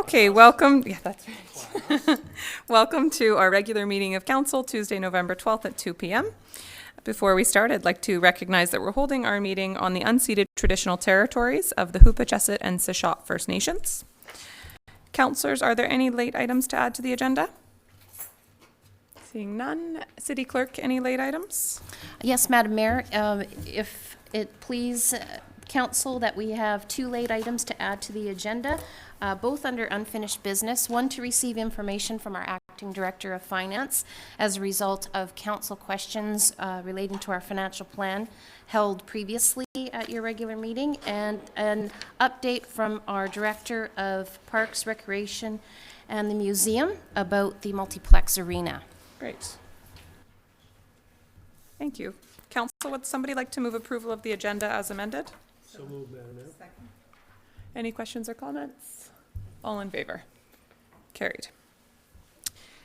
Okay, welcome. Yeah, that's right. Welcome to our regular meeting of council, Tuesday, November 12th at 2 p.m. Before we start, I'd like to recognize that we're holding our meeting on the unceded traditional territories of the Hoopa-Chesset and Sishot First Nations. Councillors, are there any late items to add to the agenda? Seeing none. City Clerk, any late items? Yes, Madam Mayor, if it please Council that we have 2 late items to add to the agenda, both under unfinished business. One, to receive information from our Acting Director of Finance as a result of Council questions relating to our financial plan held previously at your regular meeting, and an update from our Director of Parks, Recreation and the Museum about the multiplex arena. Great. Thank you. Council, would somebody like to move approval of the agenda as amended? So moved, Madam Mayor. Second. Any questions or comments? All in favor? Carried.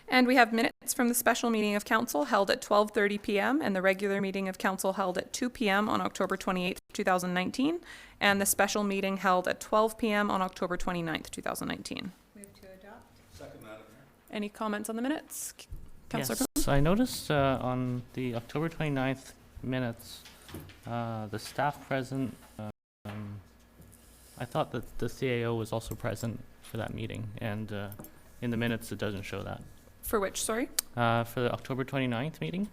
And we have minutes from the special meeting of council held at 12:30 p.m. and the regular meeting of council held at 2 p.m. on October 28th, 2019, and the special meeting held at 12 p.m. on October 29th, 2019. Move to adopt. Second, Madam Mayor. Any comments on the minutes? Councillor Yes, I noticed on the October 29th minutes, the staff present, I thought that the CAO was also present for that meeting, and in the minutes it doesn't show that. For which, sorry? For the October 29th meeting?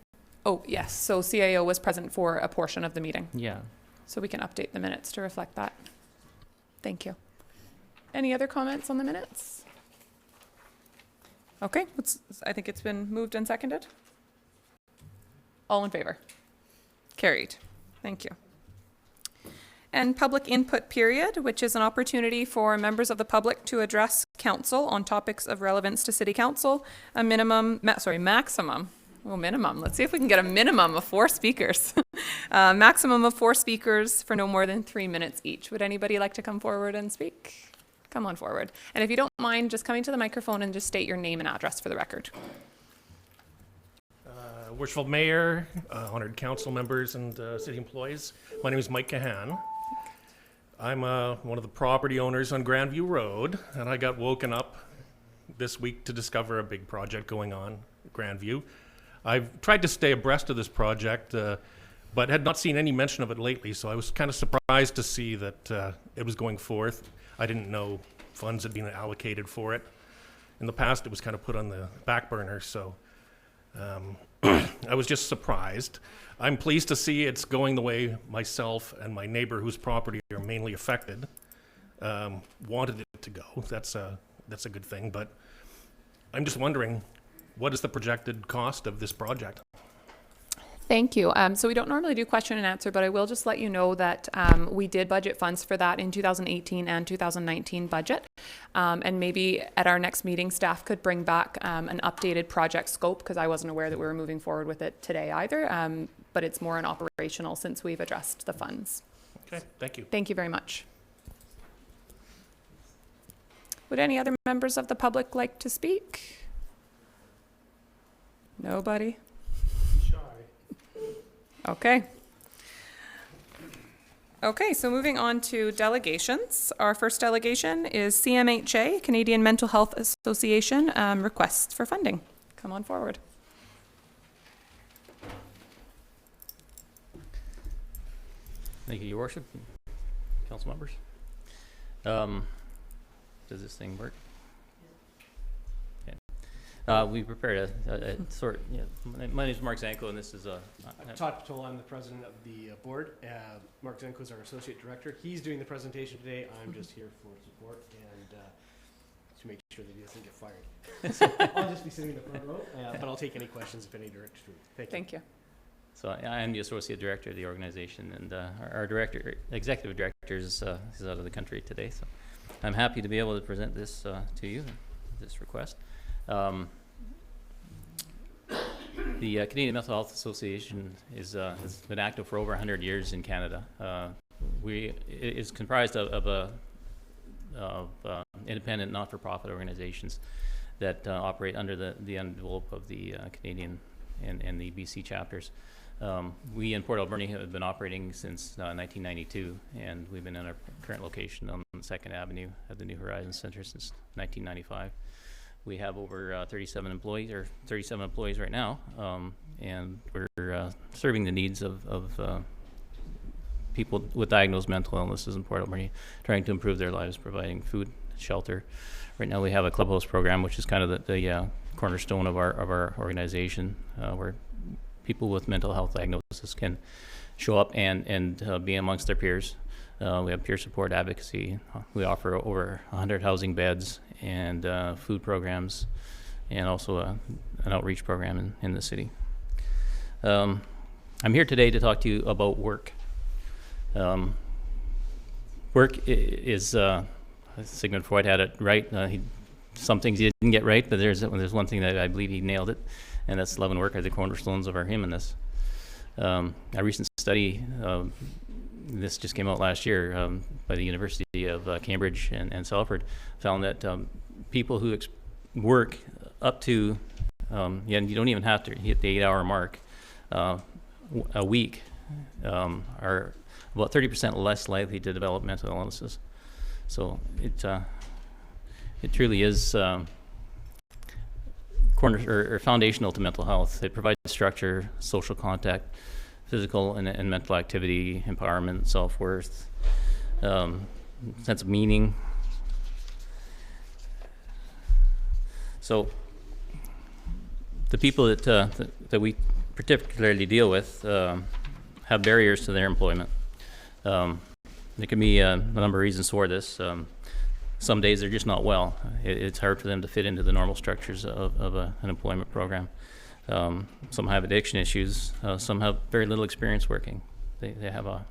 Oh, yes. So CAO was present for a portion of the meeting. Yeah. So we can update the minutes to reflect that. Thank you. Any other comments on the minutes? Okay, I think it's been moved and seconded. All in favor? Carried. Thank you. And public input period, which is an opportunity for members of the public to address council on topics of relevance to city council. A maximum. Well, minimum. Let's see if we can get a minimum of 4 speakers. Maximum of 4 speakers for no more than 3 minutes each. Would anybody like to come forward and speak? Come on forward. And if you don't mind, just coming to the microphone and just state your name and address for the record. Worshipful Mayor, honored council members and city employees. My name is Mike Cahan. I'm one of the property owners on Grandview Road, and I got woken up this week to discover a big project going on at Grandview. I've tried to stay abreast of this project, but had not seen any mention of it lately, so I was kind of surprised to see that it was going forth. I didn't know funds had been allocated for it. In the past, it was kind of put on the back burner, so I was just surprised. I'm pleased to see it's going the way myself and my neighbor, whose property are mainly affected, wanted it to go. That's a good thing, but I'm just wondering, what is the projected cost of this project? Thank you. So we don't normally do question and answer, but I will just let you know that we did budget funds for that in 2018 and 2019 budget. And maybe at our next meeting, staff could bring back an updated project scope, because I wasn't aware that we were moving forward with it today either. But it's more an operational since we've addressed the funds. Okay, thank you. Thank you very much. Would any other members of the public like to speak? Nobody? Okay. Okay, so moving on to delegations. Our first delegation is CMHA, Canadian Mental Health Association, requests for funding. Come on forward. Thank you, Your Worship, council members. Does this thing work? We prepared a sort. My name is Mark Zanko, and this is Todd Patola. I'm the president of the board. Mark Zanko is our associate director. He's doing the presentation today. I'm just here for support and to make sure that he doesn't get fired. I'll just be sitting in the front row, but I'll take any questions if any director. Thank you. Thank you. So I am the associate director of the organization, and our executive director is out of the country today. So I'm happy to be able to present this to you, this request. The Canadian Mental Health Association has been active for over 100 years in Canada. It is comprised of independent, not-for-profit organizations that operate under the envelope of the Canadian and the BC chapters. We in Port Alberni have been operating since 1992, and we've been in our current location on 2nd Avenue at the New Horizons Center since 1995. We have over 37 employees right now, and we're serving the needs of people with diagnosed mental illnesses in Port Alberni, trying to improve their lives, providing food, shelter. Right now we have a clubhouse program, which is kind of the cornerstone of our organization, where people with mental health diagnosis can show up and be amongst their peers. We have peer support advocacy. We offer over 100 housing beds and food programs, and also an outreach program in the city. I'm here today to talk to you about work. Work is Sigmund Freud had it right. Some things he didn't get right, but there's one thing that I believe he nailed it, and that's love and work are the cornerstones of our humanness. A recent study, this just came out last year by the University of Cambridge and Salford, found that people who work up to, you don't even have to hit the 8-hour mark a week, are about 30% less likely to develop mental illnesses. So it truly is foundational to mental health. It provides structure, social contact, physical and mental activity, empowerment, self-worth, sense of meaning. So the people that we particularly deal with have barriers to their employment. There can be a number of reasons for this. Some days they're just not well. It's hard for them to fit into the normal structures of an employment program. Some have addiction issues. Some have very little experience working. They have a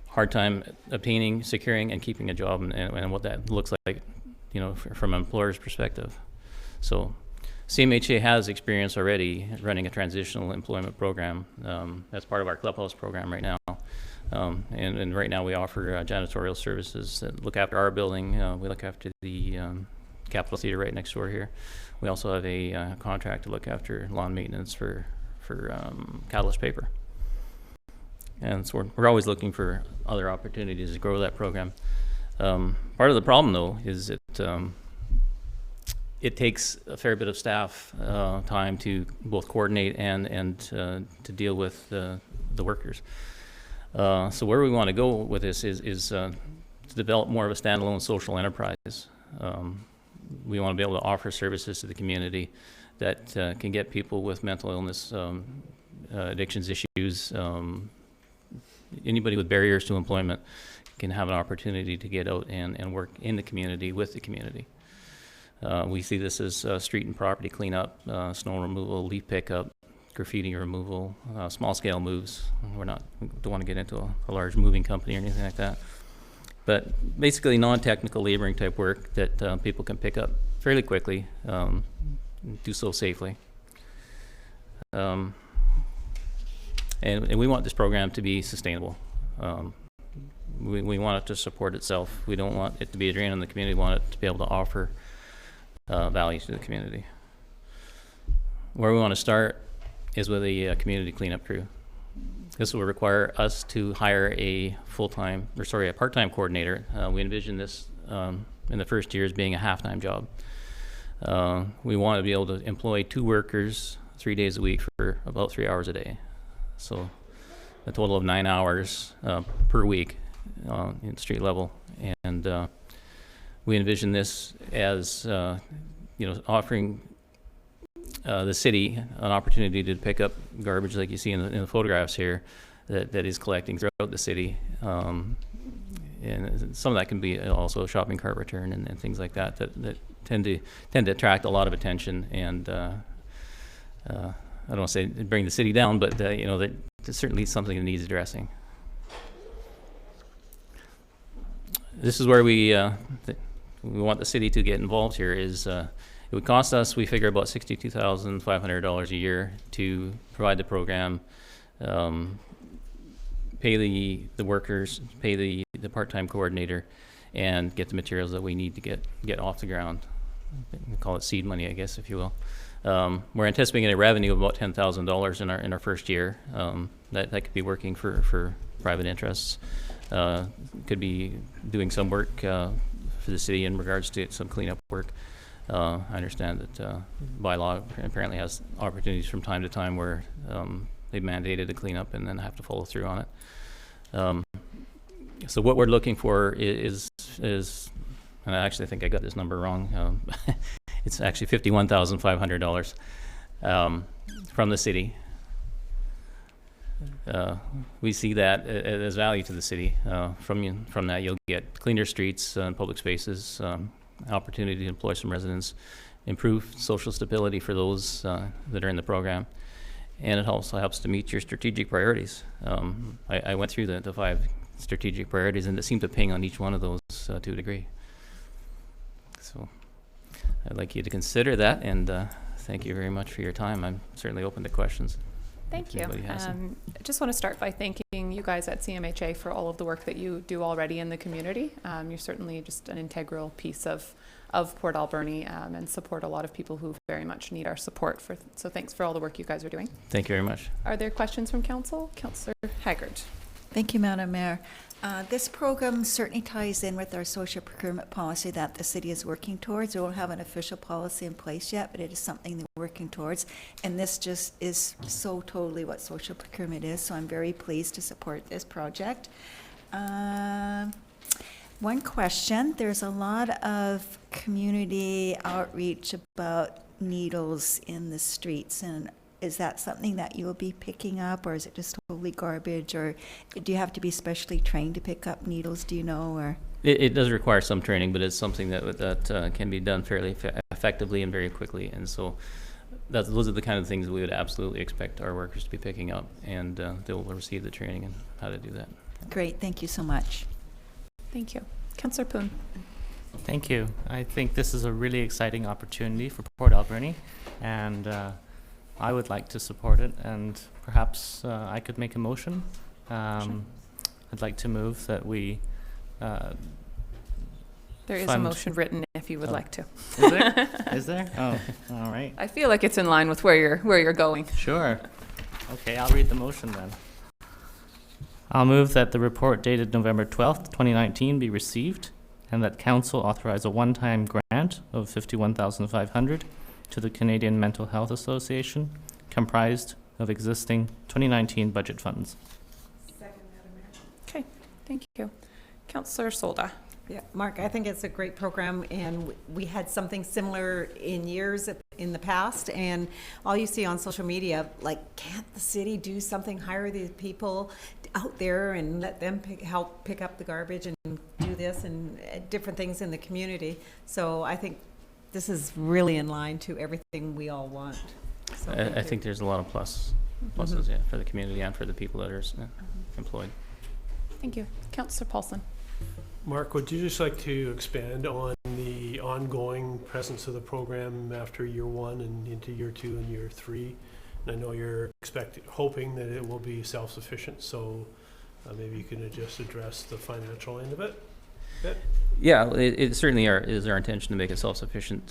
hard time obtaining, securing, and keeping a job, and what that looks like, from an employer's perspective. So CMHA has experience already running a transitional employment program. That's part of our clubhouse program right now. And right now we offer janitorial services that look after our building. We look after the Capitol Theater right next door here. We also have a contract to look after lawn maintenance for Catalyst Paper. And so we're always looking for other opportunities to grow that program. Part of the problem, though, is it takes a fair bit of staff time to both coordinate and to deal with the workers. So where we want to go with this is to develop more of a standalone social enterprise. We want to be able to offer services to the community that can get people with mental illness, addictions issues, anybody with barriers to employment can have an opportunity to get out and work in the community with the community. We see this as street and property cleanup, snow removal, leaf pickup, graffiti removal, small-scale moves. We don't want to get into a large moving company or anything like that. But basically non-technical laboring type work that people can pick up fairly quickly, do so safely. And we want this program to be sustainable. We want it to support itself. We don't want it to be a drain on the community. We want it to be able to offer value to the community. Where we want to start is with a community cleanup crew. This will require us to hire a part-time coordinator. We envision this in the first year as being a half-time job. We want to be able to employ 2 workers 3 days a week for about 3 hours a day. So a total of 9 hours per week in street level. And we envision this as offering the city an opportunity to pick up garbage like you see in the photographs here that is collecting throughout the city. And some of that can be also a shopping cart return and things like that tend to attract a lot of attention. And I don't want to say bring the city down, but that it's certainly something that needs addressing. This is where we want the city to get involved here. It would cost us, we figure, about $62,500 a year to provide the program, pay the workers, pay the part-time coordinator, and get the materials that we need to get off the ground. We call it seed money, I guess, if you will. We're anticipating a revenue of about $10,000 in our first year. That could be working for private interests. Could be doing some work for the city in regards to some cleanup work. I understand that bylaw apparently has opportunities from time to time where they've mandated a cleanup and then have to follow through on it. So what we're looking for is and I actually think I got this number wrong. It's actually $51,500 from the city. We see that as value to the city. From that, you'll get cleaner streets and public spaces, opportunity to employ some residents, improve social stability for those that are in the program, and it also helps to meet your strategic priorities. I went through the 5 strategic priorities, and it seemed to ping on each one of those to a degree. So I'd like you to consider that, and thank you very much for your time. I'm certainly open to questions. Thank you. Anybody has some? I just want to start by thanking you guys at CMHA for all of the work that you do already in the community. You're certainly just an integral piece of Port Alberni and support a lot of people who very much need our support. So thanks for all the work you guys are doing. Thank you very much. Are there questions from council? Councillor Haggard. Thank you, Madam Mayor. This program certainly ties in with our social procurement policy that the city is working towards. We don't have an official policy in place yet, but it is something that we're working towards. And this just is so totally what social procurement is, so I'm very pleased to support this project. One question, there's a lot of community outreach about needles in the streets, and is that something that you'll be picking up, or is it just totally garbage, or do you have to be specially trained to pick up needles, do you know, or? It does require some training, but it's something that can be done fairly effectively and very quickly. And so those are the kind of things we would absolutely expect our workers to be picking up, and they will receive the training on how to do that. Great, thank you so much. Thank you. Councillor Poon. Thank you. I think this is a really exciting opportunity for Port Alberni, and I would like to support it, and perhaps I could make a motion. I'd like to move that we There is a fund- motion written if you would Oh. like to. Is there? Is there? Oh, all right. I feel like it's in line with where you're going. Sure. Okay, I'll read the motion then. I'll move that the report dated November 12th, 2019 be received, and that council authorize a one-time grant of $51,500 to the Canadian Mental Health Association, comprised of existing 2019 budget funds. Okay, thank you. Councillor Solda. Yeah, Mark, I think it's a great program, and we had something similar in years in the past, and all you see on social media, like, can't the city do something, hire these people out there and let them help pick up the garbage and do this and different things in the community. So I think this is really in line to everything we all want. So I think there's a lot of pluses, yeah, for the community and for the people that are employed. Thank you. Councillor Paulson. Mark, would you just like to expand on the ongoing presence of the program after year 1 and into year 2 and year 3? And I know you're hoping that it will be self-sufficient, so maybe you can just address the financial end of it a bit? Yeah, it certainly is our intention to make it self-sufficient.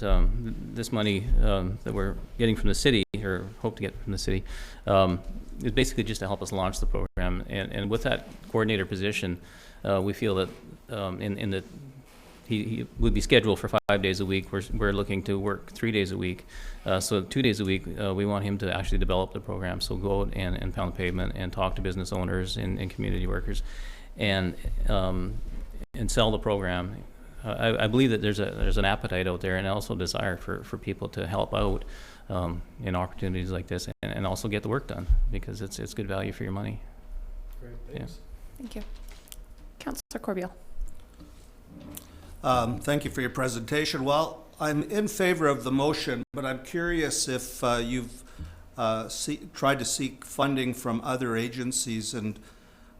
This money that we're getting from the city, or hope to get from the city, is basically just to help us launch the program. And with that coordinator position, we feel that in the he would be scheduled for 5 days a week. We're looking to work 3 days a week. So 2 days a week, we want him to actually develop the program. So go out and pound the pavement and talk to business owners and community workers, and sell the program. I believe that there's an appetite out there, and also desire for people to help out in opportunities like this, and also get the work done, because it's good value for your money. Great, thanks. Thank you. Councillor Corbeil. Thank you for your presentation. Well, I'm in favor of the motion, but I'm curious if you've tried to seek funding from other agencies, and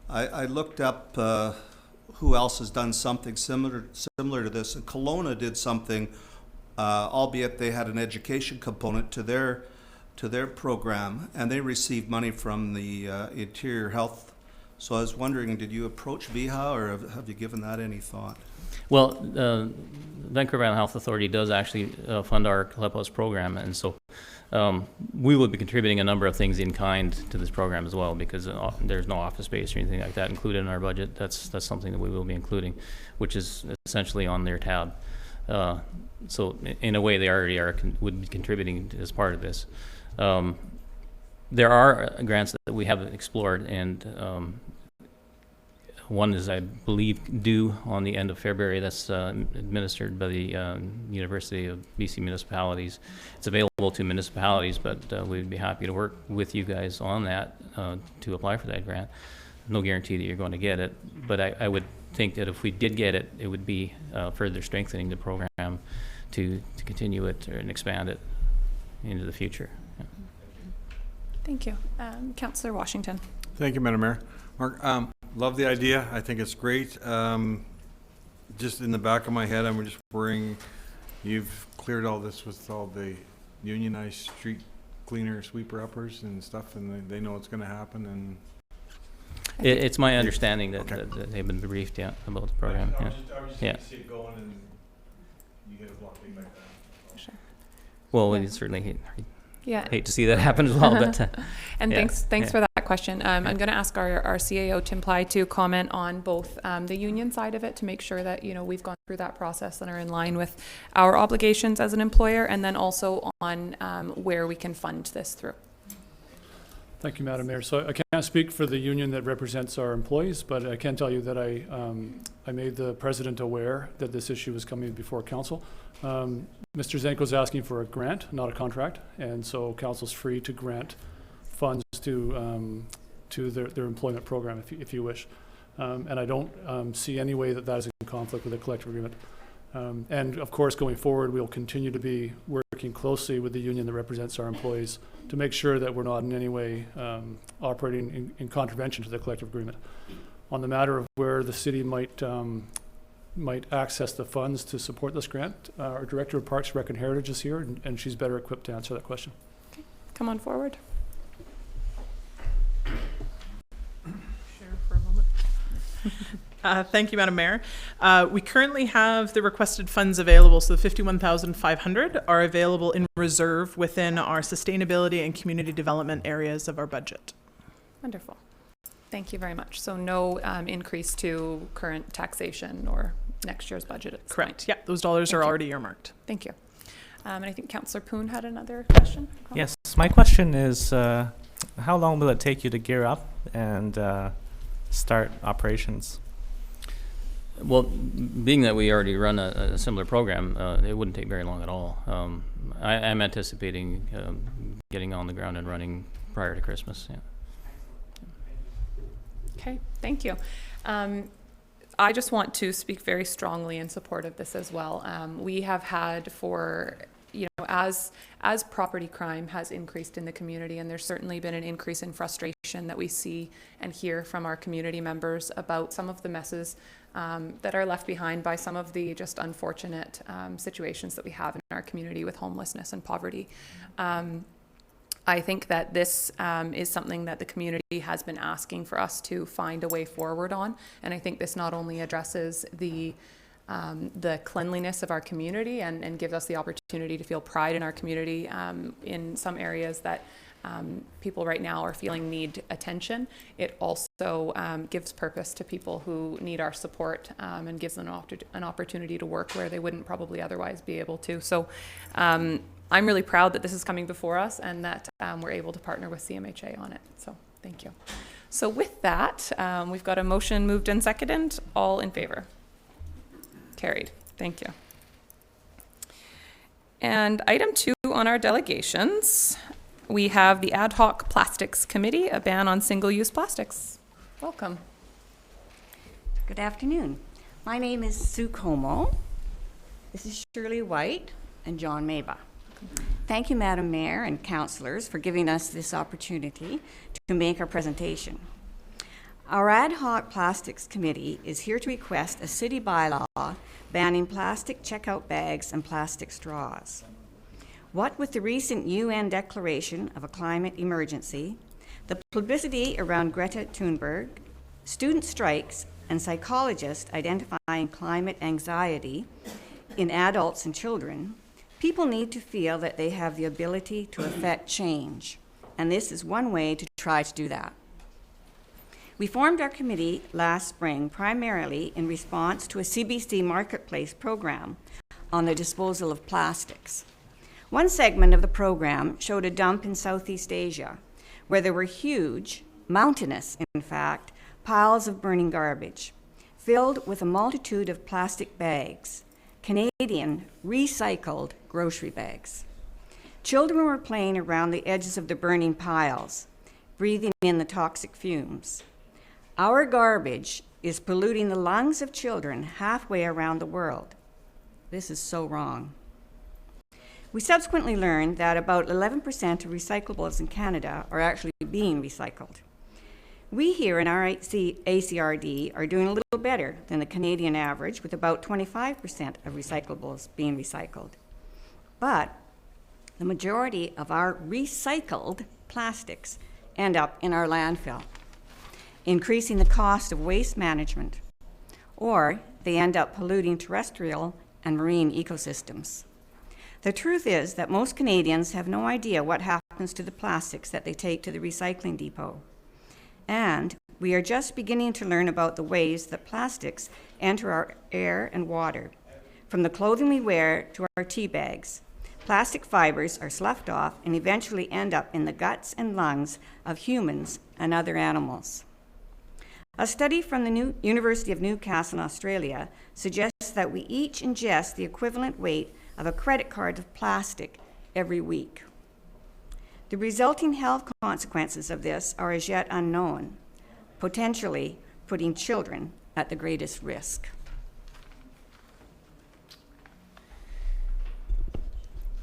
I looked up who else has done something similar to this. And Kelowna did something, albeit they had an education component to their program, and they received money from the Interior Health. So I was wondering, did you approach VIHA, or have you given that any thought? Well, Vancouver Island Health Authority does actually fund our clubhouse program, and so We will be contributing a number of things in kind to this program as well, because there's no office space or anything like that included in our budget. That's something that we will be including, which is essentially on their tab. So in a way, they already would be contributing as part of this. There are grants that we have explored, and one is, I believe, due on the end of February. That's administered by the University of BC Municipalities. It's available to municipalities, but we'd be happy to work with you guys on that to apply for that grant. No guarantee that you're going to get it, but I would think that if we did get it, it would be further strengthening the program to continue it and expand it into the future. Yeah. Thank you. Councillor Washington. Thank you, Madam Mayor. Mark, love the idea. I think it's great. Just in the back of my head, I'm just worrying, you've cleared all this with all the unionized street cleaner, sweeper uppers and stuff, and they know it's going to happen. And It's my understanding that, Okay. that they've been briefed, yeah, about the program. I Yeah. was just Yeah. to see it going, and you get a block like that. Sure. Well, Yeah. we certainly Yeah. hate to see that happen as well, but And yeah, thanks yeah. for that question. I'm going to ask our CAO, Tim Ply, to comment on both the union side of it to make sure that, we've gone through that process and are in line with our obligations as an employer, and then also on where we can fund this through. Thank you, Madam Mayor. So I can't speak for the union that represents our employees, but I can tell you that I made the president aware that this issue was coming before council. Mr. Zenko's asking for a grant, not a contract, and so council's free to grant funds to their employment program if you wish. And I don't see any way that is in conflict with the collective agreement. And of course, going forward, we'll continue to be working closely with the union that represents our employees to make sure that we're not in any way operating in contravention to the collective agreement. On the matter of where the city might access the funds to support this grant, our Director of Parks, Rec and Heritage is here, and she's better equipped to answer that question. Come on forward. Share for a moment. Thank you, Madam Mayor. We currently have the requested funds available, so the $51,500 are available in reserve within our sustainability and community development areas of our budget. Wonderful. Thank you very much. So no increase to current taxation or next year's budget at this Correct. point. Yeah, those dollars Thank are you. already earmarked. Thank you. And I think Councillor Poon had another question. Yes, my question is, how long will it take you to gear up and start operations? Well, being that we already run a similar program, it wouldn't take very long at all. I'm anticipating getting on the ground and running prior to Christmas. Yeah. Okay, thank you. I just want to speak very strongly in support of this as well. We have had for, as property crime has increased in the community, and there's certainly been an increase in frustration that we see and hear from our community members about some of the messes that are left behind by some of the just unfortunate situations that we have in our community with homelessness and poverty. I think that this is something that the community has been asking for us to find a way forward on, and I think this not only addresses the cleanliness of our community and gives us the opportunity to feel pride in our community in some areas that people right now are feeling need attention. It also gives purpose to people who need our support and gives them an opportunity to work where they wouldn't probably otherwise be able to. So I'm really proud that this is coming before us and that we're able to partner with CMHA on it. So thank you. So with that, we've got a motion moved and seconded. All in favor? Carried. Thank you. And item 2 on our delegations, we have the Ad Hoc Plastics Committee, a ban on single-use plastics. Welcome. Good afternoon. My name is Sue Como. This is Shirley White and John Maba. Thank you, Madam Mayor and councillors, for giving us this opportunity to make our presentation. Our Ad Hoc Plastics Committee is here to request a city bylaw banning plastic checkout bags and plastic straws. What with the recent UN declaration of a climate emergency, the publicity around Greta Thunberg, student strikes, and psychologists identifying climate anxiety in adults and children, People need to feel that they have the ability to affect change, and this is one way to try to do that. We formed our committee last spring primarily in response to a CBC Marketplace program on the disposal of plastics. One segment of the program showed a dump in Southeast Asia, where there were huge, mountainous, in fact, piles of burning garbage, filled with a multitude of plastic bags, Canadian recycled grocery bags. Children were playing around the edges of the burning piles, breathing in the toxic fumes. Our garbage is polluting the lungs of children halfway around the world. This is so wrong. We subsequently learned that about 11% of recyclables in Canada are actually being recycled. We here in our ACRD are doing a little better than the Canadian average, with about 25% of recyclables being recycled. But the majority of our recycled plastics end up in our landfill, increasing the cost of waste management, or they end up polluting terrestrial and marine ecosystems. The truth is that most Canadians have no idea what happens to the plastics that they take to the recycling depot. And we are just beginning to learn about the ways that plastics enter our air and water. From the clothing we wear to our tea bags, plastic fibers are sloughed off and eventually end up in the guts and lungs of humans and other animals. A study from the University of Newcastle in Australia suggests that we each ingest the equivalent weight of a credit card of plastic every week. The resulting health consequences of this are as yet unknown, potentially putting children at the greatest risk.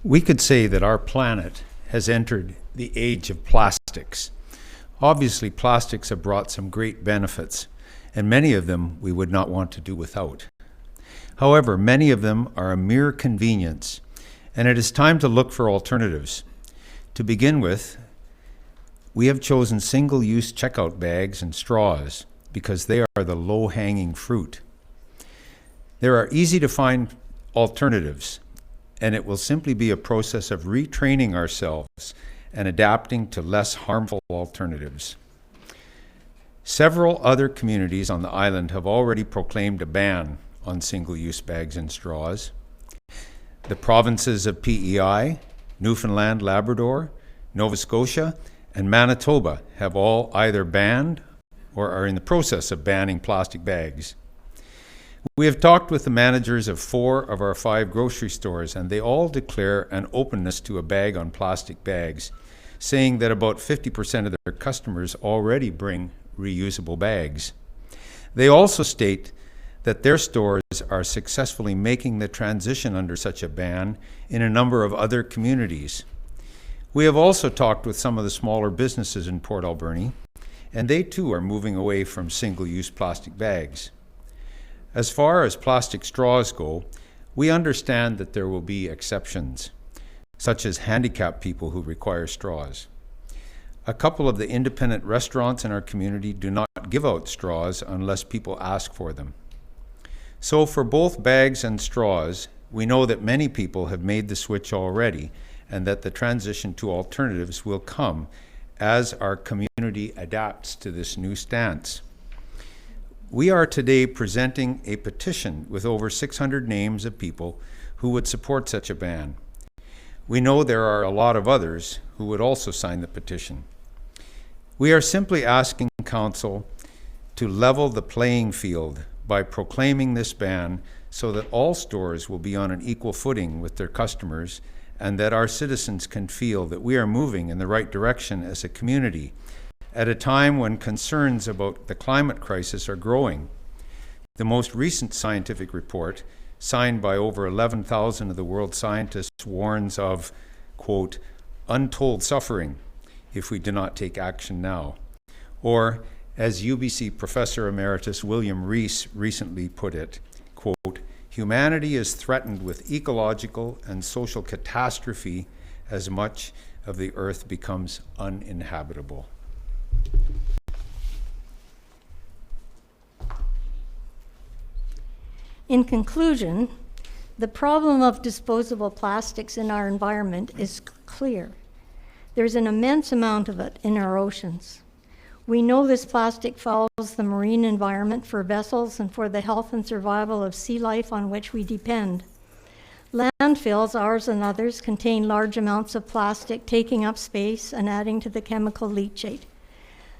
We could say that our planet has entered the age of plastics. Obviously, plastics have brought some great benefits, and many of them we would not want to do without. However, many of them are a mere convenience, and it is time to look for alternatives. To begin with, we have chosen single-use checkout bags and straws because they are the low-hanging fruit. There are easy-to-find alternatives, and it will simply be a process of retraining ourselves and adapting to less harmful alternatives. Several other communities on the island have already proclaimed a ban on single-use bags and straws. The provinces of PEI, Newfoundland, Labrador, Nova Scotia, and Manitoba have all either banned or are in the process of banning plastic bags. We have talked with the managers of 4 of our 5 grocery stores, and they all declare an openness to a bag on plastic bags, saying that about 50% of their customers already bring reusable bags. They also state that their stores are successfully making the transition under such a ban in a number of other communities. We have also talked with some of the smaller businesses in Port Alberni, and they too are moving away from single-use plastic bags. As far as plastic straws go, we understand that there will be exceptions, such as handicapped people who require straws. A couple of the independent restaurants in our community do not give out straws unless people ask for them. So for both bags and straws, we know that many people have made the switch already, and that the transition to alternatives will come as our community adapts to this new stance. We are today presenting a petition with over 600 names of people who would support such a ban. We know there are a lot of others who would also sign the petition. We are simply asking Council to level the playing field by proclaiming this ban so that all stores will be on an equal footing with their customers, and that our citizens can feel that we are moving in the right direction as a community at a time when concerns about the climate crisis are growing. The most recent scientific report, signed by over 11,000 of the world's scientists, warns of, quote, untold suffering if we do not take action now. Or, as UBC Professor Emeritus William Rees recently put it, quote, humanity is threatened with ecological and social catastrophe as much of the earth becomes uninhabitable. In conclusion, The problem of disposable plastics in our environment is clear. There's an immense amount of it in our oceans. We know this plastic fouls the marine environment for vessels and for the health and survival of sea life on which we depend. Landfills, ours and others, contain large amounts of plastic, taking up space and adding to the chemical leachate.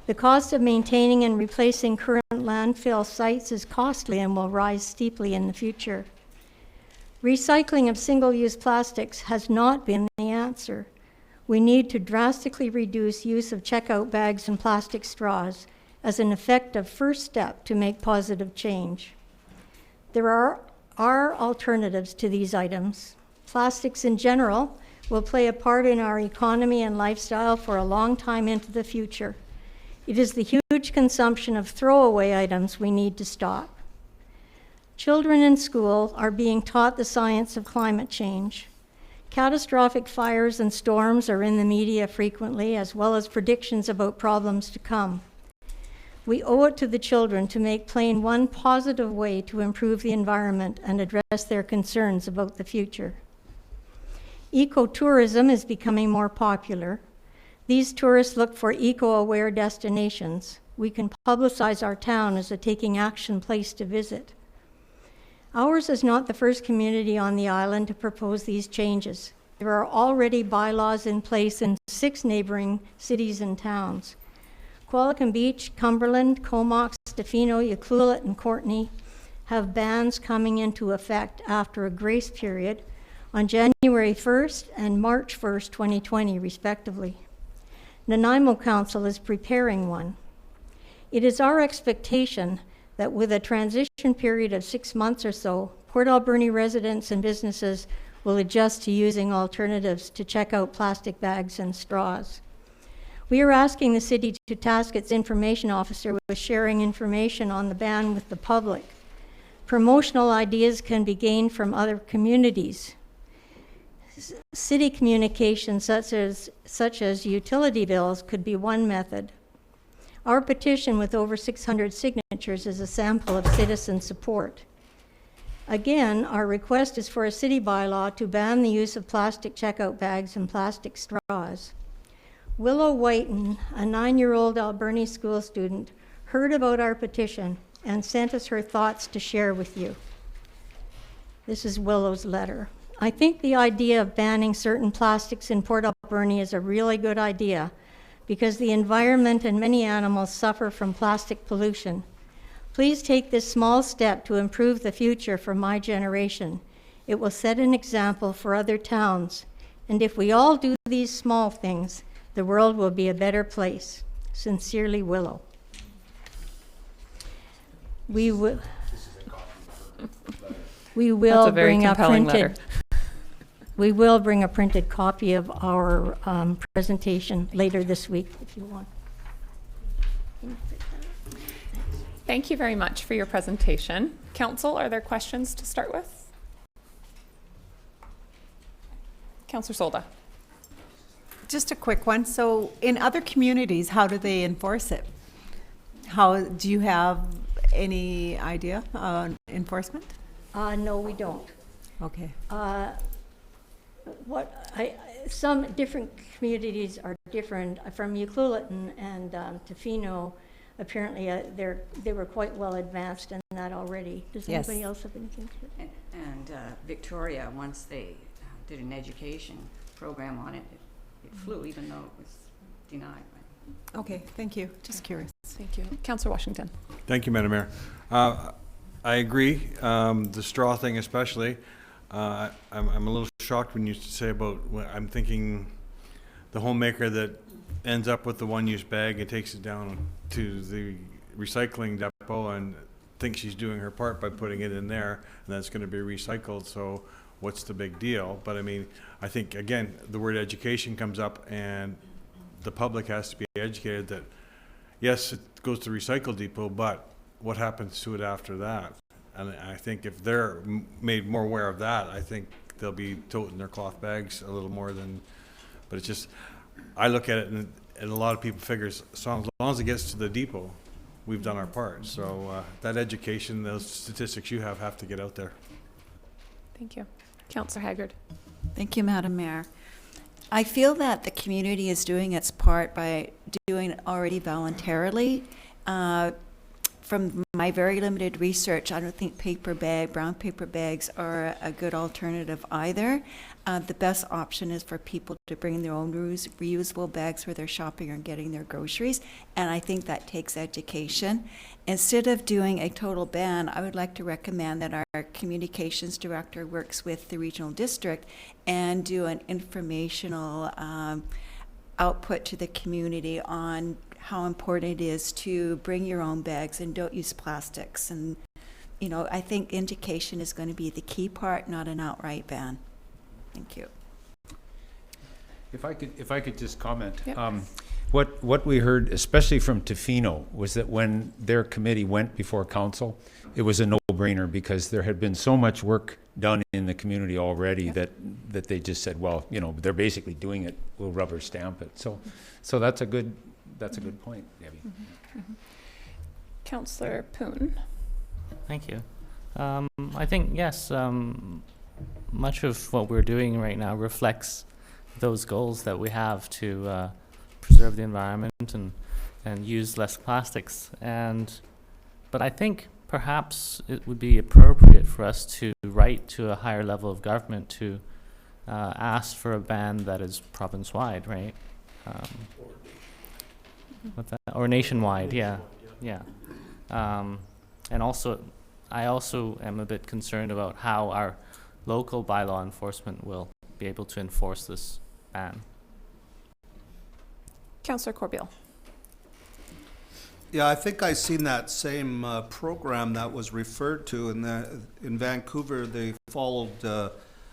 The cost of maintaining and replacing current landfill sites is costly and will rise steeply in the future. Recycling of single-use plastics has not been the answer. We need to drastically reduce use of checkout bags and plastic straws as an effective first step to make positive change. There are alternatives to these items. Plastics in general will play a part in our economy and lifestyle for a long time into the future. It is the huge consumption of throwaway items we need to stop. Children in school are being taught the science of climate change. Catastrophic fires and storms are in the media frequently, as well as predictions about problems to come. We owe it to the children to make plain one positive way to improve the environment and address their concerns about the future. Ecotourism is becoming more popular. These tourists look for eco-aware destinations. We can publicize our town as a taking action place to visit. Ours is not the first community on the island to propose these changes. There are already bylaws in place in 6 neighboring cities and towns. Qualicum Beach, Cumberland, Comox, Tofino, Ucluelet, and Courtenay have bans coming into effect after a grace period on January 1st and March 1st, 2020, respectively. Nanaimo Council is preparing one. It is our expectation that with a transition period of 6 months or so, Port Alberni residents and businesses will adjust to using alternatives to check out plastic bags and straws. We are asking the city to task its information officer with sharing information on the ban with the public. Promotional ideas can be gained from other communities. City communications such as utility bills could be one method. Our petition with over 600 signatures is a sample of citizen support. Again, our request is for a city bylaw to ban the use of plastic checkout bags and plastic straws. Willow Whiten, a 9-year-old Alberni school student, heard about our petition and sent us her thoughts to share with you. This is Willow's letter. I think the idea of banning certain plastics in Port Alberni is a really good idea because the environment and many animals suffer from plastic pollution. Please take this small step to improve the future for my generation. It will set an example for other towns. And if we all do these small things, the world will be a better place. Sincerely, Willow. We will That's a very bring a compelling printed. letter. We will bring a printed copy of our presentation later this week, if you want. Thank you very much for your presentation. Council, are there questions to start with? Councillor Solda. Just a quick one. So in other communities, how do they enforce it? How, do you have any idea on enforcement? No, we don't. Okay. Some different communities are different. From Ucluelet and Tofino, apparently they were quite well advanced in that already. Does Yes. anybody else have anything to say? And Victoria, once they did an education program on it, it flew even though it was denied. Okay, thank you. Just curious. Thank you. Councillor Washington. Thank you, Madam Mayor. I agree, the straw thing especially. I'm a little shocked when you say about, I'm thinking the homemaker that ends up with the one-use bag and takes it down to the recycling depot and thinks she's doing her part by putting it in there, and that's going to be recycled, so what's the big deal? But I mean, I think, again, the word education comes up, and the public has to be educated that, yes, it goes to recycle depot, but what happens to it after that? And I think if they're made more aware of that, I think they'll be toting their cloth bags a little more than, but it's just, I look at it and a lot of people figures, so as long as it gets to the depot, we've done our part. So that education, those statistics you have to get out there. Thank you. Councillor Haggard. Thank you, Madam Mayor. I feel that the community is doing its part by doing it already voluntarily. From my very limited research, I don't think brown paper bags are a good alternative either. The best option is for people to bring their own reusable bags for their shopping or getting their groceries, and I think that takes education. Instead of doing a total ban, I would like to recommend that our communications director works with the regional district and do an informational output to the community on how important it is to bring your own bags and don't use plastics. And, you know, I think education is going to be the key part, not an outright ban. Thank you. If I could just comment. Yep. What we heard, especially from Tofino, was that when their committee went before council, it was a no-brainer because there had been so much work done in the community already that they just said, well, you know, they're basically doing it, we'll rubber stamp it. So that's a good point, Debbie. Councillor Poon. Thank you. I think, yes, much of what we're doing right now reflects those goals that we have to preserve the environment and use less plastics. But I think perhaps it would be appropriate for us to write to a higher level of government to ask for a ban that is province-wide, right? Or nationwide, yeah. And also, I also am a bit concerned about how our local bylaw enforcement will be able to enforce this ban. Councillor Corbeil. Yeah, I think I seen that same program that was referred to in Vancouver. They followed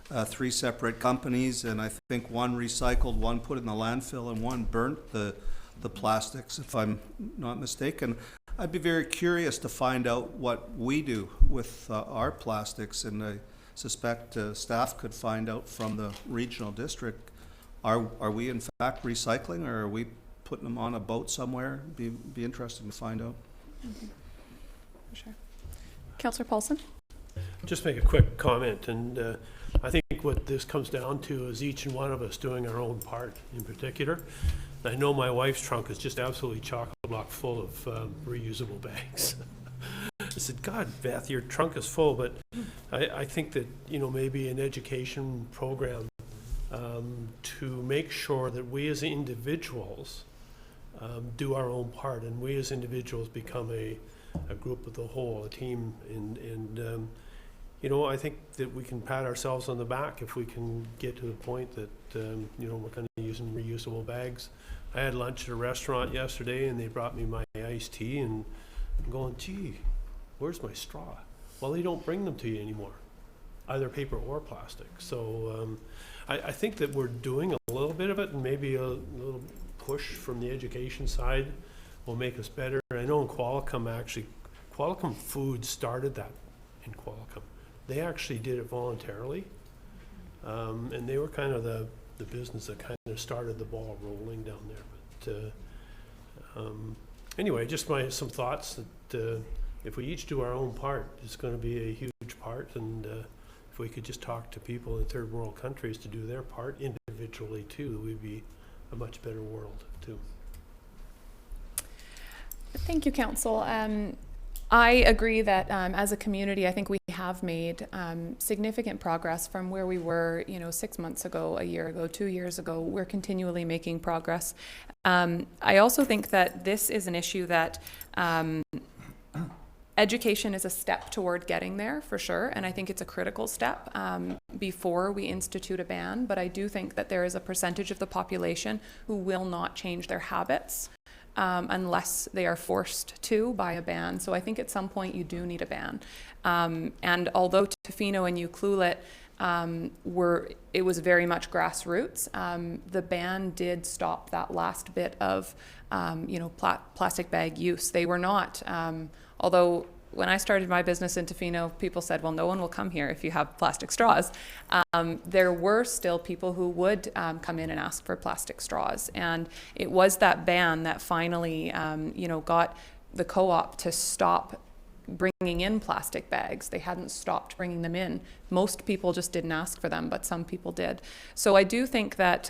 3 separate companies, and I think one recycled, one put in the landfill, and one burnt the plastics, if I'm not mistaken. I'd be very curious to find out what we do with our plastics, and I suspect staff could find out from the regional district. Are we in fact recycling, or are we putting them on a boat somewhere? Be interesting to find out. For sure. Councillor Paulson. Just make a quick comment, and I think what this comes down to is each and one of us doing our own part in particular. I know my wife's trunk is just absolutely chock-a-block full of reusable bags. I said, God, Beth, your trunk is full, but I think that, you know, maybe an education program to make sure that we as individuals do our own part, and we as individuals become a group of the whole, a team, and you know, I think that we can pat ourselves on the back if we can get to the point that you know, we're kind of using reusable bags. I had lunch at a restaurant yesterday, and they brought me my iced tea, and I'm going, gee, where's my straw? Well, they don't bring them to you anymore, either paper or plastic. So I think that we're doing a little bit of it, and maybe a little push from the education side will make us better. I know in Qualicum Food started that in Qualicum. They actually did it voluntarily, and they were kind of the business that kind of started the ball rolling down there. But anyway, just some thoughts that if we each do our own part, it's going to be a huge part, and if we could just talk to people in third world countries to do their part individually too, we'd be a much better world too. Thank you, Council. I agree that as a community, I think we have made significant progress from where we were, 6 months ago, a year ago, 2 years ago. We're continually making progress. I also think that this is an issue that education is a step toward getting there, for sure, and I think it's a critical step before we institute a ban, but I do think that there is a percentage of the population who will not change their habits unless they are forced to by a ban. So I think at some point you do need a ban. And although Tofino and Ucluelet it was very much grassroots, the ban did stop that last bit of plastic bag use. They were not, although when I started my business in Tofino, people said, well, no one will come here if you have plastic straws. There were still people who would come in and ask for plastic straws. And it was that ban that finally, got the co-op to stop bringing in plastic bags. They hadn't stopped bringing them in. Most people just didn't ask for them, but some people did. So I do think that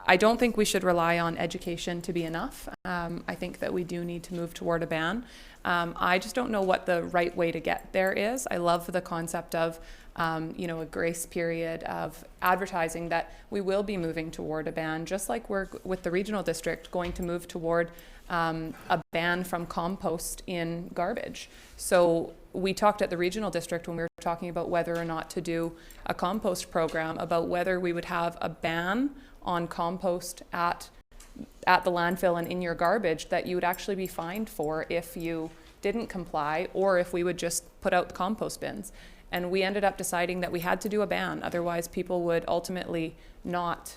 I don't think we should rely on education to be enough. I think that we do need to move toward a ban. I just don't know what the right way to get there is. I love the concept of a grace period of advertising that we will be moving toward a ban, just like we're with the regional district going to move toward a ban from compost in garbage. So we talked at the regional district when we were talking about whether or not to do a compost program, about whether we would have a ban on compost at the landfill and in your garbage that you would actually be fined for if you didn't comply, or if we would just put out the compost bins. And we ended up deciding that we had to do a ban, otherwise people would ultimately not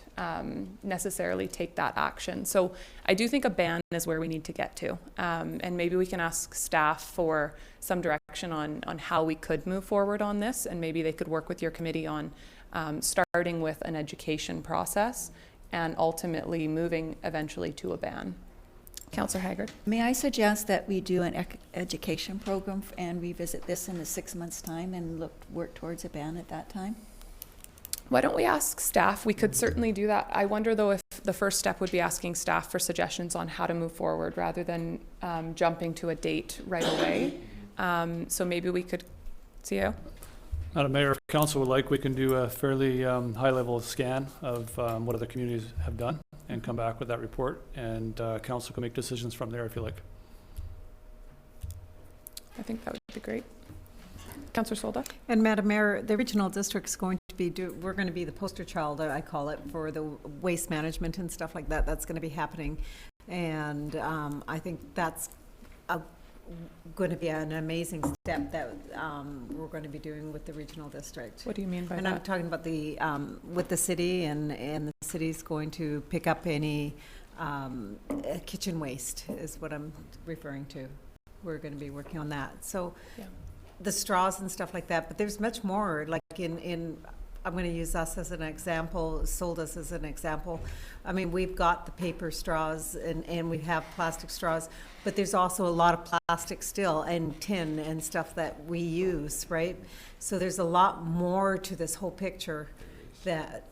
necessarily take that action. So I do think a ban is where we need to get to. And maybe we can ask staff for some direction on how we could move forward on this, and maybe they could work with your committee on starting with an education process and ultimately moving eventually to a ban. Councillor Haggard. May I suggest that we do an education program and revisit this in 6 months' time and work towards a ban at that time? Why don't we ask staff? We could certainly do that. I wonder though if the first step would be asking staff for suggestions on how to move forward rather than jumping to a date right away. So maybe we could, CEO? Madam Mayor, if council would like, we can do a fairly high-level scan of what other communities have done and come back with that report, and council can make decisions from there if you like. I think that would be great. Councillor Solda? And Madam Mayor, the regional district's going to be, we're going to be the poster child, I call it, for the waste management and stuff like that. That's going to be happening. And I think that's going to be an amazing step that we're going to be doing with the regional district. What do you mean by that? And I'm talking about the with the city, and the city's going to pick up any kitchen waste is what I'm referring to. We're going to be working on that. So yeah. The straws and stuff like that, but there's much more. Like in I'm going to use us as an example, sold us as an example. I mean, we've got the paper straws and we have plastic straws, but there's also a lot of plastic still and tin and stuff that we use, right? So there's a lot more to this whole picture that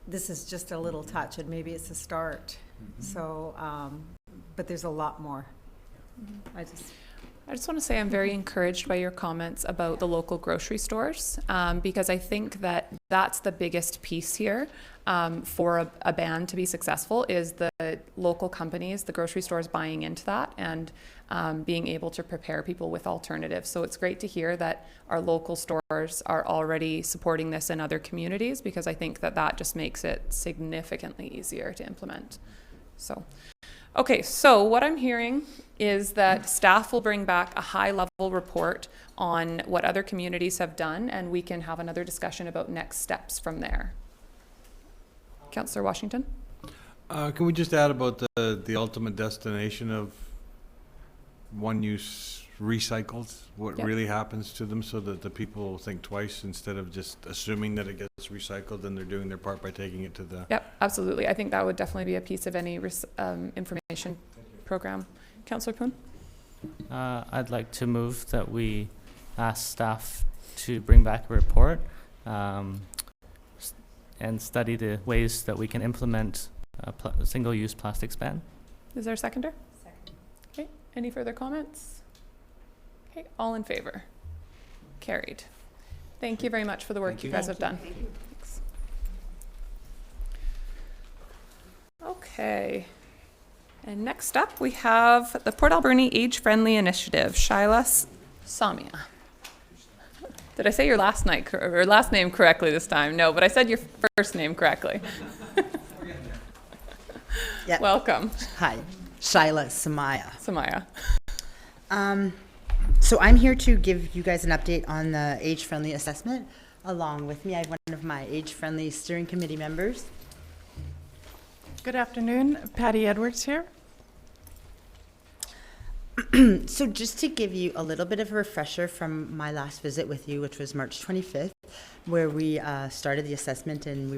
this is just a little touch, and maybe it's a start. So, but there's a lot more. I just want to say I'm very encouraged by your comments about the local grocery stores, because I think that that's the biggest piece here for a ban to be successful, is the local companies, the grocery stores buying into that and being able to prepare people with alternatives. So it's great to hear that our local stores are already supporting this in other communities, because I think that that just makes it significantly easier to implement. So. Okay, so what I'm hearing is that staff will bring back a high-level report on what other communities have done, and we can have another discussion about next steps from there. Councillor Washington? Can we just add about the ultimate destination of one-use recycled? What really happens to them, so that the people think twice instead of just assuming that it gets recycled and they're doing their part by taking it to the... Yep, absolutely. I think that would definitely be a piece of any information program. Councillor Poon? I'd like to move that we ask staff to bring back a report and study the ways that we can implement a single-use plastics ban. Is there a seconder? Second. Okay, any further comments? Okay, all in favor? Carried. Thank you very much for the work you guys have done. Thanks. Okay. And next up, we have the Port Alberni Age-Friendly Initiative, Shaila Samia. Did I say your last name correctly this time? No, but I said your first name correctly. Yep. Welcome. Hi, Shaila Samia. So I'm here to give you guys an update on the age-friendly assessment. Along with me, I have one of my age-friendly steering committee members. Good afternoon, Patty Edwards here. So just to give you a little bit of a refresher from my last visit with you, which was March 25th, where we started the assessment, and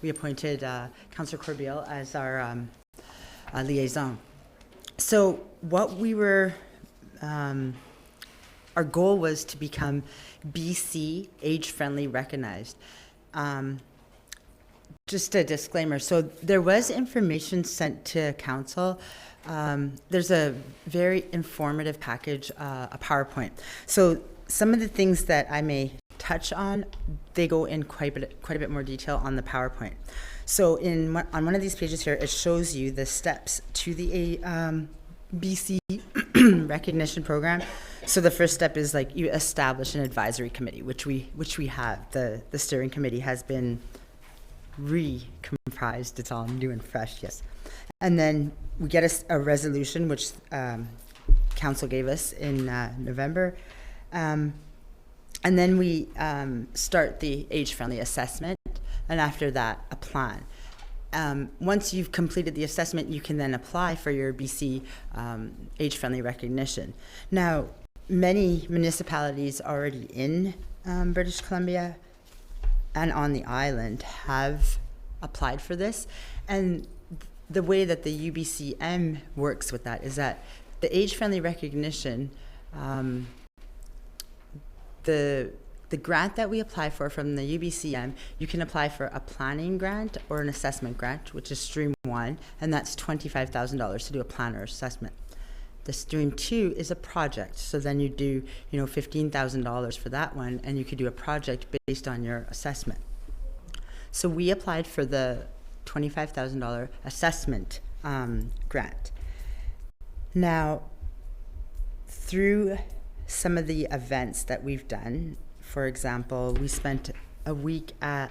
we appointed Councillor Corbeil as our liaison. So what we were our goal was to become BC age-friendly recognized. Just a disclaimer, so there was information sent to council. There's a very informative package, a PowerPoint. So some of the things that I may touch on, they go in quite a bit more detail on the PowerPoint. So on one of these pages here, it shows you the steps to the BC recognition program. So the first step is like you establish an advisory committee, which we have. The steering committee has been recomprised. It's all new and fresh, yes. And then we get a resolution, which council gave us in November. And then we start the age-friendly assessment, and after that, a plan. Once you've completed the assessment, you can then apply for your BC age-friendly recognition. Now, many municipalities already in British Columbia and on the island have applied for this, and the way that the UBCM works with that is that the age-friendly recognition, the grant that we apply for from the UBCM, you can apply for a planning grant or an assessment grant, which is Stream 1, and that's $25,000 to do a plan or assessment. The Stream 2 is a project, so then you do, $15,000 for that one, and you could do a project based on your assessment. So we applied for the $25,000 assessment grant. Now, through some of the events that we've done, for example, we spent a week at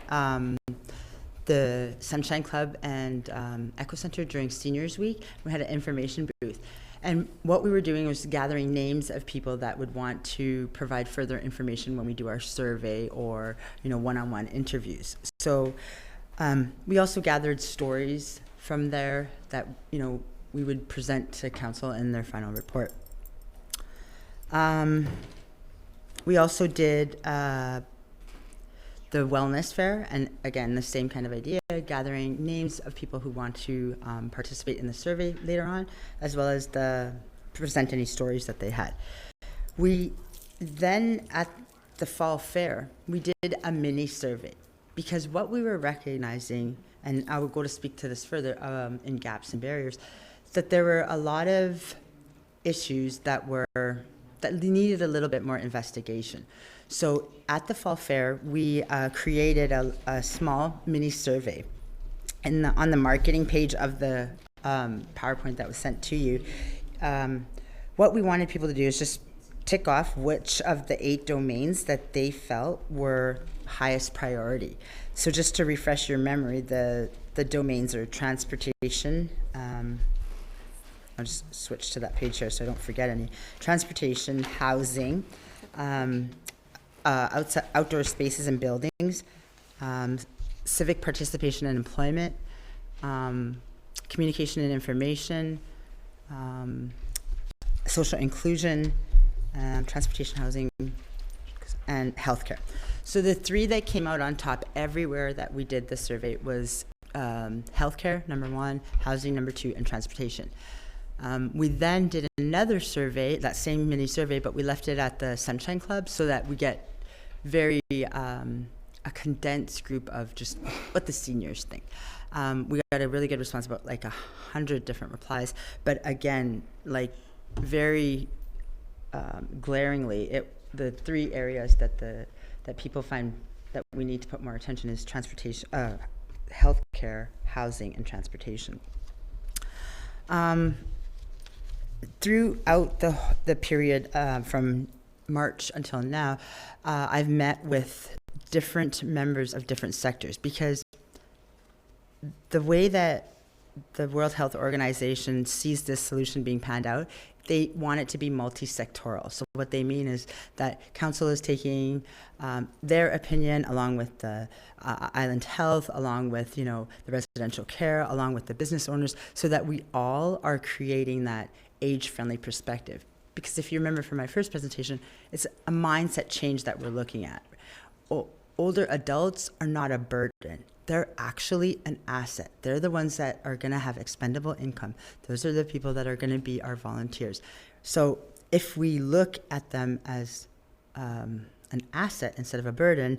the Sunshine Club and Echo Center during Seniors Week. We had an information booth. And what we were doing was gathering names of people that would want to provide further information when we do our survey or, one-on-one interviews. So we also gathered stories from there that, we would present to council in their final report. We also did the wellness fair, and again, the same kind of idea, gathering names of people who want to participate in the survey later on, as well as present any stories that they had. We then, at the fall fair, we did a mini survey, because what we were recognizing, and I will go to speak to this further in gaps and barriers, that there were a lot of issues that needed a little bit more investigation. So at the fall fair, we created a small mini survey. And on the marketing page of the PowerPoint that was sent to you, what we wanted people to do is just tick off which of the 8 domains that they felt were highest priority. So just to refresh your memory, the domains are transportation. I'll just switch to that page here so I don't forget any. Transportation, housing, outdoor spaces and buildings, civic participation and employment, communication and information, social inclusion, transportation, housing, and healthcare. So the 3 that came out on top everywhere that we did the survey was healthcare, number 1, housing, number 2, and transportation. We then did another survey, that same mini survey, but we left it at the Sunshine Club so that we get very a condensed group of just what the seniors think. We got a really good response, about like 100 different replies, but again, like very glaringly, the 3 areas that people find that we need to put more attention is transportation, healthcare, housing, and transportation. Throughout the period from March until now, I've met with different members of different sectors, because the way that the World Health Organization sees this solution being panned out, they want it to be multi-sectoral. So what they mean is that council is taking their opinion along with the island health, along with the residential care, along with the business owners, so that we all are creating that age-friendly perspective. Because if you remember from my first presentation, it's a mindset change that we're looking at. Older adults are not a burden. They're actually an asset. They're the ones that are going to have expendable income. Those are the people that are going to be our volunteers. So if we look at them as an asset instead of a burden,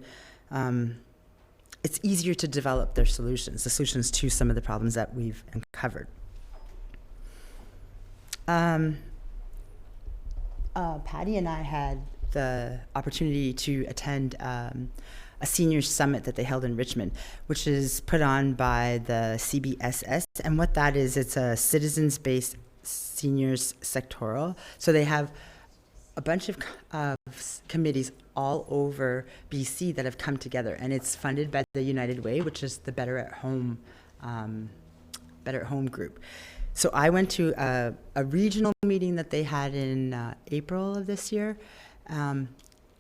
it's easier to develop the solutions to some of the problems that we've uncovered. Patty and I had the opportunity to attend a seniors summit that they held in Richmond, which is put on by the CBSS. And what that is, it's a citizens-based seniors sectoral. So they have a bunch of committees all over BC that have come together, and it's funded by the United Way, which is the Better at Home group. So I went to a regional meeting that they had in April of this year in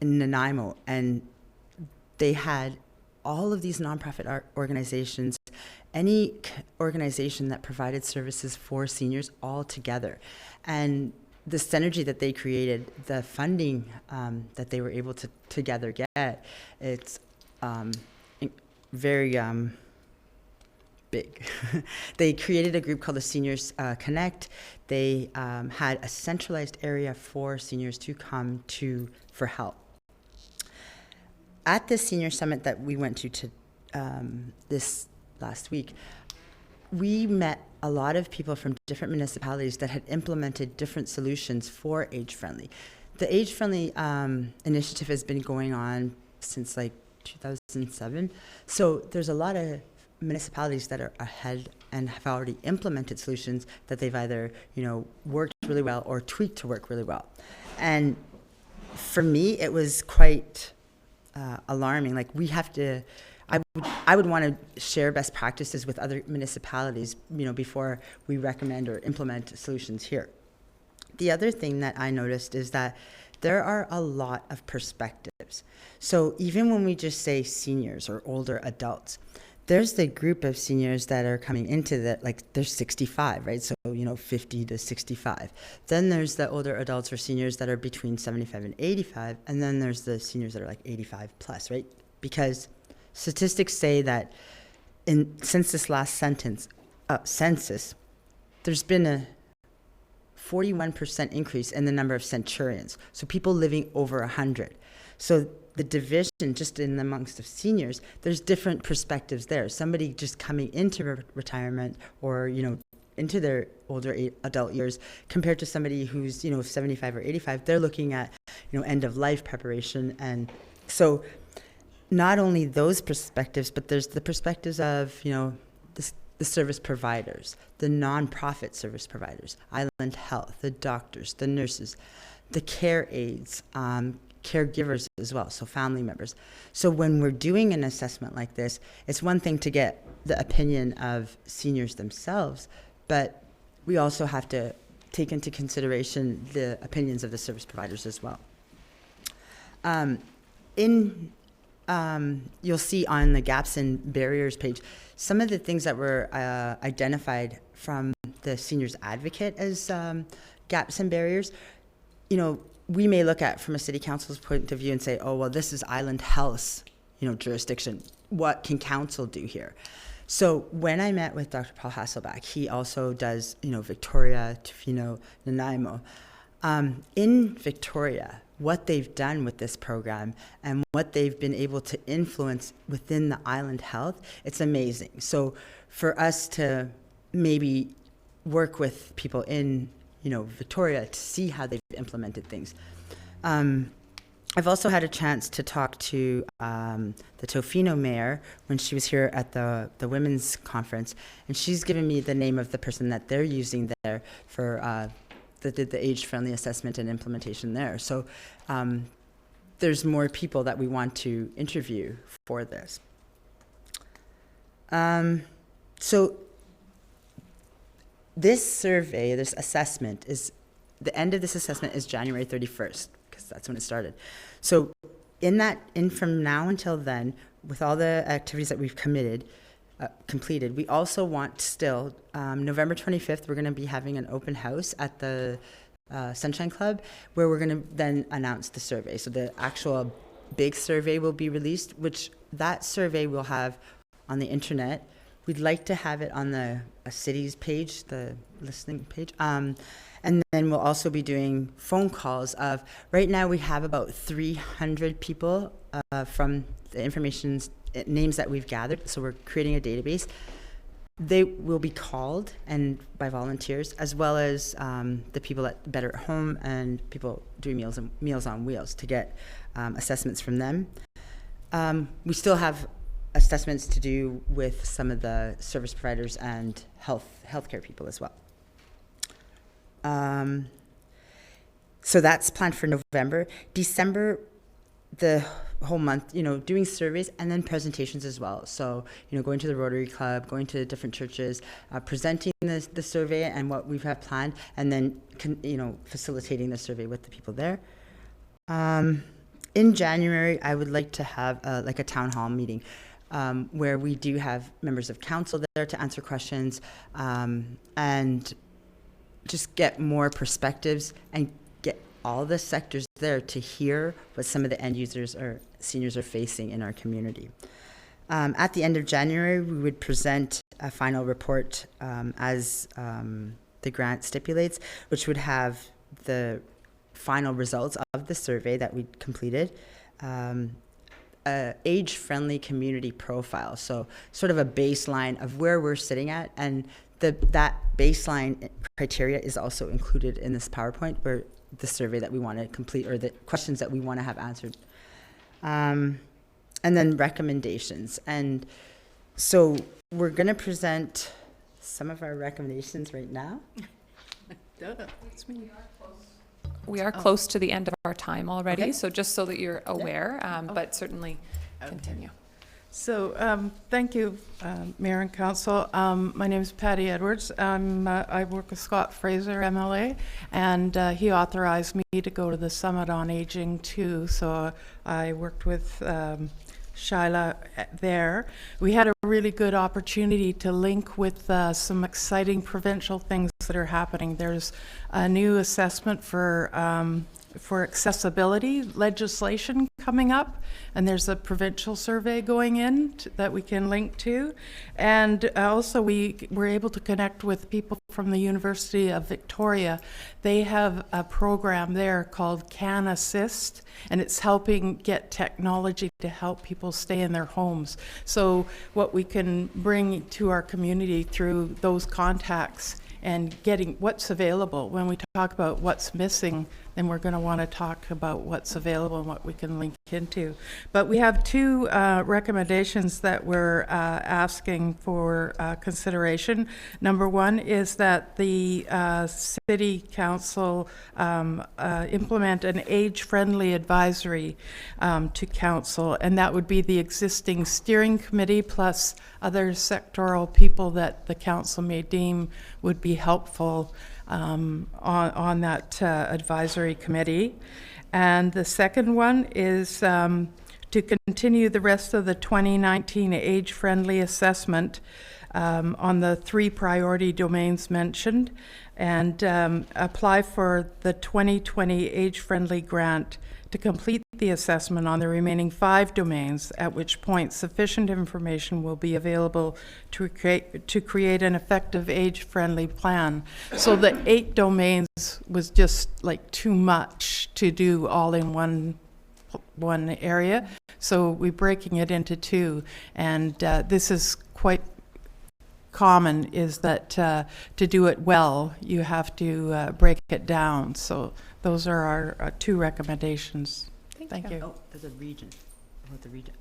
Nanaimo, and they had all of these nonprofit organizations, any organization that provided services for seniors all together. And the synergy that they created, the funding that they were able to together get, it's very big. They created a group called the Seniors Connect. They had a centralized area for seniors to come to for help. At the senior summit that we went to this last week, we met a lot of people from different municipalities that had implemented different solutions for age-friendly. The age-friendly initiative has been going on since like 2007. So there's a lot of municipalities that are ahead and have already implemented solutions that they've either, worked really well or tweaked to work really well. And for me, it was quite alarming. Like, we have to, I would want to share best practices with other municipalities, before we recommend or implement solutions here. The other thing that I noticed is that there are a lot of perspectives. So even when we just say seniors or older adults, there's the group of seniors that are coming into that, like, they're 65, right? So, 50 to 65. Then there's the older adults or seniors that are between 75 and 85. And then there's the seniors that are like 85 plus, right? Because statistics say that since this last census, there's been a 41% increase in the number of centurions. So people living over 100. So the division just in amongst of seniors, there's different perspectives there. Somebody just coming into retirement or, into their older adult years compared to somebody who's, 75 or 85, they're looking at, end of life preparation. And so not only those perspectives, but there's the perspectives of, the service providers, the nonprofit service providers, Island Health, the doctors, the nurses, the care aides, caregivers as well, so family members. So when we're doing an assessment like this, it's one thing to get the opinion of seniors themselves, but we also have to take into consideration the opinions of the service providers as well. You'll see on the gaps and barriers page, some of the things that were identified from the seniors advocate as gaps and barriers. We may look at from a city council's point of view and say, oh, well, this is Island Health's, jurisdiction. What can council do here? So when I met with Dr. Paul Hasselback, he also does, Victoria, Tofino, Nanaimo. In Victoria, what they've done with this program and what they've been able to influence within the Island Health, it's amazing. So for us to maybe work with people in Victoria to see how they've implemented things. I've also had a chance to talk to the Tofino mayor when she was here at the women's conference, and she's given me the name of the person that they're using there for that did the age-friendly assessment and implementation there. So there's more people that we want to interview for this. So this survey, this assessment, is the end of this assessment is January 31st, because that's when it started. So from now until then, with all the activities that we've completed, we also want still, November 25th, we're going to be having an open house at the Sunshine Club, where we're going to then announce the survey. So the actual big survey will be released, which that survey will have on the internet we'd like to have it on the city's page, the listening page. And then we'll also be doing phone calls of, right now we have about 300 people from the names that we've gathered. So we're creating a database. They will be called and by volunteers, as well as the people at Better at Home and people doing Meals on Wheels to get assessments from them. We still have assessments to do with some of the service providers and healthcare people as well. So that's planned for November. December, the whole month, doing surveys and then presentations as well. So, going to the Rotary Club, going to different churches, presenting the survey and what we've had planned, and then, facilitating the survey with the people there. In January, I would like to have like a town hall meeting where we do have members of council there to answer questions and just get more perspectives and get all the sectors there to hear what some of the end users or seniors are facing in our community. At the end of January, we would present a final report as the grant stipulates, which would have the final results of the survey that we completed, age-friendly community profile, so sort of a baseline of where we're sitting at, and that baseline criteria is also included in this PowerPoint, where the survey that we want to complete or the questions that we want to have answered. And then recommendations. And so we're going to present some of our recommendations right now. We are close to the end of our time already, Okay. so just so that you're aware, but certainly continue. So, thank you, Mayor and Council. My name is Patty Edwards. I work with Scott Fraser, MLA, and he authorized me to go to the Summit on Aging too. So I worked with Shyla there. We had a really good opportunity to link with some exciting provincial things that are happening. There's a new assessment for accessibility legislation coming up, and there's a provincial survey going in that we can link to. And also we were able to connect with people from the University of Victoria. They have a program there called Can Assist, and it's helping get technology to help people stay in their homes. So what we can bring to our community through those contacts and getting what's available. When we talk about what's missing, then we're going to want to talk about what's available and what we can link into. But we have two recommendations that we're asking for consideration. Number one is that the City Council implement an age-friendly advisory to Council, and that would be the existing steering committee plus other sectoral people that the Council may deem would be helpful on that advisory committee. And the second one is to continue the rest of the 2019 age-friendly assessment on the 3 priority domains mentioned, and apply for the 2020 age-friendly grant to complete the assessment on the remaining 5 domains, at which point sufficient information will be available to create an effective age-friendly plan. So the 8 domains was just like too much to do all in one area. So we're breaking it into 2, and this is quite common, is that to do it well, you have to break it down. So those are our 2 recommendations. Thank you. Oh, there's a region. About the region.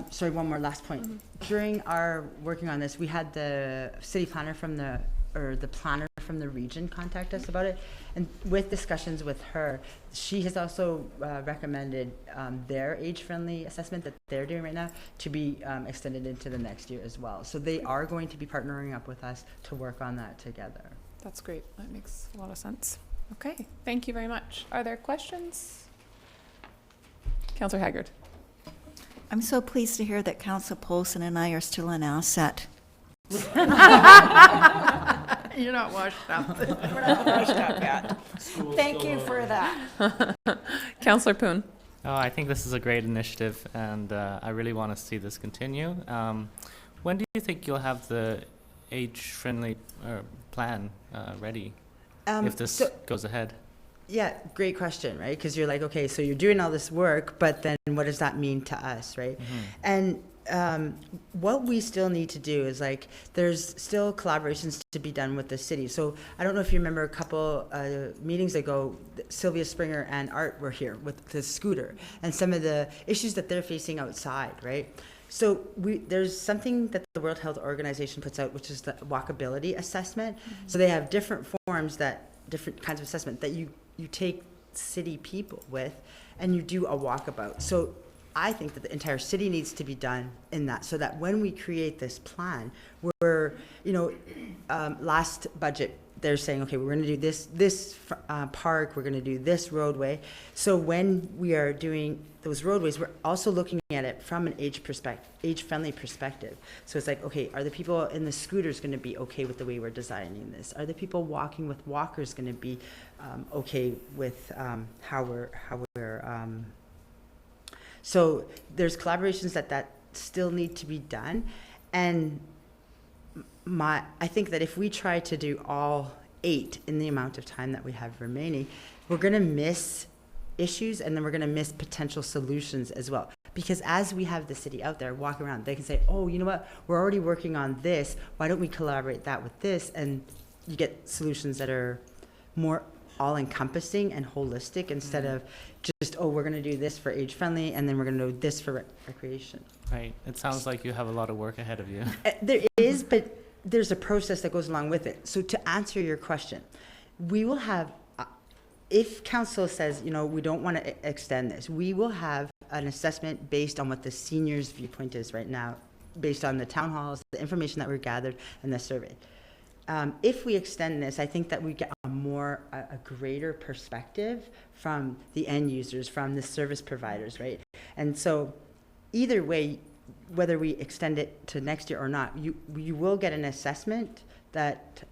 Sorry, one more last point. During our working on this, we had the city planner from the planner from the region contact us about it, and with discussions with her, she has also recommended their age-friendly assessment that they're doing right now to be extended into the next year as well. So they are going to be partnering up with us to work on that together. That's great. That makes a lot of sense. Okay, thank you very much. Are there questions? Councillor Haggard. I'm so pleased to hear that Councillor Polson and I are still an asset. You're not washed up. We're not washed up yet. Thank you for that. Councillor Poon. I think this is a great initiative, and I really want to see this continue. When do you think you'll have the age-friendly plan ready, if this goes ahead? Yeah, great question, right? Because you're like, okay, so you're doing all this work, but then what does that mean to us, right? And what we still need to do is like, there's still collaborations to be done with the city. So I don't know if you remember a couple meetings ago, Sylvia Springer and Art were here with the scooter and some of the issues that they're facing outside, right? So there's something that the World Health Organization puts out, which is the walkability assessment. So they have different forms different kinds of assessment that you take city people with and you do a walkabout. So I think that the entire city needs to be done in that, so that when we create this plan, we're, last budget, they're saying, okay, we're gonna do this park, we're gonna do this roadway. So when we are doing those roadways, we're also looking at it from an age-friendly perspective. So it's like, okay, are the people in the scooters gonna be okay with the way we're designing this? Are the people walking with walkers gonna be okay with how we're so there's collaborations that still need to be done. And I think that if we try to do all 8 in the amount of time that we have remaining, we're gonna miss issues, and then we're gonna miss potential solutions as well. Because as we have the city out there walk around, they can say, oh, you know what, we're already working on this, why don't we collaborate that with this? And you get solutions that are more all-encompassing and holistic, instead of just, oh, we're going to do this for age-friendly, and then we're going to do this for recreation. Right. It sounds like you have a lot of work ahead of you. There is, but there's a process that goes along with it. So to answer your question, we will have, if council says, we don't want to extend this, we will have an assessment based on what the seniors' viewpoint is right now, based on the town halls, the information that we've gathered, and the survey. If we extend this, I think that we get a greater perspective from the end users, from the service providers, right? And so either way, whether we extend it to next year or not, you will get an assessment that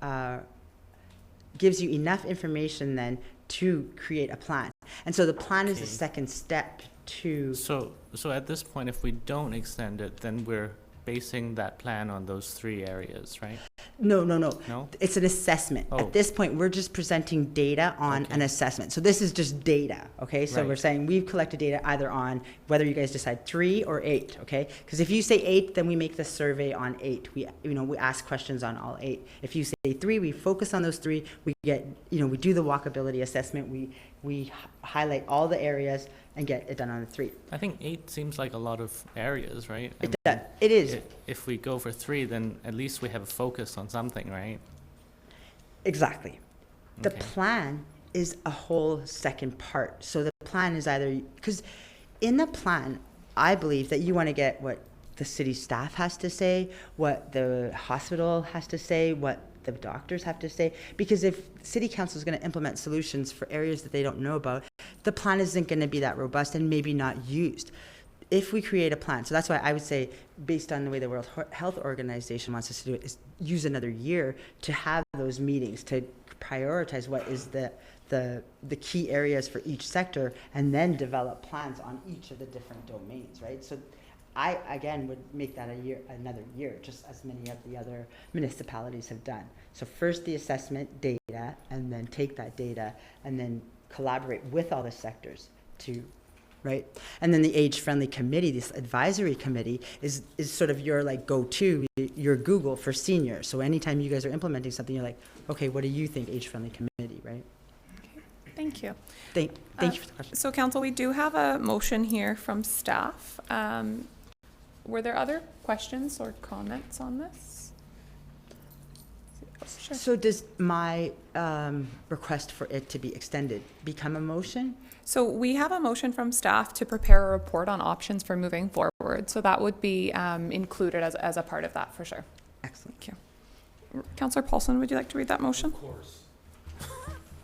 gives you enough information then to create a plan. And so the plan is the second step to... So at this point, if we don't extend it, then we're basing that plan on those 3 areas, right? No. No? It's an assessment. Oh. At this point, we're just presenting data on an assessment. So this is just data, okay? So we're saying we've collected data either on whether you guys decide 3 or 8, okay? Because if you say 8, then we make the survey on 8. We ask questions on all 8. If you say 3, we focus on those 3. We get, we do the walkability assessment. We highlight all the areas and get it done on the 3. I think 8 seems like a lot of areas, right? It is. If we go for 3, then at least we have a focus on something, right? Exactly. The plan is a whole second part. So the plan is either, because in the plan, I believe that you want to get what the city staff has to say, what the hospital has to say, what the doctors have to say, because if city council is going to implement solutions for areas that they don't know about, the plan isn't going to be that robust and maybe not used. If we create a plan, so that's why I would say, based on the way the World Health Organization wants us to do it, is use another year to have those meetings, to prioritize what is the key areas for each sector, and then develop plans on each of the different domains, right? So I, again, would make that another year, just as many of the other municipalities have done. So first the assessment data, and then take that data, and then collaborate with all the sectors to, right? And then the age-friendly committee, this advisory committee, is sort of your go-to, your Google for seniors. So anytime you guys are implementing something, you're like, okay, what do you think, age-friendly committee, right? Thank you. Thank you for the question. So council, we do have a motion here from staff. Were there other questions or comments on this? Oh, sure. So does my request for it to be extended become a motion? So we have a motion from staff to prepare a report on options for moving forward. So that would be included as a part of that for sure. Excellent. Thank you. Councillor Paulson, would you like to read that motion? Of course.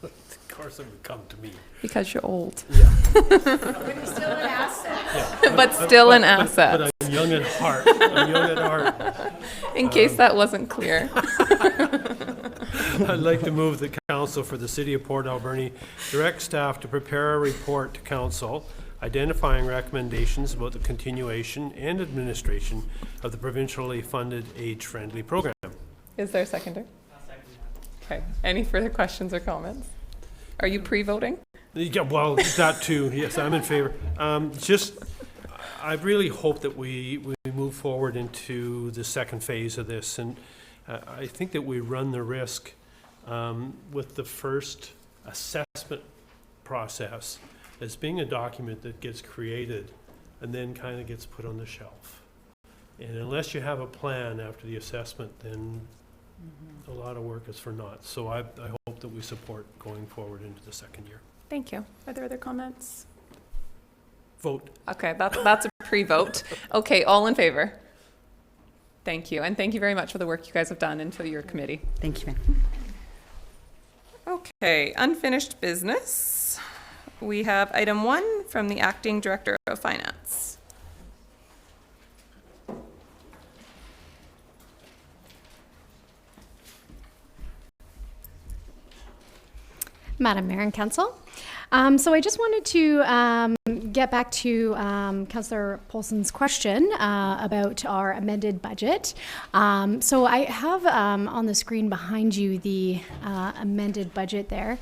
Of course it would come to me. Because you're old. Yeah. But he's still an asset. Yeah. But still an asset. But I'm young at heart. I'm young at heart. In case that wasn't clear. I'd like to move the council for the City of Port Alberni direct staff to prepare a report to council identifying recommendations about the continuation and administration of the provincially funded age-friendly program. Is there a seconder? Okay. Any further questions or comments? Are you pre-voting? Yeah, well, that too. Yes, I'm in favor. I really hope that we move forward into the second phase of this, and I think that we run the risk with the first assessment process as being a document that gets created and then kind of gets put on the shelf. And unless you have a plan after the assessment, then a lot of work is for naught. So I hope that we support going forward into the second year. Thank you. Are there other comments? Vote. Okay, that's a pre-vote. Okay, all in favor? Thank you. And thank you very much for the work you guys have done and to your committee. Thank you, ma'am. Okay, unfinished business. We have item 1 from the Acting Director of Finance. Madam Mayor and Council. So I just wanted to get back to Councillor Polson's question about our amended budget. So I have on the screen behind you the amended budget there.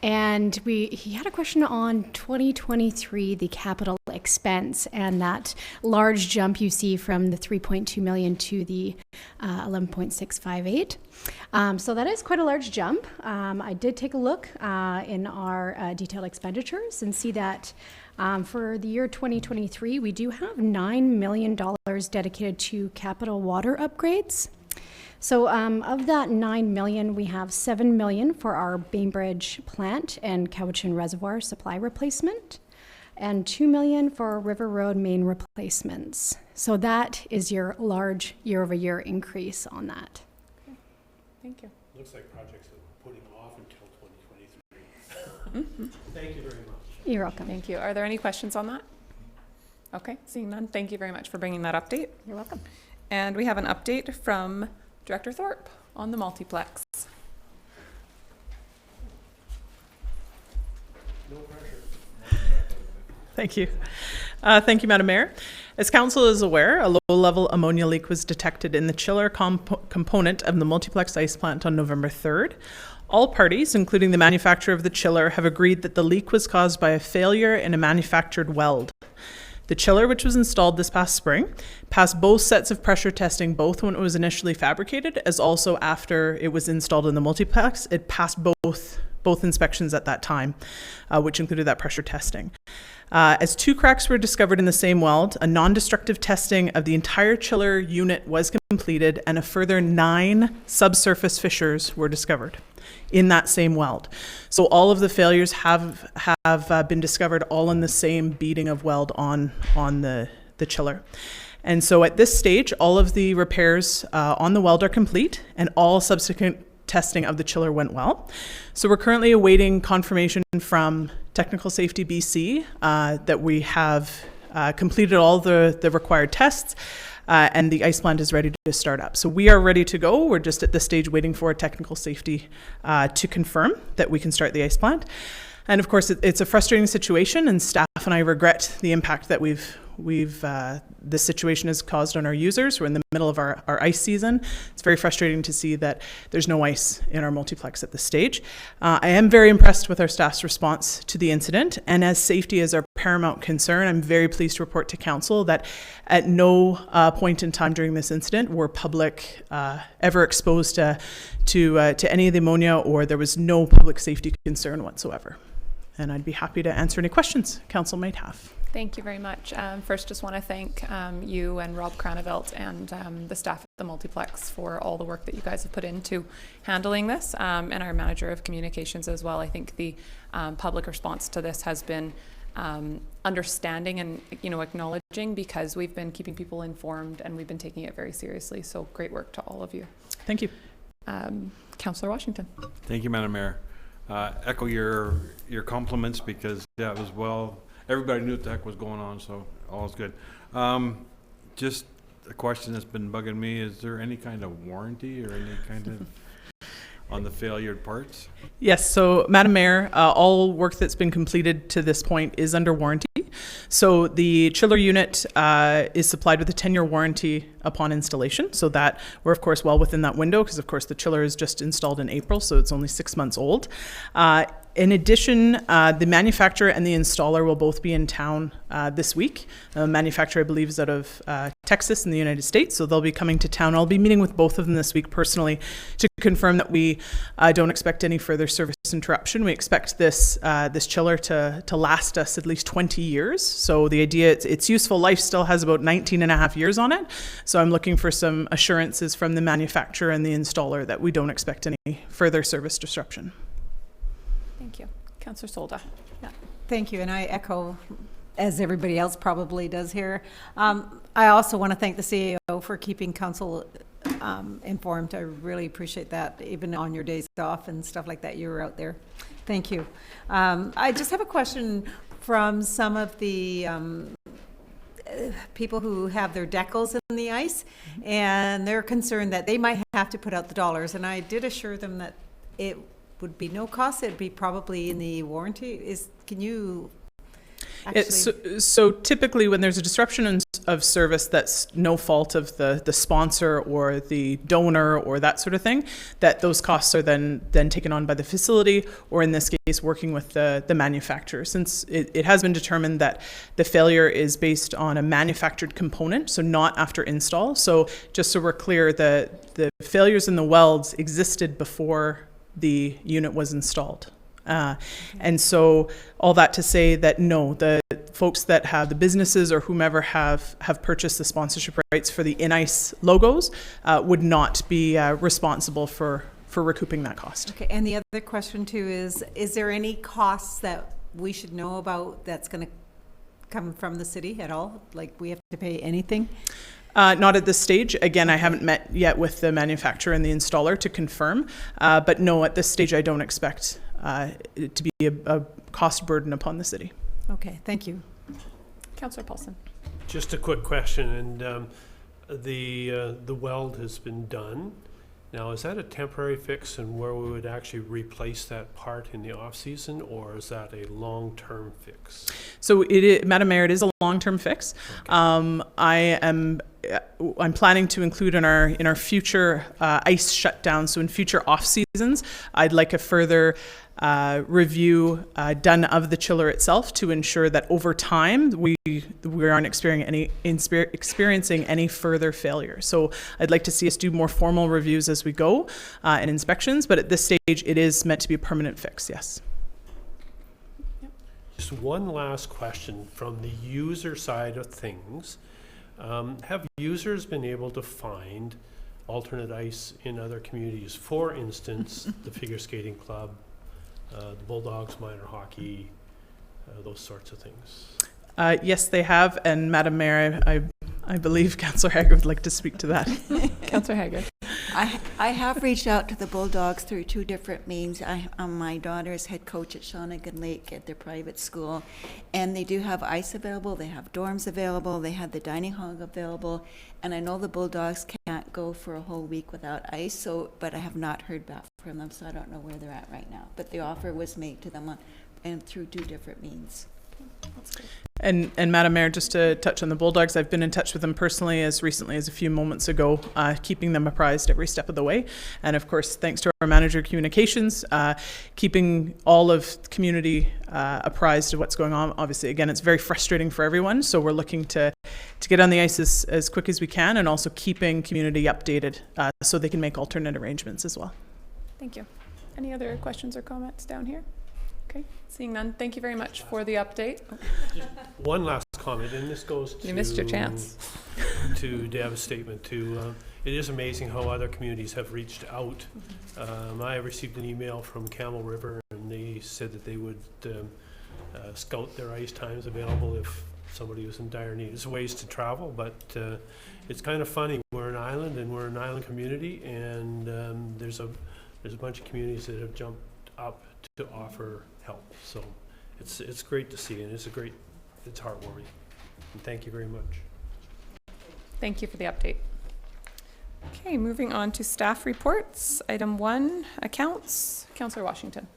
And he had a question on 2023, the capital expense, and that large jump you see from the 3.2 million to the 11.658. So that is quite a large jump. I did take a look in our detailed expenditures and see that for the year 2023, we do have $9 million dedicated to capital water upgrades. So of that 9 million, we have 7 million for our Bainbridge plant and Cowichan Reservoir supply replacement, and 2 million for River Road main replacements. So that is your large year-over-year increase on that. Okay. Thank you. Looks like projects that we're putting off until 2023. Thank you very much. You're welcome. Thank you. Are there any questions on that? Okay, seeing none. Thank you very much for bringing that update. You're welcome. And we have an update from Director Thorpe on the multiplex. No pressure. Thank you. Thank you, Madam Mayor. As Council is aware, a low-level ammonia leak was detected in the chiller component of the multiplex ice plant on November 3rd. All parties, including the manufacturer of the chiller, have agreed that the leak was caused by a failure in a manufactured weld. The chiller, which was installed this past spring, passed both sets of pressure testing, both when it was initially fabricated, as also after it was installed in the multiplex. It passed both inspections at that time, which included that pressure testing. As 2 cracks were discovered in the same weld, a non-destructive testing of the entire chiller unit was completed, and a further 9 subsurface fissures were discovered in that same weld. So all of the failures have been discovered all in the same beading of weld on the chiller. And so at this stage, all of the repairs on the weld are complete, and all subsequent testing of the chiller went well. So we're currently awaiting confirmation from Technical Safety BC that we have completed all the required tests, and the ice plant is ready to start up. So we are ready to go. We're just at this stage waiting for Technical Safety to confirm that we can start the ice plant. And of course, it's a frustrating situation, and staff and I regret the impact that this situation has caused on our users. We're in the middle of our ice season. It's very frustrating to see that there's no ice in our multiplex at this stage. I am very impressed with our staff's response to the incident, and as safety is our paramount concern, I'm very pleased to report to Council that at no point in time during this incident were public ever exposed to any of the ammonia, or there was no public safety concern whatsoever. And I'd be happy to answer any questions Council might have. Thank you very much. First, just want to thank you and Rob Cranevelt and the staff at the multiplex for all the work that you guys have put into handling this, and our manager of communications as well. I think the public response to this has been understanding and acknowledging, because we've been keeping people informed and we've been taking it very seriously. So great work to all of you. Thank you. Councillor Washington. Thank you, Madam Mayor. Echo your compliments, because it was well. Everybody knew what the heck was going on, so all is good. Just a question that's been bugging me: is there any kind of warranty or any kind of? on the failure parts? Yes, so Madam Mayor, all work that's been completed to this point is under warranty. So the chiller unit is supplied with a 10-year warranty upon installation. So that we're of course well within that window because of course the chiller is just installed in April, so it's only 6 months old. In addition, the manufacturer and the installer will both be in town this week. The manufacturer, I believe, is out of Texas in the United States, so they'll be coming to town. I'll be meeting with both of them this week personally to confirm that we don't expect any further service interruption. We expect this chiller to last us at least 20 years. So the idea, its useful life still has about 19 and a half years on it. So I'm looking for some assurances from the manufacturer and the installer that we don't expect any further service disruption. Thank you. Councillor Solda. Yeah. Thank you, and I echo, as everybody else probably does here. I also want to thank the CAO for keeping council informed. I really appreciate that, even on your days off and stuff like that, you were out there. Thank you. I just have a question from some of the people who have their decals in the ice, and they're concerned that they might have to put out the dollars, and I did assure them that it would be no cost. It'd be probably in the warranty. Can you actually... So typically when there's a disruption of service that's no fault of the sponsor or the donor or that sort of thing, that those costs are then taken on by the facility, or in this case working with the manufacturer. Since it has been determined that the failure is based on a manufactured component, so not after install. So just so we're clear, the failures in the welds existed before the unit was installed. And so all that to say that no, the folks that have the businesses or whomever have purchased the sponsorship rights for the in-ice logos would not be responsible for recouping that cost. Okay, and the other question too is there any costs that we should know about that's going to come from the city at all? Like we have to pay anything? Not at this stage. Again, I haven't met yet with the manufacturer and the installer to confirm, but no, at this stage I don't expect it to be a cost burden upon the city. Okay, thank you. Councillor Paulson. Just a quick question, and the weld has been done. Now, is that a temporary fix and where we would actually replace that part in the off-season, or is that a long-term fix? So Madam Mayor, it is a long-term fix. Okay. I'm planning to include in our future ice shutdown. So in future off seasons, I'd like a further review done of the chiller itself to ensure that over time we aren't experiencing any further failure. So I'd like to see us do more formal reviews as we go and inspections. But at this stage, it is meant to be a permanent fix. Yes. Just one last question from the user side of things. Have users been able to find alternate ice in other communities? For instance, the Figure Skating Club, the Bulldogs minor hockey, those sorts of things. Yes, they have. And Madam Mayor, I believe Councillor Haggard would like to speak to that. Councillor Haggard. I have reached out to the Bulldogs through two different means. My daughter is head coach at Shawnigan Lake at their private school, and they do have ice available. They have dorms available. They have the dining hall available, and I know the Bulldogs can't go for a whole week without ice. But I have not heard back from them, so I don't know where they're at right now. But the offer was made to them and through two different means. That's good. And Madam Mayor, just to touch on the Bulldogs, I've been in touch with them personally as recently as a few moments ago, keeping them apprised every step of the way. And of course, thanks to our manager of communications, keeping all of the community apprised of what's going on. Obviously, again, it's very frustrating for everyone. So we're looking to get on the ice as quick as we can, and also keeping community updated so they can make alternate arrangements as well. Thank you. Any other questions or comments down here? Okay, seeing none, thank you very much for the update. One last comment, and this goes to... You missed your chance. To Deb's statement too. It is amazing how other communities have reached out. I received an email from Camel River, and they said that they would scout their ice times available if somebody was in dire need. There's ways to travel, but it's kind of funny. We're an island, and we're an island community, and there's a bunch of communities that have jumped up to offer help. So it's great to see, and it's heartwarming. And thank you very much. Thank you for the update. Okay, moving on to staff reports. Item 1, accounts. Councillor Washington.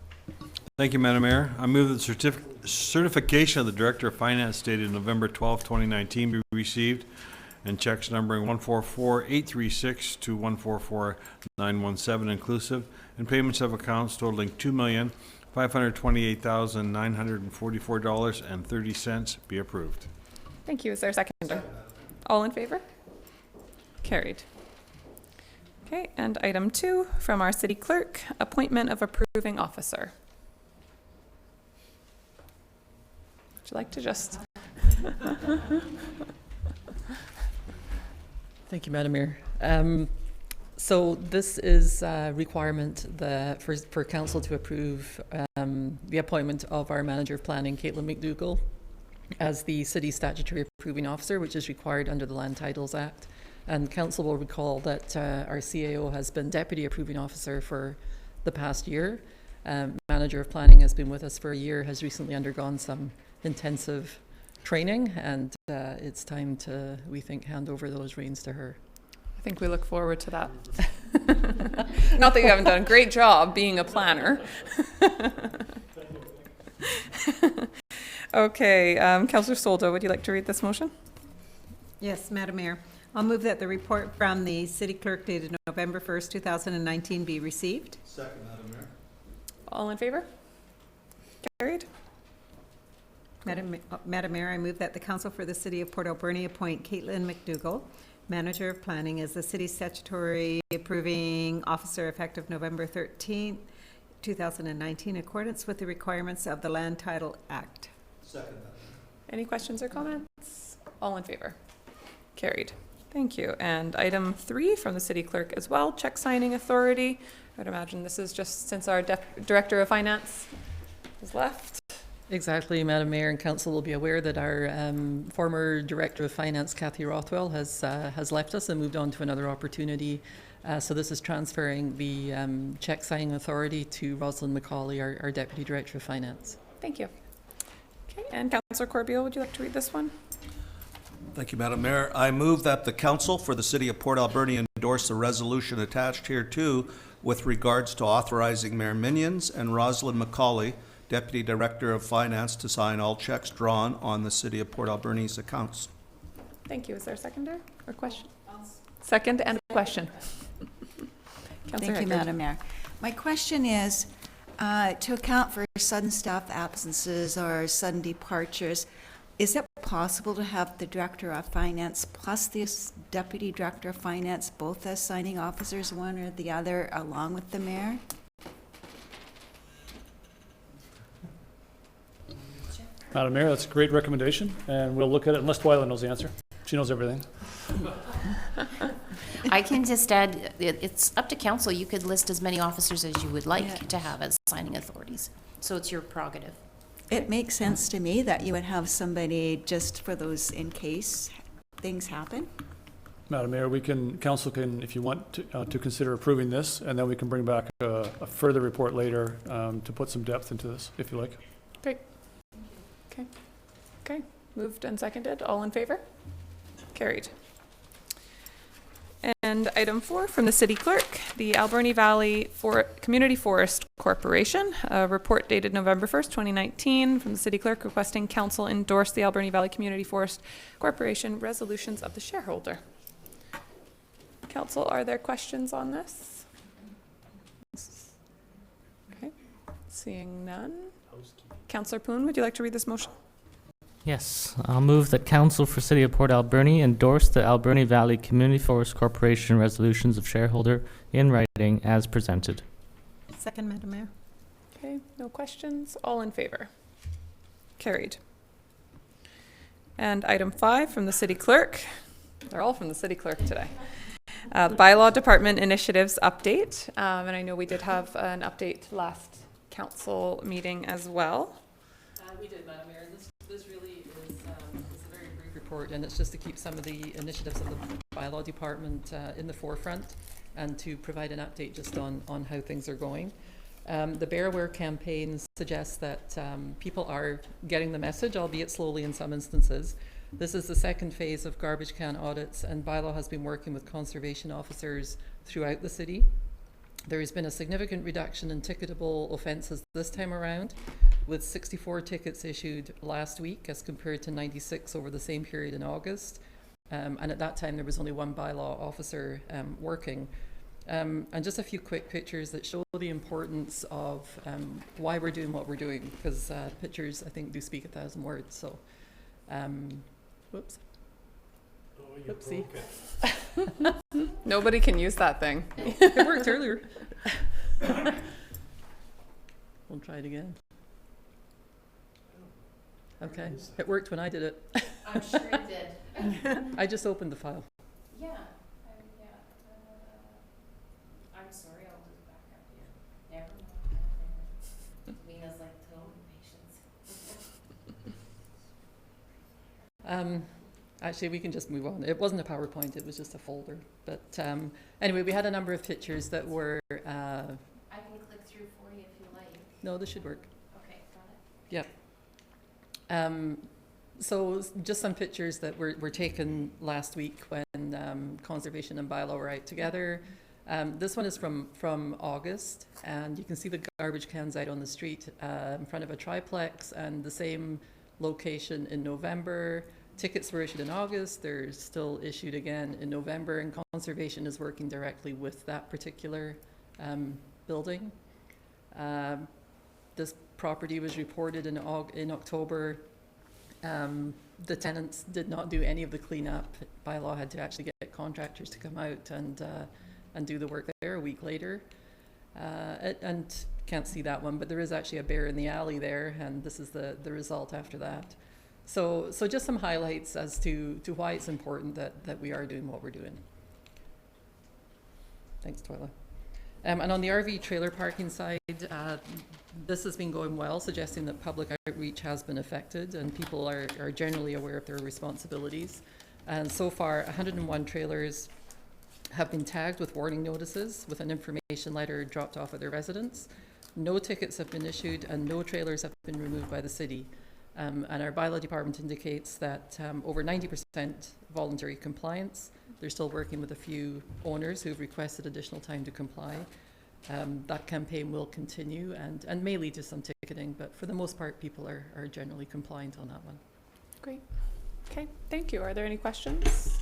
Thank you, Madam Mayor. I move that the certification of the Director of Finance dated November 12, 2019 be received, and checks numbering 144836 to 144917 inclusive, and payments of accounts totaling $2,528,944.30 be approved. Thank you. Is there a seconder? All in favor? Carried. Okay, and item 2 from our city clerk, appointment of approving officer. Would you like to just? Thank you, Madam Mayor. So this is a requirement that for council to approve the appointment of our manager of planning, Caitlin McDougall, as the city statutory approving officer, which is required under the Land Titles Act. And council will recall that our CAO has been deputy approving officer for the past year. Manager of planning has been with us for a year, has recently undergone some intensive training, and it's time to, we think, hand over those reins to her. I think we look forward to that. Not that you haven't done a great job being a planner. Okay, Councillor Soldo, would you like to read this motion? Yes, Madam Mayor. I'll move that the report from the city clerk dated November 1st, 2019 be received. Second, Madam Mayor. All in favor? Carried. Madam Mayor, I move that the council for the city of Port Alberni appoint Caitlin McDougall, manager of planning, as the city's statutory approving officer effective November 13th, 2019, in accordance with the requirements of the Land Title Act. Second, Madam Mayor. Any questions or comments? All in favor? Carried. Thank you. And item 3 from the city clerk as well, check signing authority. I would imagine this is just since our director of finance has left. Exactly, Madam Mayor, and council will be aware that our former director of finance, Kathy Rothwell, has left us and moved on to another opportunity. So this is transferring the check signing authority to Rosalind McCauley, our deputy director of finance. Thank you. Okay, and Councillor Corbeil, would you like to read this one? Thank you, Madam Mayor. I move that the council for the city of Port Alberni endorse the resolution attached hereto with regards to authorizing Mayor Minions and Rosalind McCauley, Deputy Director of Finance, to sign all checks drawn on the city of Port Alberni's accounts. Thank you. Is there a seconder or question? Second and a question. Thank you, Madam Mayor. My question is, to account for sudden staff absences or sudden departures, is it possible to have the Director of Finance plus the Deputy Director of Finance both as signing officers, one or the other, along with the Mayor? Madam Mayor, that's a great recommendation, and we'll look at it unless Twyla knows the answer. She knows everything. I can just add, it's up to council. You could list as many officers as you would like to have as signing authorities. So it's your prerogative. It makes sense to me that you would have somebody just for those in case things happen. Madam Mayor, council can, if you want to consider approving this, and then we can bring back a further report later to put some depth into this, if you like. Great. Okay. Okay. Moved and seconded. All in favor? Carried. And item 4 from the city clerk, the Alberni Valley Community Forest Corporation, a report dated November 1st, 2019, from the city clerk requesting council endorse the Alberni Valley Community Forest Corporation resolutions of the shareholder. Council, are there questions on this? Okay. Seeing none. Councillor Poon, would you like to read this motion? Yes, I'll move that council for City of Port Alberni endorse the Alberni Valley Community Forest Corporation resolutions of shareholder in writing as presented. Second, Madam Mayor. Okay, no questions. All in favor? Carried. And item 5 from the city clerk. They're all from the city clerk today. The bylaw department initiatives update. And I know we did have an update last council meeting as well. We did, Madam Mayor. This really is a very brief report, and it's just to keep some of the initiatives of the bylaw department in the forefront and to provide an update just on how things are going. The Bear Aware campaign suggests that people are getting the message, albeit slowly in some instances, This is the second phase of garbage can audits, and bylaw has been working with conservation officers throughout the city. There has been a significant reduction in ticketable offences this time around, with 64 tickets issued last week as compared to 96 over the same period in August. And at that time, there was only one bylaw officer working. And just a few quick pictures that show the importance of why we're doing what we're doing, because pictures, I think, do speak 1,000 words. So, whoops. Oh, Oopsie. Nobody can use that thing. It worked earlier. We'll try it again. Okay, it worked when I did it. I'm sure it did. I just opened the file. Yeah. I'm sorry, I'll just back up here. Never mind. Lena's like, total patience. Actually, we can just move on. It wasn't a PowerPoint, it was just a folder. But anyway, we had a number of pictures that were... I can click through for you if you like. No, this should work. Okay, got it. Yep. So just some pictures that were taken last week when Conservation and Bylaw were out together. This one is from August, and you can see the garbage cans out on the street in front of a triplex, and the same location in November. Tickets were issued in August, they're still issued again in November, and Conservation is working directly with that particular building. This property was reported in October. The tenants did not do any of the cleanup. Bylaw had to actually get contractors to come out and do the work there a week later. And can't see that one, but there is actually a bear in the alley there, and this is the result after that. So just some highlights as to why it's important that we are doing what we're doing. Thanks, Toila. And on the RV trailer parking side, this has been going well, suggesting that public outreach has been effected and people are generally aware of their responsibilities. And so far, 101 trailers have been tagged with warning notices with an information letter dropped off at their residence. No tickets have been issued and no trailers have been removed by the city. And our bylaw department indicates that over 90% voluntary compliance. They're still working with a few owners who've requested additional time to comply. That campaign will continue and may lead to some ticketing, but for the most part, people are generally compliant on that one. Great. Okay, thank you. Are there any questions?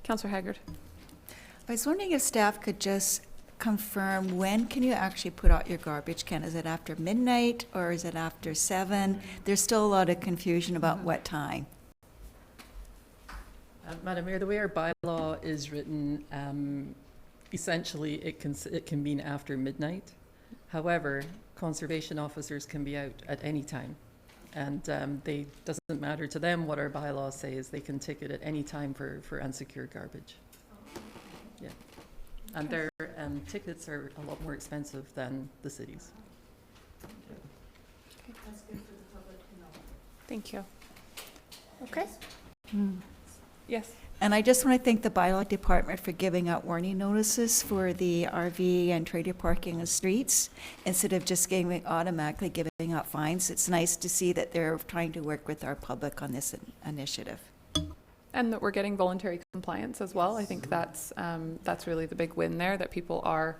Councillor Haggard. I was wondering if staff could just confirm, when can you actually put out your garbage can? Is it after midnight or is it after 7? There's still a lot of confusion about what time. Madam Mayor, the way our bylaw is written, essentially it can mean after midnight. However, conservation officers can be out at any time. And they doesn't matter to them what our bylaws say, is they can ticket at any time for unsecured garbage. Yeah. And their tickets are a lot more expensive than the city's. That's good for the public to know. Thank you. Okay. Yes. And I just want to thank the bylaw department for giving out warning notices for the RV and trailer parking on streets instead of just automatically giving out fines. It's nice to see that they're trying to work with our public on this initiative. And that we're getting voluntary compliance as well. I think that's really the big win there, that people are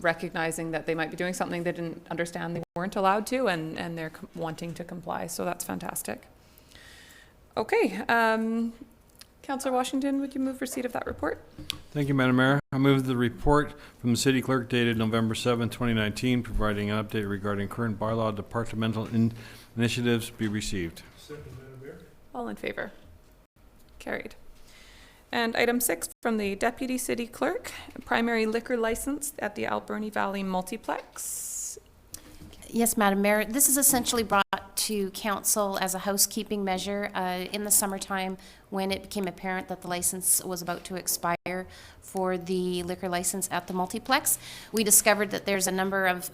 recognizing that they might be doing something they didn't understand they weren't allowed to, and they're wanting to comply. So that's fantastic. Okay. Councillor Washington, would you move receipt of that report? Thank you, Madam Mayor. I move the report from the City Clerk dated November 7, 2019, providing an update regarding current bylaw departmental initiatives be received. Second, Madam Mayor. All in favor? Carried. And item 6 from the Deputy City Clerk, primary liquor license at the Alberni Valley Multiplex. Yes, Madam Mayor. This is essentially brought to council as a housekeeping measure in the summertime when it became apparent that the license was about to expire for the liquor license at the multiplex. We discovered that there's a number of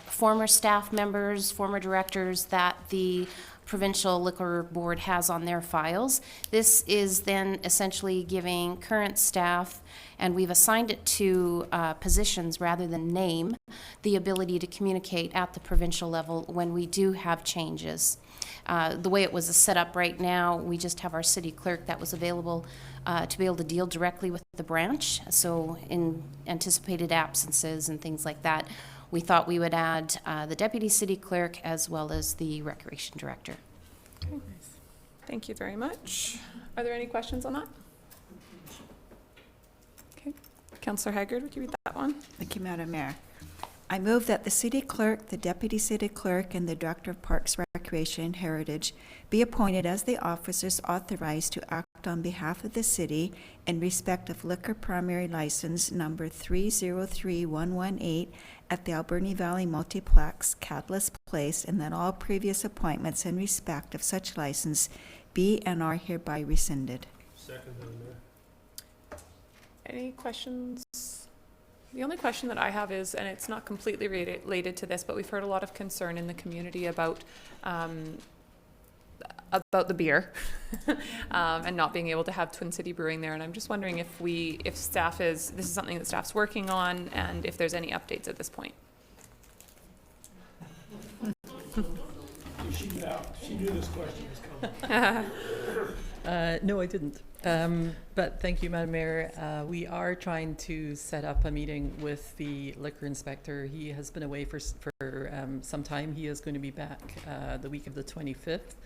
former staff members, former directors that the Provincial Liquor Board has on their files. This is then essentially giving current staff, and we've assigned it to positions rather than name, the ability to communicate at the provincial level when we do have changes. The way it was set up right now, we just have our city clerk that was available to be able to deal directly with the branch. So in anticipated absences and things like that, we thought we would add the deputy city clerk as well as the recreation director. Okay. Thank you very much. Are there any questions on that? Okay. Councillor Haggard, would you read that one? Thank you, Madam Mayor. I move that the city clerk, the deputy city clerk, and the director of Parks, Recreation, and Heritage be appointed as the officers authorized to act on behalf of the city in respect of liquor primary license number 303118 at the Alberni Valley Multiplex, Catalyst Place, and that all previous appointments in respect of such license be and are hereby rescinded. Second, Madam Mayor. Any questions? The only question that I have is, and it's not completely related to this, but we've heard a lot of concern in the community about the beer and not being able to have Twin City Brewing there. And I'm just wondering if staff this is something that staff's working on, and if there's any updates at this point. She knew this question was coming. No, I didn't. But thank you, Madam Mayor. We are trying to set up a meeting with the liquor inspector. He has been away for some time. He is going to be back the week of the 25th.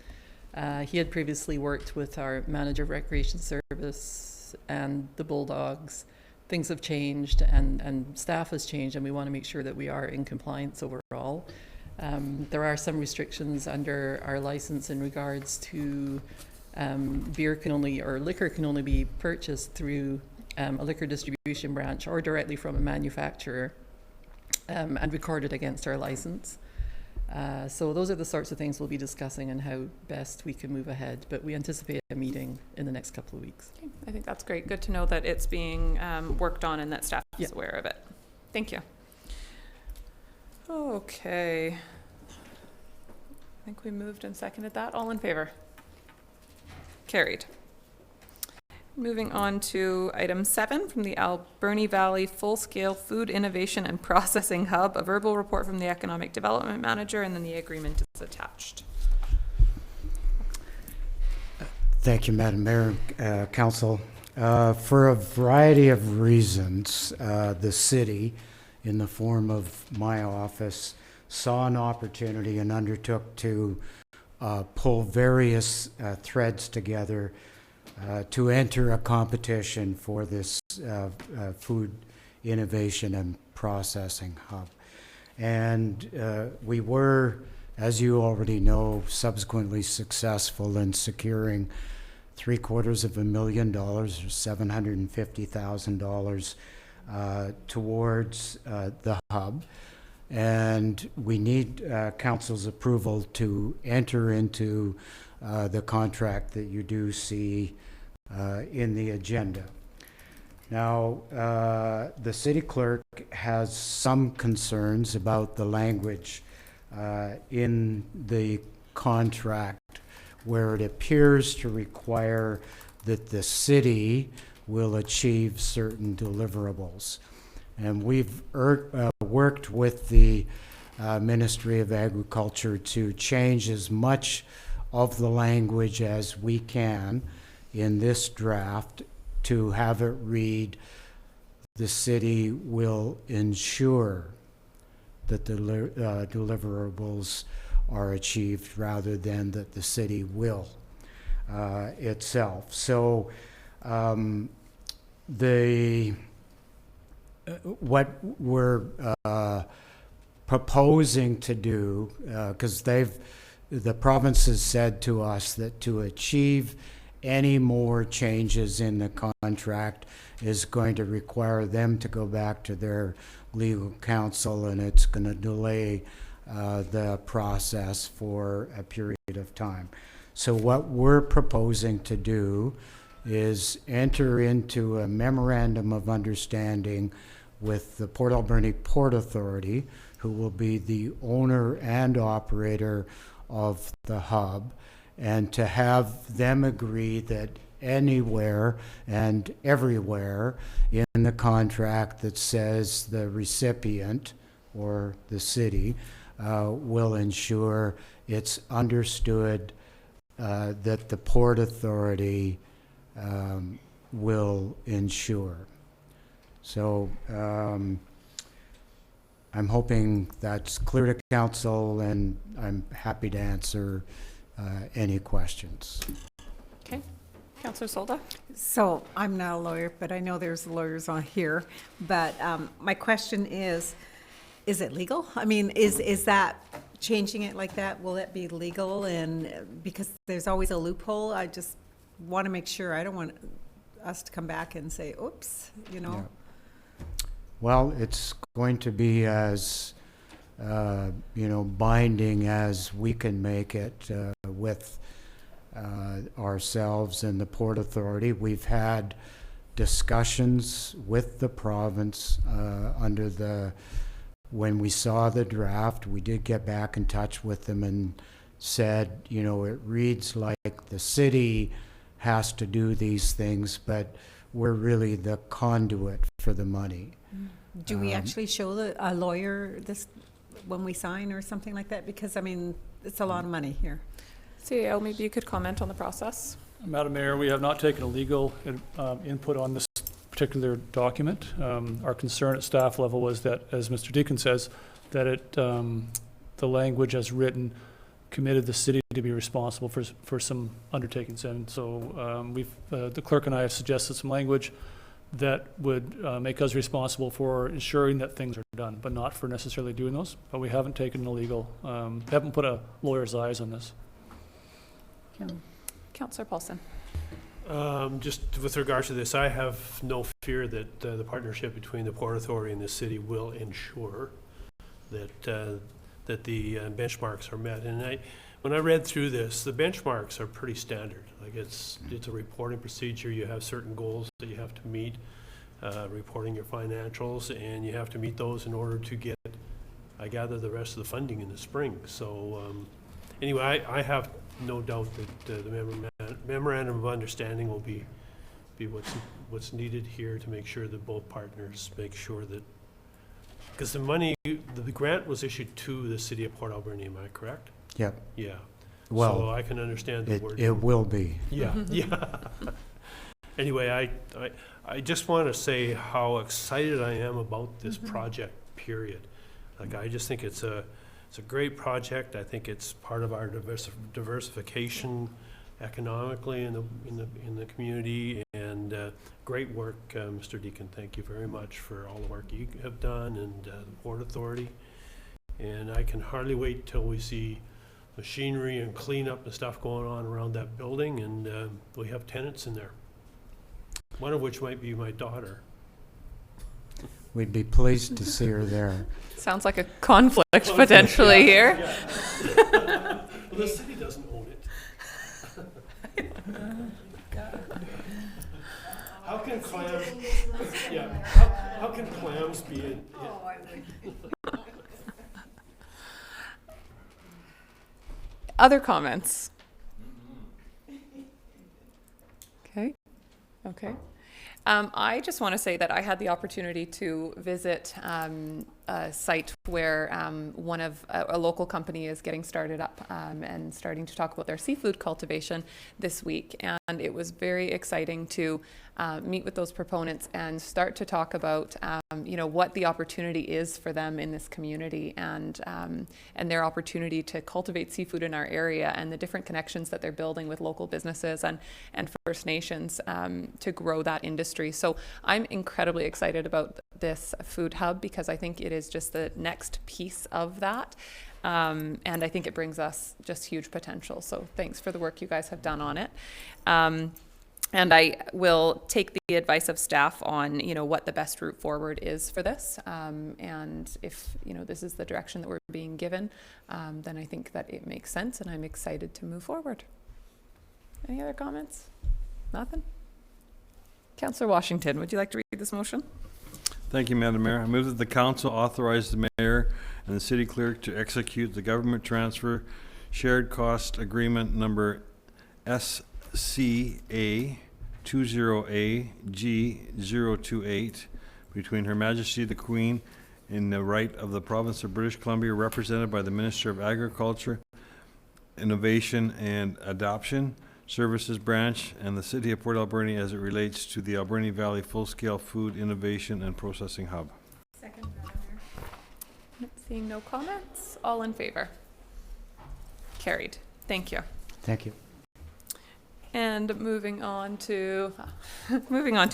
He had previously worked with our manager of recreation service and the Bulldogs. Things have changed and staff has changed, and we want to make sure that we are in compliance overall. There are some restrictions under our license in regards to liquor can only be purchased through a liquor distribution branch or directly from a manufacturer and recorded against our license. So those are the sorts of things we'll be discussing and how best we can move ahead. But we anticipate a meeting in the next couple of weeks. Okay. I think that's great. Good to know that it's being worked on and that staff is aware of it. Thank you. Okay. I think we moved and seconded that. All in favor? Carried. Moving on to item 7 from the Alberni Valley Full-Scale Food Innovation and Processing Hub, a verbal report from the Economic Development Manager, and then the agreement is attached. Thank you, Madam Mayor, Council. For a variety of reasons, the city, in the form of my office, saw an opportunity and undertook to pull various threads together to enter a competition for this food innovation and processing hub. And we were, as you already know, subsequently successful in securing $750,000 or $750,000 towards the hub. And we need council's approval to enter into the contract that you do see in the agenda. Now, the city clerk has some concerns about the language in the contract where it appears to require that the city will achieve certain deliverables. And we've worked with the Ministry of Agriculture to change as much of the language as we can in this draft to have it read, the city will ensure that the deliverables are achieved rather than that the city will itself. So what we're proposing to do, because the province has said to us that to achieve any more changes in the contract is going to require them to go back to their legal counsel, and it's going to delay the process for a period of time. So what we're proposing to do is enter into a memorandum of understanding with the Port Alberni Port Authority, who will be the owner and operator of the hub, and to have them agree that anywhere and everywhere in the contract that says the recipient or the city will ensure it's understood that the Port Authority will ensure. So I'm hoping that's clear to council, and I'm happy to answer any questions. Okay. Councillor Solda? So I'm not a lawyer, but I know there's lawyers on here. But my question is it legal? I mean, is that changing it like that? Will it be legal? And because there's always a loophole, I just want to make sure. I don't want us to come back and say, oops, you know. Yeah. Well, it's going to be as, binding as we can make it with ourselves and the Port Authority. We've had discussions with the province when we saw the draft. We did get back in touch with them and said, it reads like the city has to do these things, but we're really the conduit for the money. Do we actually show a lawyer this when we sign or something like that? Because, I mean, it's a lot of money here. CEO, maybe you could comment on the process. Madam Mayor, we have not taken a legal input on this particular document. Our concern at staff level was that, as Mr. Deacon says, that the language as written committed the city to be responsible for some undertakings. And so the clerk and I have suggested some language that would make us responsible for ensuring that things are done, but not for necessarily doing those. But we haven't taken a legal, haven't put a lawyer's eyes on this. Councillor Paulson. Just with regard to this, I have no fear that the partnership between the Port Authority and the city will ensure that the benchmarks are met. And when I read through this, the benchmarks are pretty standard. Like it's a reporting procedure. You have certain goals that you have to meet, reporting your financials, and you have to meet those in order to get, I gather, the rest of the funding in the spring. So anyway, I have no doubt that the memorandum of understanding will be what's needed here to make sure that both partners make sure that, because the money, the grant was issued to the city of Port Alberni, am I correct? Yep. Yeah. Well, so I can understand the word. It will be. Yeah, yeah. Anyway, I just want to say how excited I am about this project, period. Like, I just think it's a great project. I think it's part of our diversification economically in the community, and great work, Mr. Deacon. Thank you very much for all the work you have done, and the Port Authority. And I can hardly wait till we see machinery and cleanup and stuff going on around that building, and we have tenants in there, one of which might be my daughter. We'd be pleased to see her there. Sounds like a conflict potentially here. Yeah. Well, the city doesn't own it. How can clams? Yeah. How can clams be in? Other comments? Okay. Okay. I just want to say that I had the opportunity to visit a site where one of a local company is getting started up and starting to talk about their seafood cultivation this week. And it was very exciting to meet with those proponents and start to talk about, what the opportunity is for them in this community, and their opportunity to cultivate seafood in our area, and the different connections that they're building with local businesses and First Nations to grow that industry. So I'm incredibly excited about this food hub, because I think it is just the next piece of that. And I think it brings us just huge potential. So thanks for the work you guys have done on it. And I will take the advice of staff on, what the best route forward is for this. And if, this is the direction that we're being given, then I think that it makes sense, and I'm excited to move forward. Any other comments? Nothing? Councillor Washington, would you like to read this motion? Thank you, Madam Mayor. I move that the council authorize the mayor and the city clerk to execute the government transfer shared cost agreement number SCA 20AG028 between Her Majesty the Queen in the right of the province of British Columbia, represented by the Minister of Agriculture, Innovation and Adoption Services Branch, and the City of Port Alberni as it relates to the Alberni Valley Full-Scale Food Innovation and Processing Hub. Second, Madam Mayor. Seeing no comments, all in favor? Carried. Thank you. Thank you. And moving on to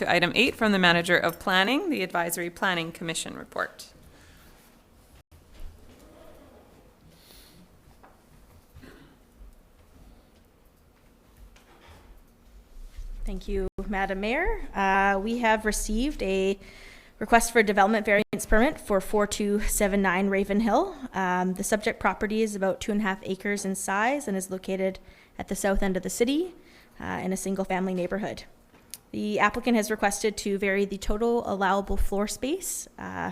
item 8 from the Manager of Planning, the Advisory Planning Commission report. Thank you, Madam Mayor. We have received a request for a development variance permit for 4279 Ravenhill. The subject property is about 2.5 acres in size and is located at the south end of the city in a single-family neighborhood. The applicant has requested to vary the total allowable floor space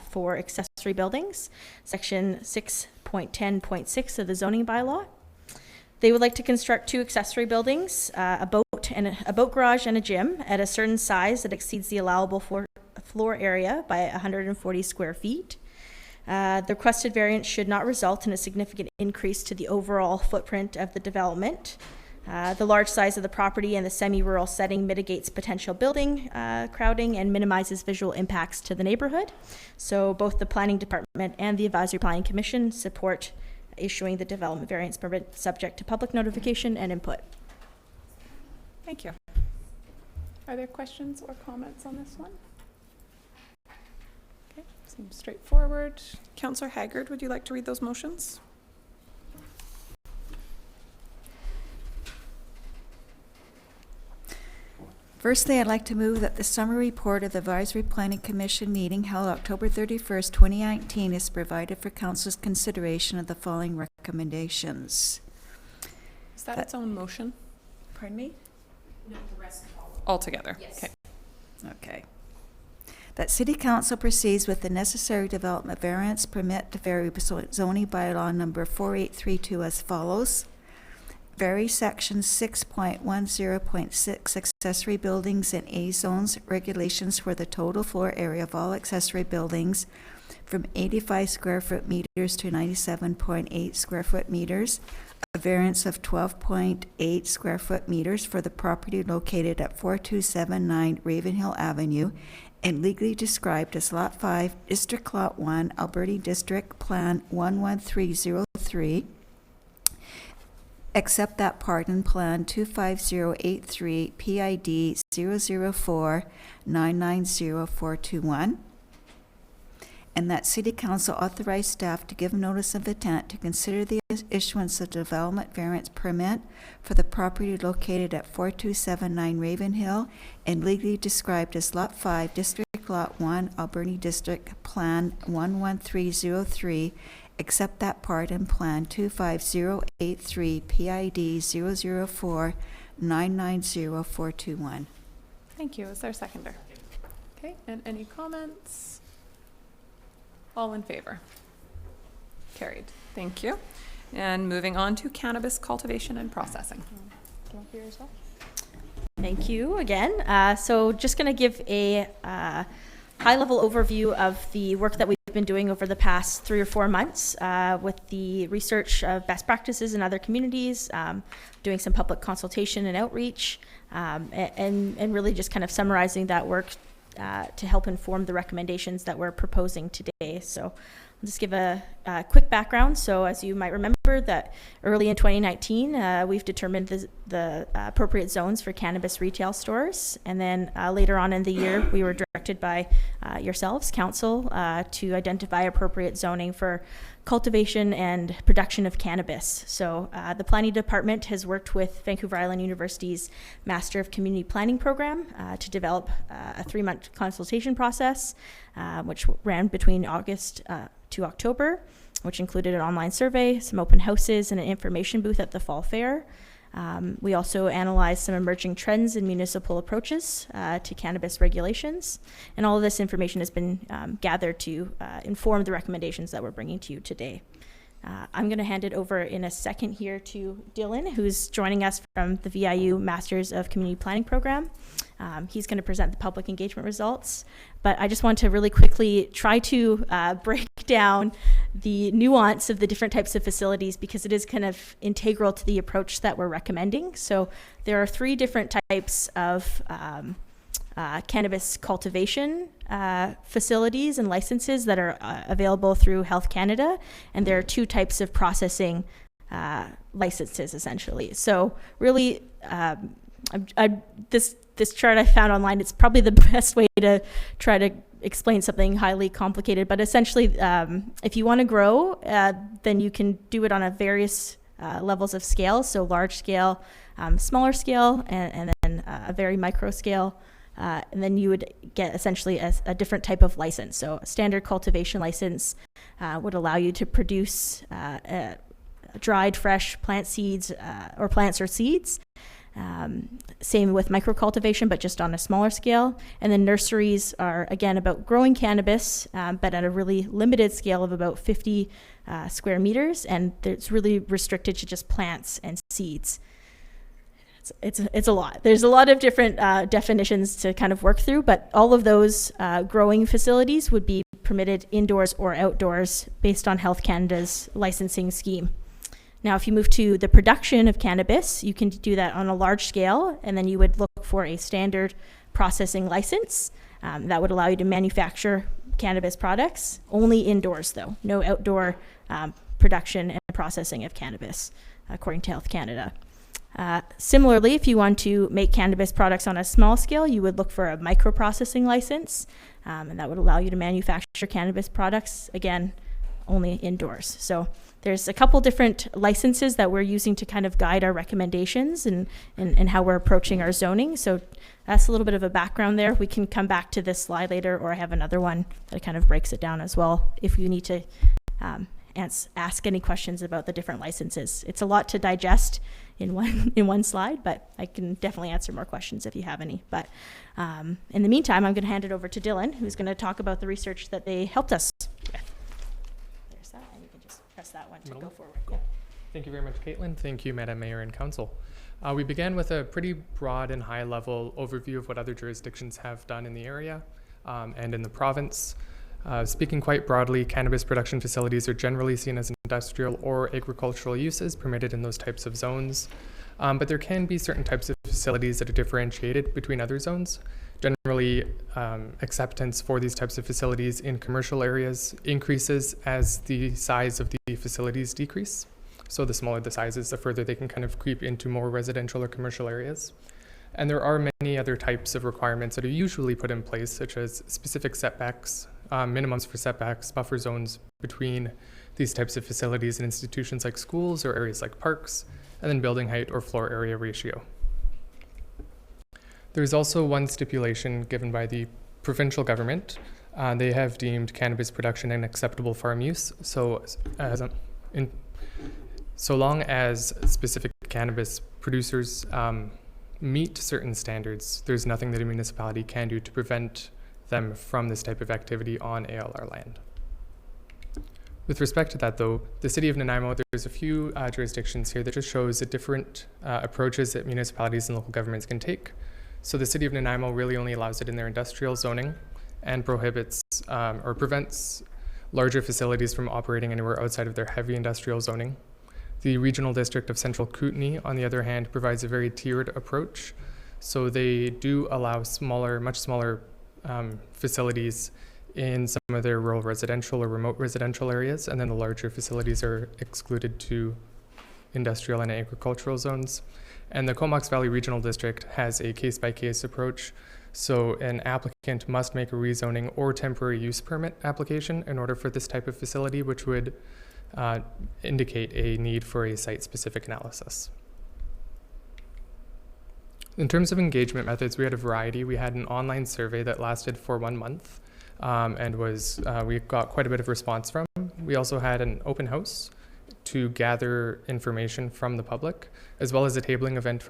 for accessory buildings, section 6.10.6 of the zoning bylaw. They would like to construct 2 accessory buildings, a boat garage and a gym at a certain size that exceeds the allowable floor area by 140 square feet. The requested variance should not result in a significant increase to the overall footprint of the development. The large size of the property and the semi-rural setting mitigates potential building crowding and minimizes visual impacts to the neighborhood. So both the Planning Department and the Advisory Planning Commission support issuing the development variance permit subject to public notification and input. Thank you. Are there questions or comments on this one? Okay, seems straightforward. Councillor Haggard, would you like to read those motions? Firstly, I'd like to move that the summary report of the Advisory Planning Commission meeting held October 31st, 2019 is provided for Council's consideration of the following recommendations. Is that its own motion? Pardon me? No, the rest Altogether? Yes. Okay. Okay. That City Council proceeds with the necessary development variance permit to vary zoning bylaw number 4832 as follows. Vary section 6.10.6 accessory buildings in A zones regulations for the total floor area of all accessory buildings from 85 square foot meters to 97.8 square foot meters. A variance of 12.8 square foot meters for the property located at 4279 Ravenhill Avenue and legally described as Lot 5, District Lot 1, Alberni District Plan 11303. Except that part in Plan 25083 PID 004990421. And that City Council authorize staff to give notice of intent to consider the issuance of development variance permit for the property located at 4279 Ravenhill and legally described as Lot 5, District Lot 1, Alberni District Plan 11303, except that part in Plan 25083 PID 004990421. Thank you. Is there a seconder? Okay, and any comments? All in favor? Carried. Thank you. And moving on to cannabis cultivation and processing. Thank you again. So just going to give a high-level overview of the work that we've been doing over the past 3 or 4 months with the research of best practices in other communities, doing some public consultation and outreach, and really just kind of summarizing that work to help inform the recommendations that we're proposing today. So I'll just give a quick background. So as you might remember that early in 2019, we've determined the appropriate zones for cannabis retail stores. And then later on in the year, we were directed by yourselves, council, to identify appropriate zoning for cultivation and production of cannabis. So the planning department has worked with Vancouver Island University's Master of Community Planning program to develop a 3-month consultation process, which ran between August to October, which included an online survey, some open houses, and an information booth at the Fall Fair. We also analyzed some emerging trends in municipal approaches to cannabis regulations, and all of this information has been gathered to inform the recommendations that we're bringing to you today. I'm going to hand it over in a second here to Dylan, who's joining us from the VIU Masters of Community Planning program. He's going to present the public engagement results, but I just want to really quickly try to break down the nuance of the different types of facilities, because it is kind of integral to the approach that we're recommending. So there are 3 different types of cannabis cultivation facilities and licenses that are available through Health Canada, and there are 2 types of processing licenses, essentially. So really, this chart I found online, it's probably the best way to try to explain something highly complicated, but essentially, if you want to grow, then you can do it on a various levels of scale, so large scale, smaller scale, and then a very micro scale. And then you would get essentially a different type of license. So a standard cultivation license would allow you to produce dried, fresh plant seeds or plants or seeds. Same with microcultivation, but just on a smaller scale. And then nurseries are, again, about growing cannabis, but at a really limited scale of about 50 square meters. And it's really restricted to just plants and seeds. It's a lot. There's a lot of different definitions to kind of work through, but all of those growing facilities would be permitted indoors or outdoors based on Health Canada's licensing scheme. Now, if you move to the production of cannabis, you can do that on a large scale, and then you would look for a standard processing license that would allow you to manufacture cannabis products, only indoors though, no outdoor production and processing of cannabis, according to Health Canada. Similarly, if you want to make cannabis products on a small scale, you would look for a microprocessing license, and that would allow you to manufacture cannabis products, again, only indoors. So there's a couple different licenses that we're using to kind of guide our recommendations and how we're approaching our zoning. So that's a little bit of a background there. We can come back to this slide later, or I have another one that kind of breaks it down as well if you need to ask any questions about the different licenses. It's a lot to digest in one slide, but I can definitely answer more questions if you have any. But in the meantime, I'm going to hand it over to Dylan, who's going to talk about the research that they helped us with. There's that, and you can just press that one to go forward. Cool. Thank you very much, Caitlin. Thank you, Madam Mayor and Council. We began with a pretty broad and high-level overview of what other jurisdictions have done in the area and in the province. Speaking quite broadly, cannabis production facilities are generally seen as industrial or agricultural uses permitted in those types of zones. But there can be certain types of facilities that are differentiated between other zones. Generally, acceptance for these types of facilities in commercial areas increases as the size of the facilities decrease. So the smaller the sizes, the further they can kind of creep into more residential or commercial areas. And there are many other types of requirements that are usually put in place, such as specific setbacks, minimums for setbacks, buffer zones between these types of facilities and institutions like schools or areas like parks, and then building height or floor area ratio. There's also one stipulation given by the provincial government. They have deemed cannabis production an acceptable farm use. So so long as specific cannabis producers meet certain standards, there's nothing that a municipality can do to prevent them from this type of activity on ALR land. With respect to that though, the City of Nanaimo, there's a few jurisdictions here that just shows the different approaches that municipalities and local governments can take. So the City of Nanaimo really only allows it in their industrial zoning and prohibits or prevents larger facilities from operating anywhere outside of their heavy industrial zoning. The Regional District of Central Kootenay, on the other hand, provides a very tiered approach. So they do allow smaller, much smaller facilities in some of their rural residential or remote residential areas, and then the larger facilities are excluded to industrial and agricultural zones. And the Comox Valley Regional District has a case-by-case approach. So an applicant must make a rezoning or temporary use permit application in order for this type of facility, which would indicate a need for a site-specific analysis. In terms of engagement methods, we had a variety. We had an online survey that lasted for 1 month and we got quite a bit of response from. We also had an open house to gather information from the public, as well as a tabling event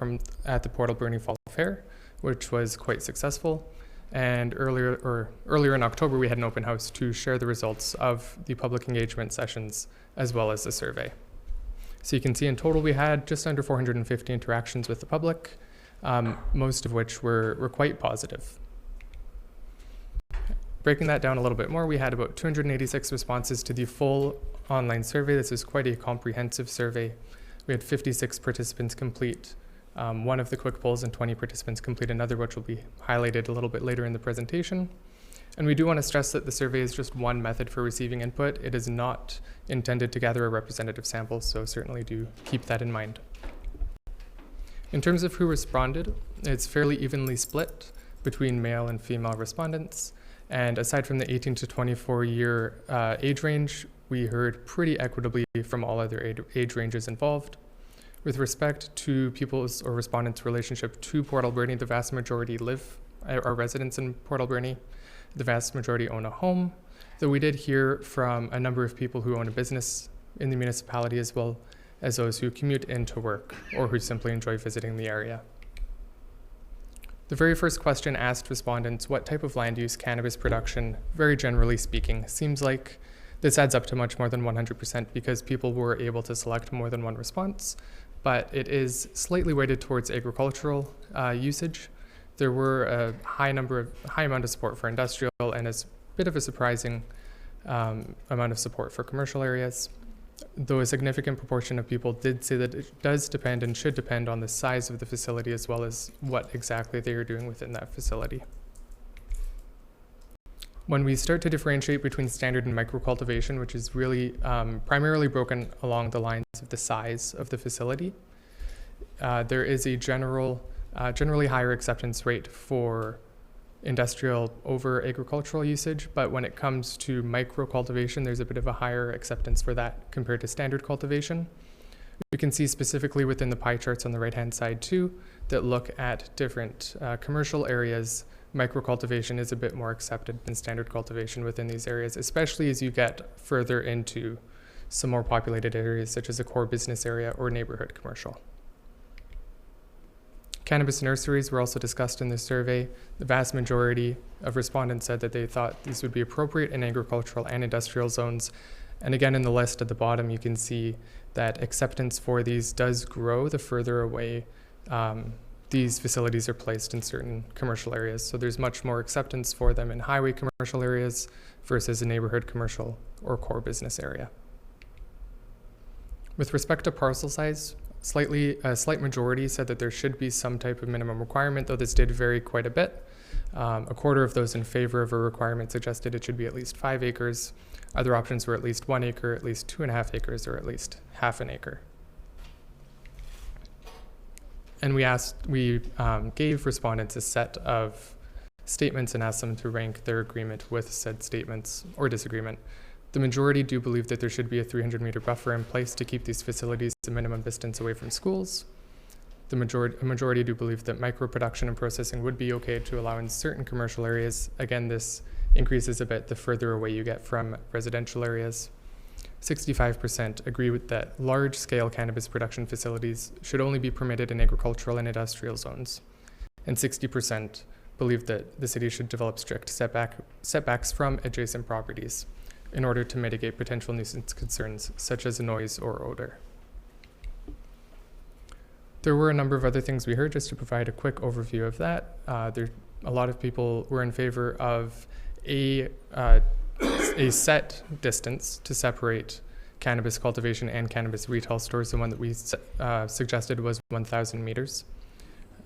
at the Port Alberni Fall Fair, which was quite successful. And earlier in October, we had an open house to share the results of the public engagement sessions as well as the survey. So you can see in total we had just under 450 interactions with the public. most of which were quite positive. Breaking that down a little bit more, we had about 286 responses to the full online survey. This is quite a comprehensive survey. We had 56 participants complete one of the quick polls and 20 participants complete another, which will be highlighted a little bit later in the presentation. And we do want to stress that the survey is just one method for receiving input. It is not intended to gather a representative sample, so certainly do keep that in mind. In terms of who responded, it's fairly evenly split between male and female respondents. And aside from the 18 to 24 year age range, we heard pretty equitably from all other age ranges involved. With respect to people's or respondents' relationship to Port Alberni, the vast majority are residents in Port Alberni. The vast majority own a home, though we did hear from a number of people who own a business in the municipality, as well as those who commute into work or who simply enjoy visiting the area. The very first question asked respondents what type of land use cannabis production, very generally speaking. Seems like this adds up to much more than 100% because people were able to select more than one response, but it is slightly weighted towards agricultural usage. There were a high amount of support for industrial and a bit of a surprising amount of support for commercial areas, though a significant proportion of people did say that it does depend and should depend on the size of the facility as well as what exactly they are doing within that facility. When we start to differentiate between standard and microcultivation, which is really primarily broken along the lines of the size of the facility, there is a generally higher acceptance rate for industrial over agricultural usage, but when it comes to microcultivation, there's a bit of a higher acceptance for that compared to standard cultivation. We can see specifically within the pie charts on the right-hand side too, that look at different commercial areas. Microcultivation is a bit more accepted than standard cultivation within these areas, especially as you get further into some more populated areas such as a core business area or neighborhood commercial. Cannabis nurseries were also discussed in this survey. The vast majority of respondents said that they thought these would be appropriate in agricultural and industrial zones. And again, in the list at the bottom, you can see that acceptance for these does grow the further away these facilities are placed in certain commercial areas. So there's much more acceptance for them in highway commercial areas versus a neighborhood commercial or core business area. With respect to parcel size, a slight majority said that there should be some type of minimum requirement, though this did vary quite a bit. A quarter of those in favor of a requirement suggested it should be at least 5 acres. Other options were at least 1 acre, at least 2.5 acres, or at least half an acre. And we gave respondents a set of statements and asked them to rank their agreement with said statements or disagreement. The majority do believe that there should be a 300-meter buffer in place to keep these facilities a minimum distance away from schools. A majority do believe that micro-production and processing would be okay to allow in certain commercial areas. Again, this increases a bit the further away you get from residential areas. 65% agree with that large-scale cannabis production facilities should only be permitted in agricultural and industrial zones. And 60% believe that the city should develop strict setbacks from adjacent properties in order to mitigate potential nuisance concerns such as noise or odor. There were a number of other things we heard. Just to provide a quick overview of that, a lot of people were in favor of a set distance to separate cannabis cultivation and cannabis retail stores. The one that we suggested was 1,000 meters.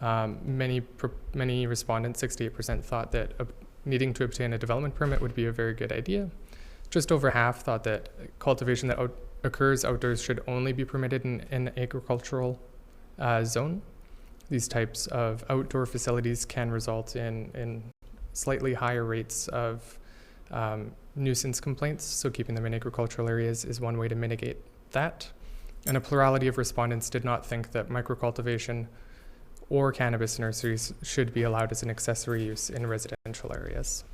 Many respondents, 68%, thought that needing to obtain a development permit would be a very good idea. Just over half thought that cultivation that occurs outdoors should only be permitted in an agricultural zone. These types of outdoor facilities can result in slightly higher rates of nuisance complaints, so keeping them in agricultural areas is one way to mitigate that. And a plurality of respondents did not think that microcultivation or cannabis nurseries should be allowed as an accessory use in residential areas.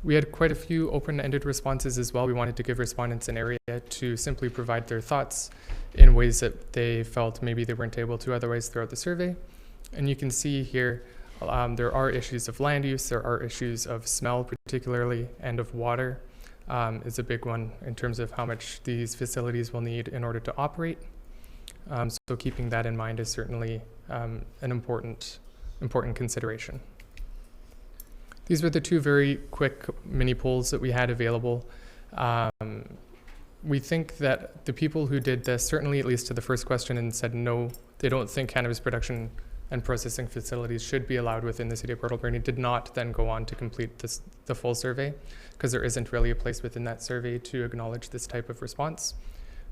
We had quite a few open-ended responses as well. We wanted to give respondents an area to simply provide their thoughts in ways that they felt maybe they weren't able to otherwise throughout the survey. And you can see here, there are issues of land use, there are issues of smell particularly, and of water is a big one in terms of how much these facilities will need in order to operate. So keeping that in mind is certainly an important consideration. These were the two very quick mini polls that we had available. We think that the people who did this, certainly at least to the first question, and said no, they don't think cannabis production and processing facilities should be allowed within the city of Port Alberni, did not then go on to complete the full survey, because there isn't really a place within that survey to acknowledge this type of response.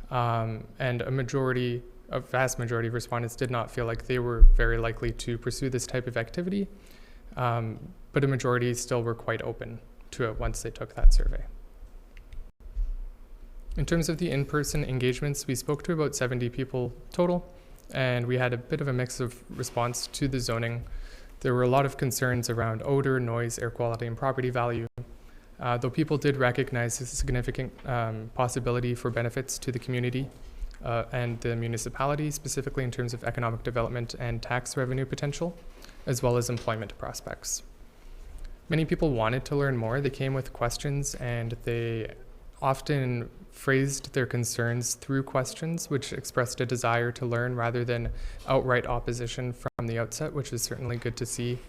And a vast majority of respondents did not feel like they were very likely to pursue this type of activity, but a majority still were quite open to it once they took that survey. In terms of the in-person engagements, we spoke to about 70 people total, and we had a bit of a mix of response to the zoning. There were a lot of concerns around odor, noise, air quality, and property value, though people did recognize the significant possibility for benefits to the community and the municipality, specifically in terms of economic development and tax revenue potential, as well as employment prospects. Many people wanted to learn more. They came with questions, and they often phrased their concerns through questions, which expressed a desire to learn rather than outright opposition from the outset, which is certainly good to see.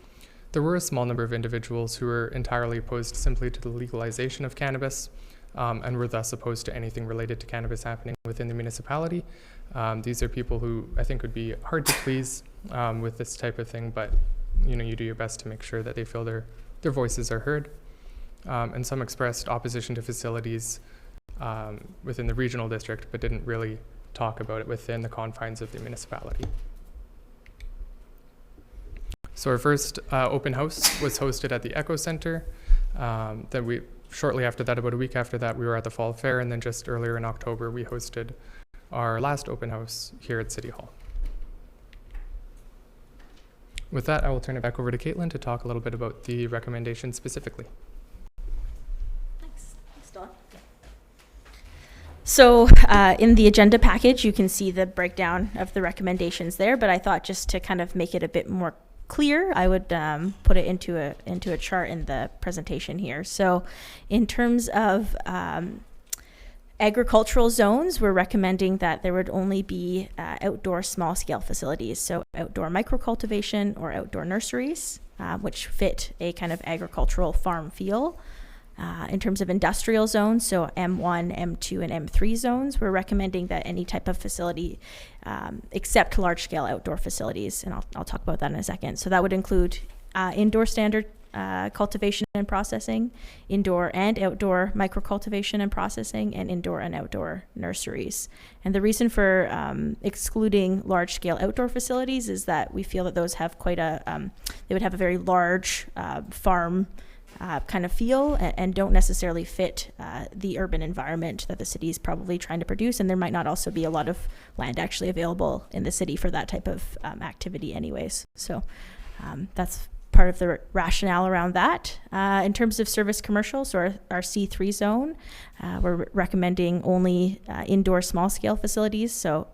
There were a small number of individuals who were entirely opposed simply to the legalization of cannabis, and were thus opposed to anything related to cannabis happening within the municipality. These are people who I think would be hard to please with this type of thing, but you do your best to make sure that they feel their voices are heard. And some expressed opposition to facilities within the regional district, but didn't really talk about it within the confines of the municipality. So our first open house was hosted at the Echo Center. Shortly after that, about a week after that, we were at the Fall Fair, and then just earlier in October, we hosted our last open house here at City Hall. With that, I will turn it back over to Caitlin to talk a little bit about the recommendations specifically. Thanks, Dawn. So in the agenda package, you can see the breakdown of the recommendations there, but I thought just to kind of make it a bit more clear, I would put it into a chart in the presentation here. So in terms of agricultural zones, we're recommending that there would only be outdoor small scale facilities, so outdoor microcultivation or outdoor nurseries, which fit a kind of agricultural farm feel. In terms of industrial zones, so M1, M2, and M3 zones, we're recommending that any type of facility except large-scale outdoor facilities, and I'll talk about that in a second. So that would include indoor standard cultivation and processing, indoor and outdoor microcultivation and processing, and indoor and outdoor nurseries. And the reason for excluding large-scale outdoor facilities is that we feel that those have quite they would have a very large farm kind of feel and don't necessarily fit the urban environment that the city is probably trying to produce, and there might not also be a lot of land actually available in the city for that type of activity anyways. So that's part of the rationale around that. In terms of service commercials or our C3 zone, we're recommending only indoor small scale facilities, so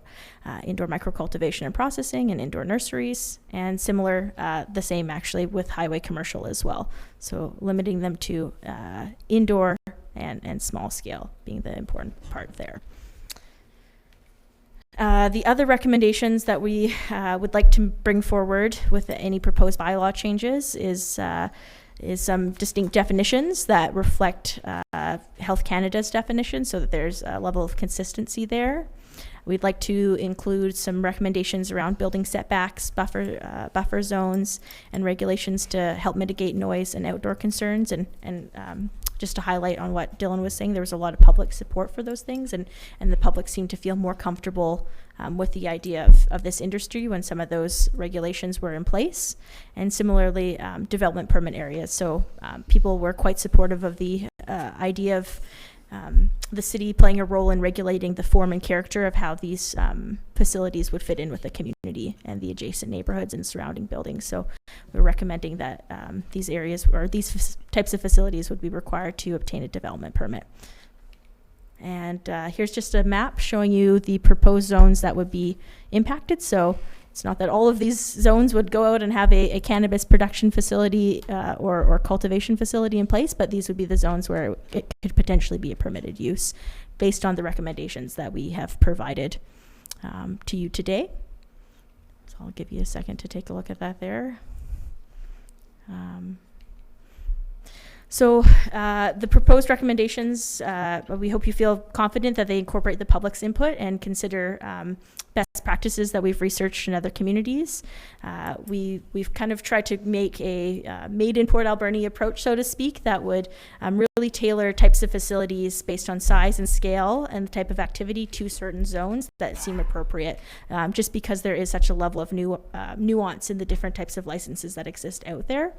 indoor microcultivation and processing and indoor nurseries, and similar, the same actually with highway commercial as well. So limiting them to indoor and small scale being the important part there. The other recommendations that we would like to bring forward with any proposed bylaw changes is some distinct definitions that reflect Health Canada's definition so that there's a level of consistency there. We'd like to include some recommendations around building setbacks, buffer zones, and regulations to help mitigate noise and outdoor concerns. And just to highlight on what Dylan was saying, there was a lot of public support for those things, and the public seemed to feel more comfortable with the idea of this industry when some of those regulations were in place. And similarly, development permit areas. So people were quite supportive of the idea of the city playing a role in regulating the form and character of how these facilities would fit in with the community and the adjacent neighborhoods and surrounding buildings. So we're recommending that these areas or these types of facilities would be required to obtain a development permit. And here's just a map showing you the proposed zones that would be impacted. So it's not that all of these zones would go out and have a cannabis production facility or cultivation facility in place, but these would be the zones where it could potentially be a permitted use based on the recommendations that we have provided. to you today. So I'll give you a second to take a look at that there. So the proposed recommendations, we hope you feel confident that they incorporate the public's input and consider best practices that we've researched in other communities. We've kind of tried to make a made in Port Alberni approach, so to speak, that would really tailor types of facilities based on size and scale and the type of activity to certain zones that seem appropriate, just because there is such a level of nuance in the different types of licenses that exist out there.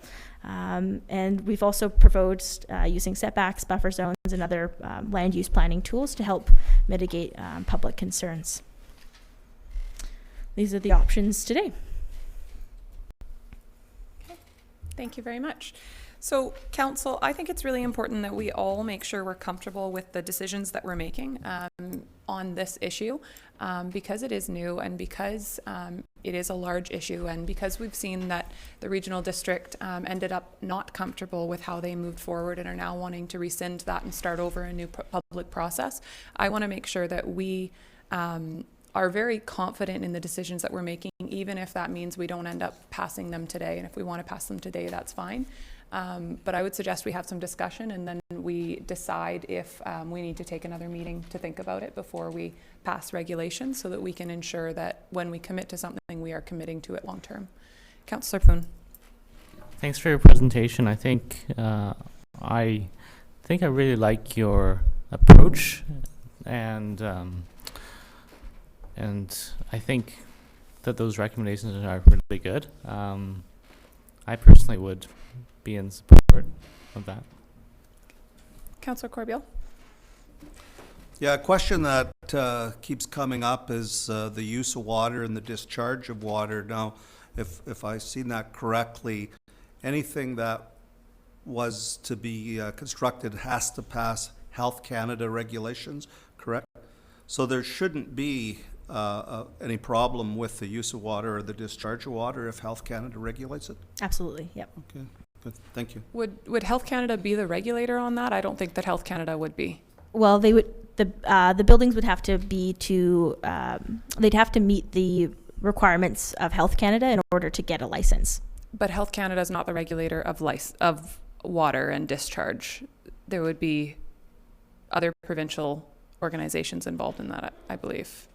And we've also proposed using setbacks, buffer zones, and other land use planning tools to help mitigate public concerns. These are the options today. Okay. Thank you very much. So, Council, I think it's really important that we all make sure we're comfortable with the decisions that we're making on this issue, because it is new and because it is a large issue, and because we've seen that the regional district ended up not comfortable with how they moved forward and are now wanting to rescind that and start over a new public process. I want to make sure that we are very confident in the decisions that we're making, even if that means we don't end up passing them today. And if we want to pass them today, that's fine. But I would suggest we have some discussion and then we decide if we need to take another meeting to think about it before we pass regulations, so that we can ensure that when we commit to something, we are committing to it long term. Councillor Poon. Thanks for your presentation. I think I really like your approach, and I think that those recommendations are really good. I personally would be in support of that. Councillor Corbeil. Yeah, a question that keeps coming up is the use of water and the discharge of water. Now, if I've seen that correctly, anything that was to be constructed has to pass Health Canada regulations, correct? So there shouldn't be any problem with the use of water or the discharge of water if Health Canada regulates it? Absolutely, yep. Okay, good, thank you. Would Health Canada be the regulator on that? I don't think that Health Canada would be. Well, they would. The buildings would have to be they'd have to meet the requirements of Health Canada in order to get a license. But Health Canada is not the regulator of water and discharge. There would be other provincial organizations involved in that, I believe.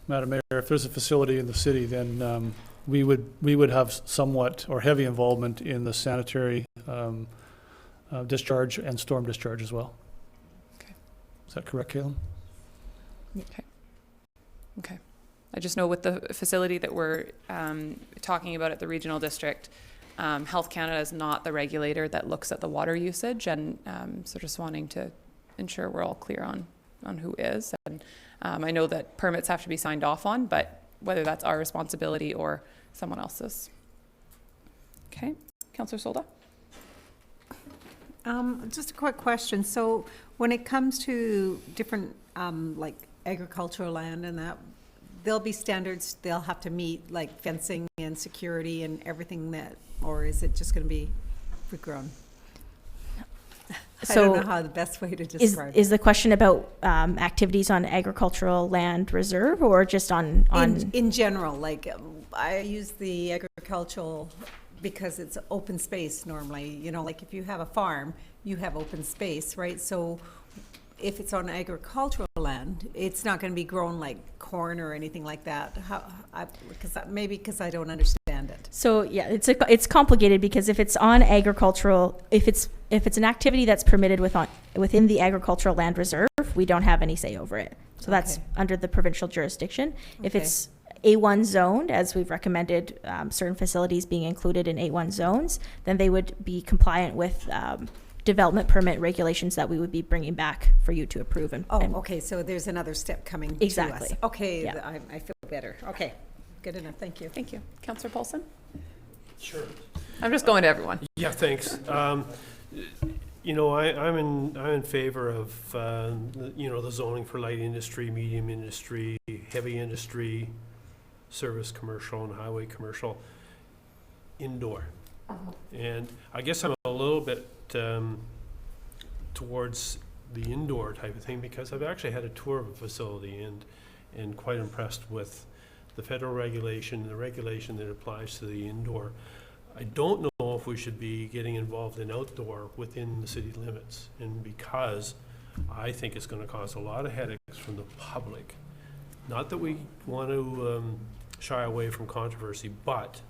Madam Mayor, if there's a facility in the city, then we would have somewhat or heavy involvement in the sanitary discharge and storm discharge as well. Okay. Is that correct, Caleb? Okay. Okay. I just know with the facility that we're talking about at the regional district, Health Canada is not the regulator that looks at the water usage, and so just wanting to ensure we're all clear on who is. And I know that permits have to be signed off on, but whether that's our responsibility or someone else's. Okay. Councillor Solda? Just a quick question. So when it comes to different like agricultural land and that, there'll be standards they'll have to meet, like fencing and security and everything that, or is it just going to be free grown? So I don't know how the best way to describe it. Is the question about activities on agricultural land reserve, or just on in general? Like I use the agricultural because it's open space normally. You know, like if you have a farm, you have open space, right? So if it's on agricultural land, it's not going to be grown like corn or anything like that. Because I don't understand it. So yeah, it's complicated, because if it's on agricultural, if it's an activity that's permitted within the agricultural land reserve, we don't have any say over it. So that's under the provincial jurisdiction. If it's A1 zoned, as we've recommended, certain facilities being included in A1 zones, then they would be compliant with development permit regulations that we would be bringing back for you to approve. Okay, so there's another step coming Exactly. to us. Okay, Yeah. I feel better. Okay, good enough, thank you. Thank you. Councillor Paulson? Sure. I'm just going to everyone. Yeah, thanks. You know, I'm in favor of the zoning for light industry, medium industry, heavy industry, service commercial, and highway commercial indoor. And I guess I'm a little bit towards the indoor type of thing, because I've actually had a tour of a facility and quite impressed with the federal regulation and the regulation that applies to the indoor. I don't know if we should be getting involved in outdoor within the city limits, and because I think it's going to cause a lot of headaches from the public. Not that we want to shy away from controversy, but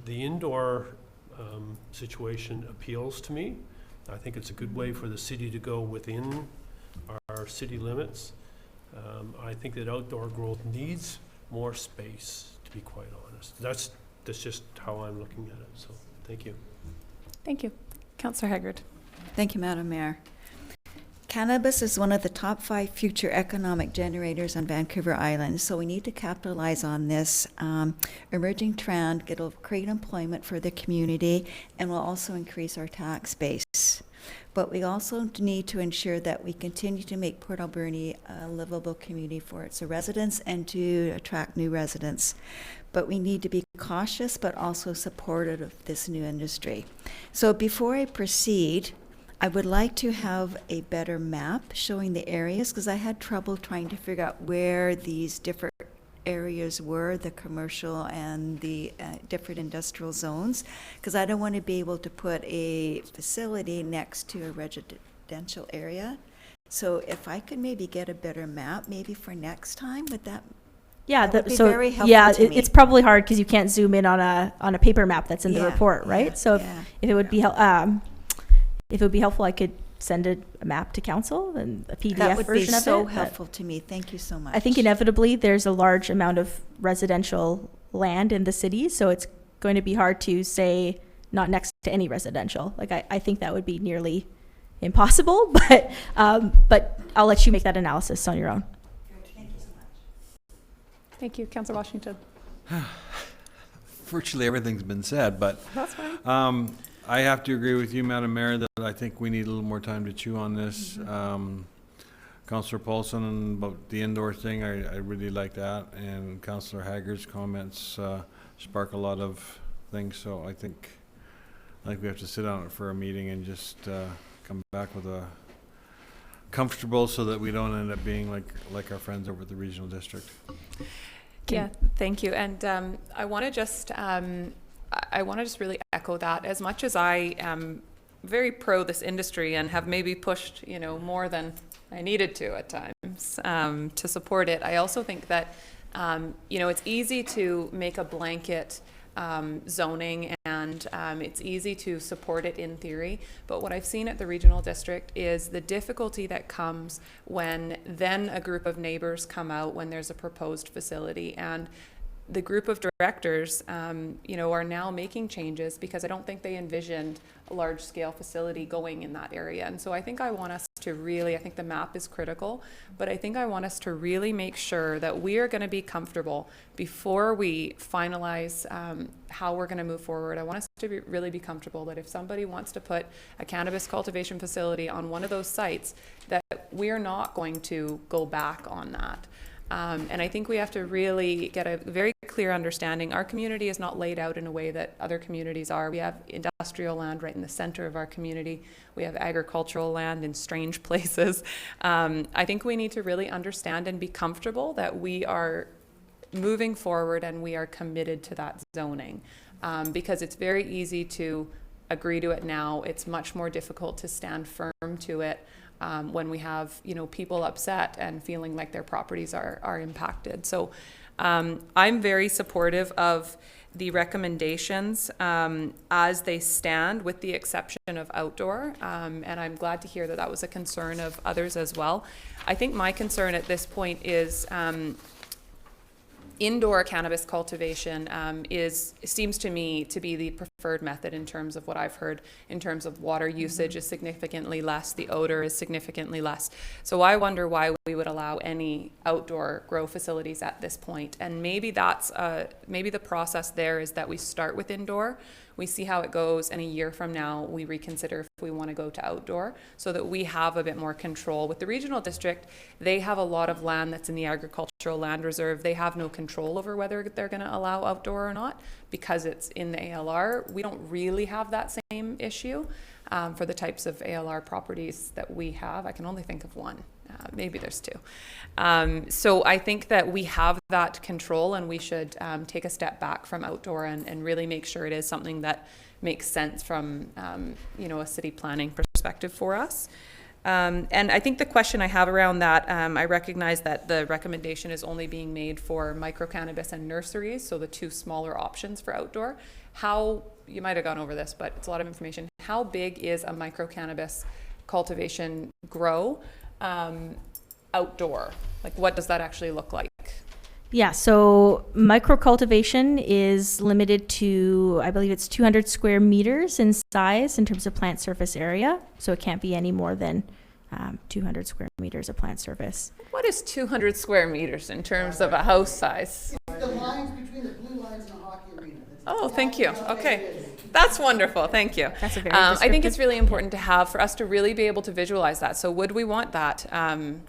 the indoor situation appeals to me. I think it's a good way for the city to go within our city limits. I think that outdoor growth needs more space, to be quite honest. That's just how I'm looking at it, so thank you. Thank you. Councillor Haggard. Thank you, Madam Mayor. Cannabis is one of the top 5 future economic generators on Vancouver Island, so we need to capitalize on this emerging trend. It'll create employment for the community and will also increase our tax base. But we also need to ensure that we continue to make Port Alberni a livable community for its residents and to attract new residents. But we need to be cautious but also supportive of this new industry. So before I proceed, I would like to have a better map showing the areas, because I had trouble trying to figure out where these different areas were, the commercial and the different industrial zones, because I don't want to be able to put a facility next to a residential area. So if I could maybe get a better map, maybe for next time, would that would be very helpful to me. It's probably hard because you can't zoom in on a paper map that's in the report, right? So if it would be if it would be helpful, I could send a map to council and a PDF version of it. That would be so helpful to me. Thank you so much. I think inevitably there's a large amount of residential land in the city, so it's going to be hard to say not next to any residential. Like I think that would be nearly impossible, but I'll let you make that analysis on your own. Thank you so much. Thank you. Councillor Washington. Virtually everything's been said, but that's fine. I have to agree with you, Madam Mayor, that I think we need a little more time to chew on this. Councillor Paulson about the indoor thing, I really like that, and Councillor Haggard's comments spark a lot of things. So I think we have to sit on it for a meeting and just come back with a comfortable, so that we don't end up being like our friends over at the regional district. Yeah, thank you. And I want to just really echo that. As much as I am very pro this industry and have maybe pushed, more than I needed to at times to support it, I also think that, it's easy to make a blanket zoning and it's easy to support it in theory. But what I've seen at the regional district is the difficulty that comes when then a group of neighbors come out when there's a proposed facility, and the group of directors, are now making changes because I don't think they envisioned a large-scale facility going in that area. And so I think I want us to really, I think the map is critical, but I think I want us to really make sure that we are going to be comfortable before we finalize how we're going to move forward. I want us to really be comfortable that if somebody wants to put a cannabis cultivation facility on one of those sites, that we're not going to go back on that. And I think we have to really get a very clear understanding. Our community is not laid out in a way that other communities are. We have industrial land right in the center of our community. We have agricultural land in strange places. I think we need to really understand and be comfortable that we are moving forward and we are committed to that zoning. Because it's very easy to agree to it now. It's much more difficult to stand firm to it when we have people upset and feeling like their properties are impacted. So I'm very supportive of the recommendations as they stand, with the exception of outdoor, and I'm glad to hear that that was a concern of others as well. I think my concern at this point is indoor cannabis cultivation seems to me to be the preferred method in terms of what I've heard. In terms of water usage is significantly less, the odor is significantly less. So I wonder why we would allow any outdoor grow facilities at this point. And maybe that's maybe the process there is that we start with indoor, we see how it goes, and a year from now we reconsider if we want to go to outdoor, so that we have a bit more control. With the regional district, they have a lot of land that's in the agricultural land reserve. They have no control over whether they're going to allow outdoor or not because it's in the ALR. We don't really have that same issue. for the types of ALR properties that we have. I can only think of one. Maybe there's two. So I think that we have that control, and we should take a step back from outdoor and really make sure it is something that makes sense from a city planning perspective for us. And I think the question I have around that, I recognize that the recommendation is only being made for micro cannabis and nurseries, so the two smaller options for outdoor. How, you might have gone over this, but it's a lot of information. How big is a micro cannabis cultivation grow outdoor? Like, what does that actually look like? Yeah, so micro cultivation is limited to, I believe it's 200 square meters in size in terms of plant surface area. So it can't be any more than 200 square meters of plant surface. What is 200 square meters in terms of a house size? The lines between the blue lines and the hockey arena. Oh, thank you. Okay. That's wonderful. Thank you. That's a very I think descriptive. it's really important to have, for us to really be able to visualize that. So would we want that, on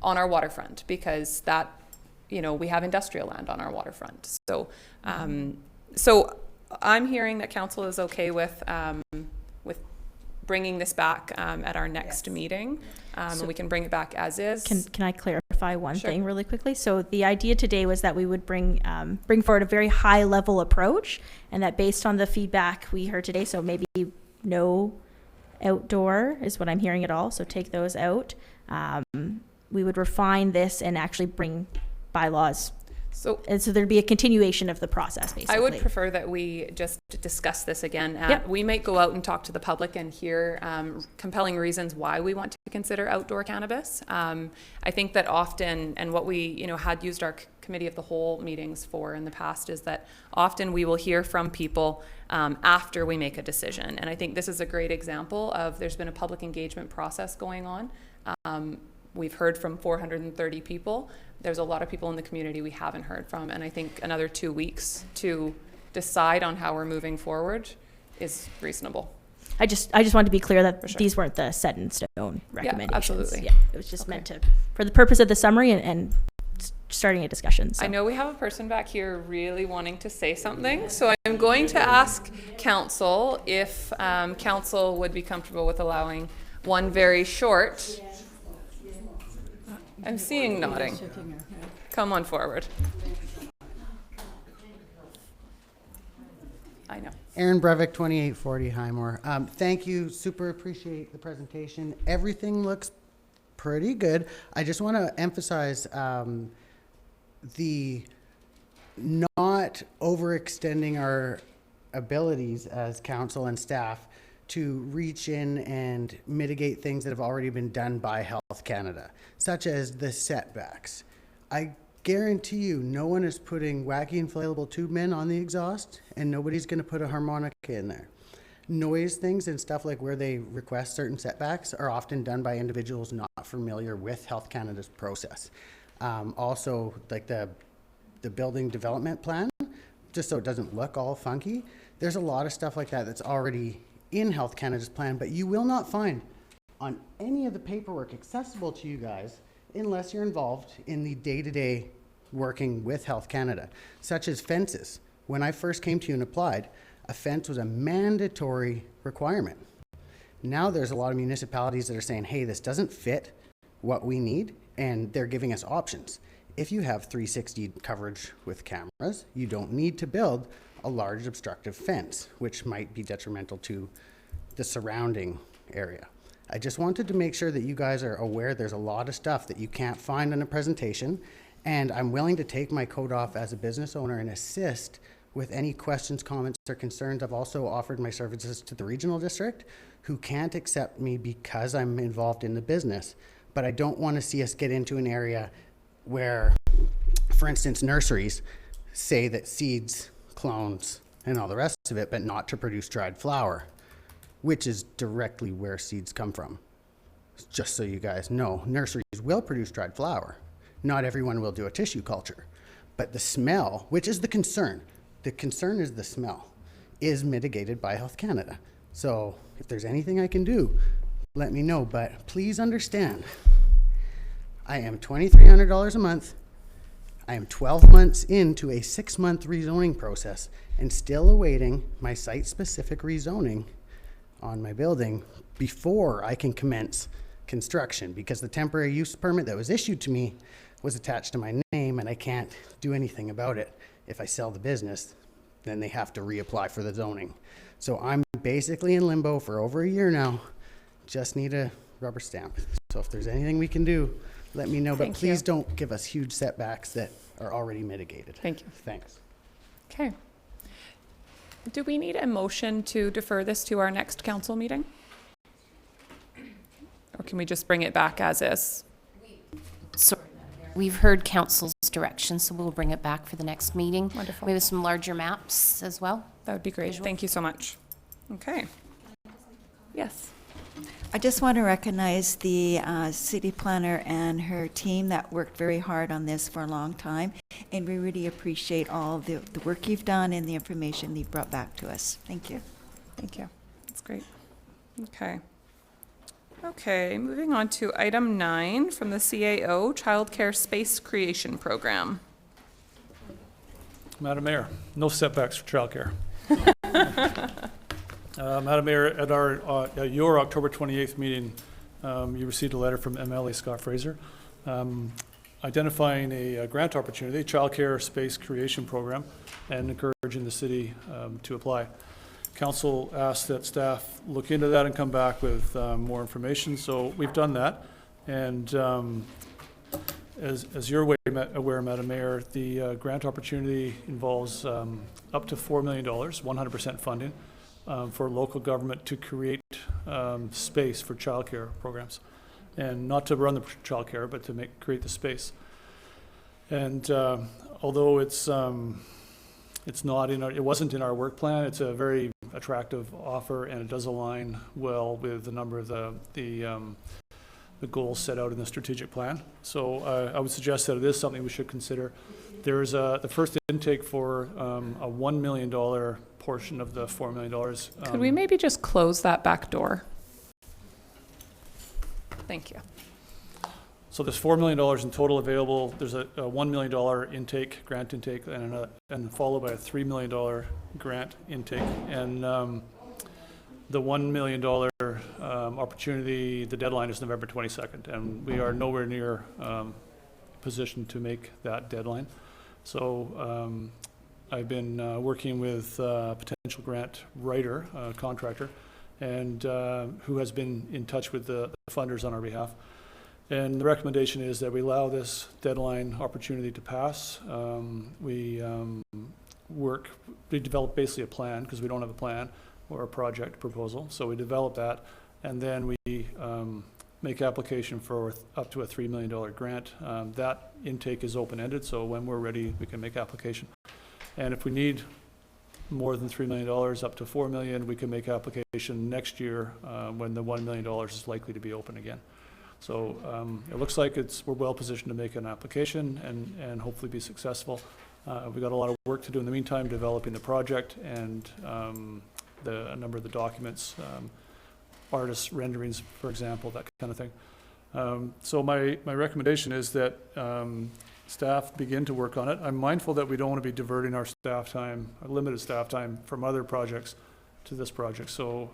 our waterfront? Because that, we have industrial land on our waterfront. So, so I'm hearing that council is okay with bringing this back at our next meeting. And we can bring it back as is. Can I clarify one Sure. thing really quickly? So the idea today was that we would bring forward a very high level approach, and that based on the feedback we heard today, so maybe no outdoor is what I'm hearing at all. So take those out. We would refine this and actually bring bylaws. And so there'd be a continuation of the process, basically. I would prefer that we just discuss this again. Yep. We might go out and talk to the public and hear compelling reasons why we want to consider outdoor cannabis. I think that often, and what we had used our committee of the whole meetings for in the past, is that often we will hear from people after we make a decision. And I think this is a great example of, there's been a public engagement process going on. We've heard from 430 people. There's a lot of people in the community we haven't heard from, and I think another 2 weeks to decide on how we're moving forward is reasonable. I just wanted to be clear that For sure. these weren't the set in stone recommendations. absolutely. Yeah, it was just meant to, for the purpose of the summary and starting a discussion. So. I know we have a person back here really wanting to say something, so I'm going to ask council if council would be comfortable with allowing one very short. I'm seeing nodding. Come on forward. I know. Aaron Breivik, 2840 Highmore. Thank you. Super appreciate the presentation. Everything looks pretty good. I just want to emphasize the not overextending our abilities as council and staff to reach in and mitigate things that have already been done by Health Canada, such as the setbacks. I guarantee you no one is putting wacky inflatable tube men on the exhaust, and nobody's going to put a harmonica in there. Noise things and stuff like where they request certain setbacks are often done by individuals not familiar with Health Canada's process. Also, like the building development plan, just so it doesn't look all funky, there's a lot of stuff like that that's already in Health Canada's plan, but you will not find on any of the paperwork accessible to you guys unless you're involved in the day-to-day working with Health Canada, such as fences. When I first came to you and applied, a fence was a mandatory requirement. Now there's a lot of municipalities that are saying, hey, this doesn't fit what we need, and they're giving us options. If you have 360 coverage with cameras, you don't need to build a large obstructive fence, which might be detrimental to the surrounding area. I just wanted to make sure that you guys are aware there's a lot of stuff that you can't find in a presentation, and I'm willing to take my coat off as a business owner and assist with any questions, comments, or concerns. I've also offered my services to the regional district, who can't accept me because I'm involved in the business. But I don't want to see us get into an area where, for instance, nurseries say that seeds, clones, and all the rest of it, but not to produce dried flower, which is directly where seeds come from. Just so you guys know, nurseries will produce dried flower. Not everyone will do a tissue culture, but the smell, which is the concern is the smell, is mitigated by Health Canada. So if there's anything I can do, let me know, but please understand, I am $2,300 a month. I am 12 months into a 6-month rezoning process and still awaiting my site-specific rezoning on my building before I can commence construction, because the temporary use permit that was issued to me was attached to my name, and I can't do anything about it. If I sell the business, then they have to reapply for the zoning. So I'm basically in limbo for over a year now. Just need a rubber stamp. So if there's anything we can do, let me know, but Thank please you. don't give us huge setbacks that are already mitigated. Thank you. Thanks. Okay. Do we need a motion to defer this to our next council meeting? Or can we just bring it back as is? Sorry, we've heard council's direction, so we'll bring it back for the next meeting. Wonderful. We have some larger maps as well. That would be great. Thank you so much. Okay. Yes. I just want to recognize the city planner and her team that worked very hard on this for a long time. And we really appreciate all the work you've done and the information you've brought back to us. Thank you. Thank you. That's great. Okay. Okay, moving on to item 9 from the CAO, Childcare Space Creation Program. Madam Mayor, no setbacks for childcare. Madam Mayor, at your October 28th meeting, you received a letter from MLA Scott Fraser identifying a grant opportunity, Childcare Space Creation Program, and encouraging the city to apply. Council asked that staff look into that and come back with more information, so we've done that. And as you're aware, Madam Mayor, the grant opportunity involves up to $4 million, 100% funding, for local government to create space for childcare programs, and not to run the childcare, but to create the space. And although it wasn't in our work plan, it's a very attractive offer, and it does align well with a number of the goals set out in the strategic plan. So I would suggest that it is something we should consider. There is the first intake for a $1 million portion of the $4 million. Could we maybe just close that back door? Thank you. So there's $4 million in total available. There's a $1 million intake, grant intake, and followed by a $3 million grant intake. And the $1 million opportunity, the deadline is November 22nd, and we are nowhere near positioned to make that deadline. So I've been working with a potential grant writer, contractor, and who has been in touch with the funders on our behalf. And the recommendation is that we allow this deadline opportunity to pass. We develop basically a plan, because we don't have a plan or a project proposal. So we develop that, and then we make application for up to a $3 million grant. That intake is open-ended, so when we're ready, we can make application. And if we need more than $3 million, up to $4 million, we can make application next year when the $1 million is likely to be open again. So it looks like we're well positioned to make an application and hopefully be successful. We've got a lot of work to do in the meantime, developing the project and a number of the documents, artist renderings, for example, that kind of thing. So my recommendation is that staff begin to work on it. I'm mindful that we don't want to be diverting our staff time, our limited staff time, from other projects to this project. So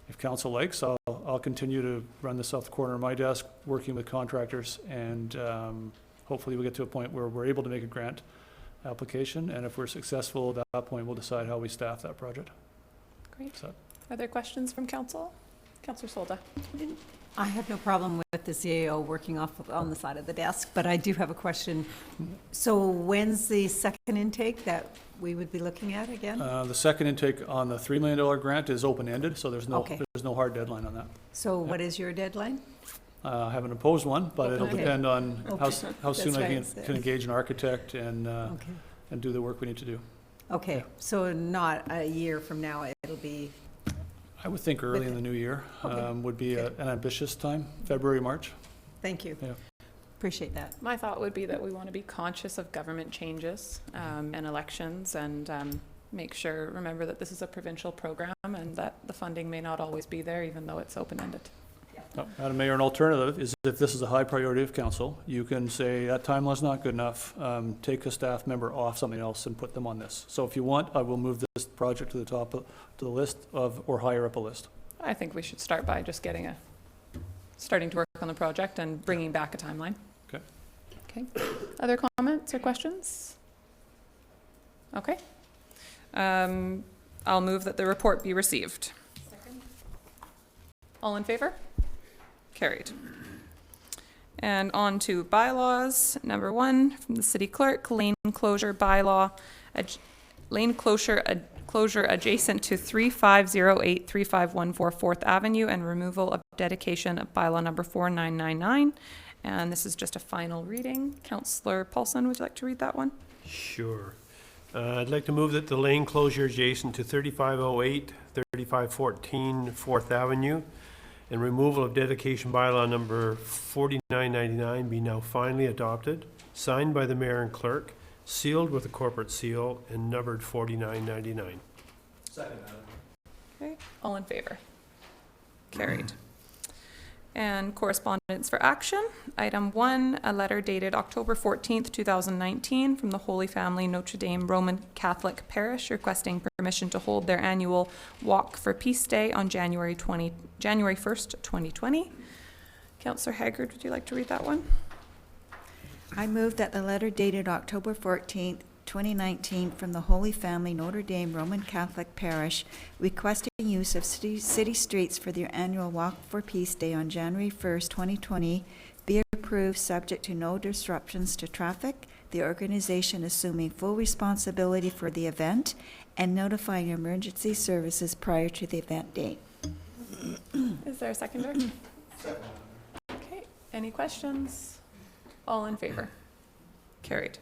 if council likes, I'll continue to run this off the corner of my desk, working with contractors, and hopefully we'll get to a point where we're able to make a grant application, and if we're successful at that point, we'll decide how we staff that project. Great. Other questions from council? Councillor Solda. I have no problem with the CAO working off on the side of the desk, but I do have a question. So when's the second intake that we would be looking at again? The second intake on the $3 million grant is open-ended, so there's no hard deadline on that. So what is your deadline? I haven't imposed one, but it'll depend on how soon I That's can engage an architect and do the work we need to do. Okay, so not a year from now, it'll be... I would think early in the new year would be an ambitious time, February, March. Thank you. Yeah. Appreciate that. My thought would be that we want to be conscious of government changes and elections, and remember that this is a provincial program and that the funding may not always be there, even though it's open-ended. Yeah. Madam Mayor, an alternative is if this is a high priority of council, you can say that timeline's not good enough, take a staff member off something else and put them on this. So if you want, I will move this project to the top of to the list of, or higher up a list. I think we should start by just starting to work on the project and bringing back a timeline. Okay. Okay. Other comments or questions? Okay. I'll move that the report be received. Second. All in favor? Carried. And on to bylaws. Number 1 from the city clerk, lane closure bylaw. Lane closure adjacent to 3508 3514 4th Avenue and removal of dedication of bylaw number 4999. And this is just a final reading. Councillor Paulson, would you like to read that one? Sure. I'd like to move that the lane closure adjacent to 3508 3514 4th Avenue and removal of dedication bylaw number 4999 be now finally adopted, signed by the mayor and clerk, sealed with a corporate seal, and numbered 4999. Second. Okay, all in favor? Carried. And correspondence for action. Item 1, a letter dated October 14th, 2019 from the Holy Family Notre Dame Roman Catholic Parish requesting permission to hold their annual Walk for Peace Day on January 1st, 2020. Councillor Haggard, would you like to read that one? I move that the letter dated October 14th, 2019 from the Holy Family Notre Dame Roman Catholic Parish requesting use of city streets for their annual Walk for Peace Day on January 1st, 2020 be approved subject to no disruptions to traffic, the organization assuming full responsibility for the event and notifying emergency services prior to the event date. Is there a seconder? Second. Okay, any questions? All in favor? Carried.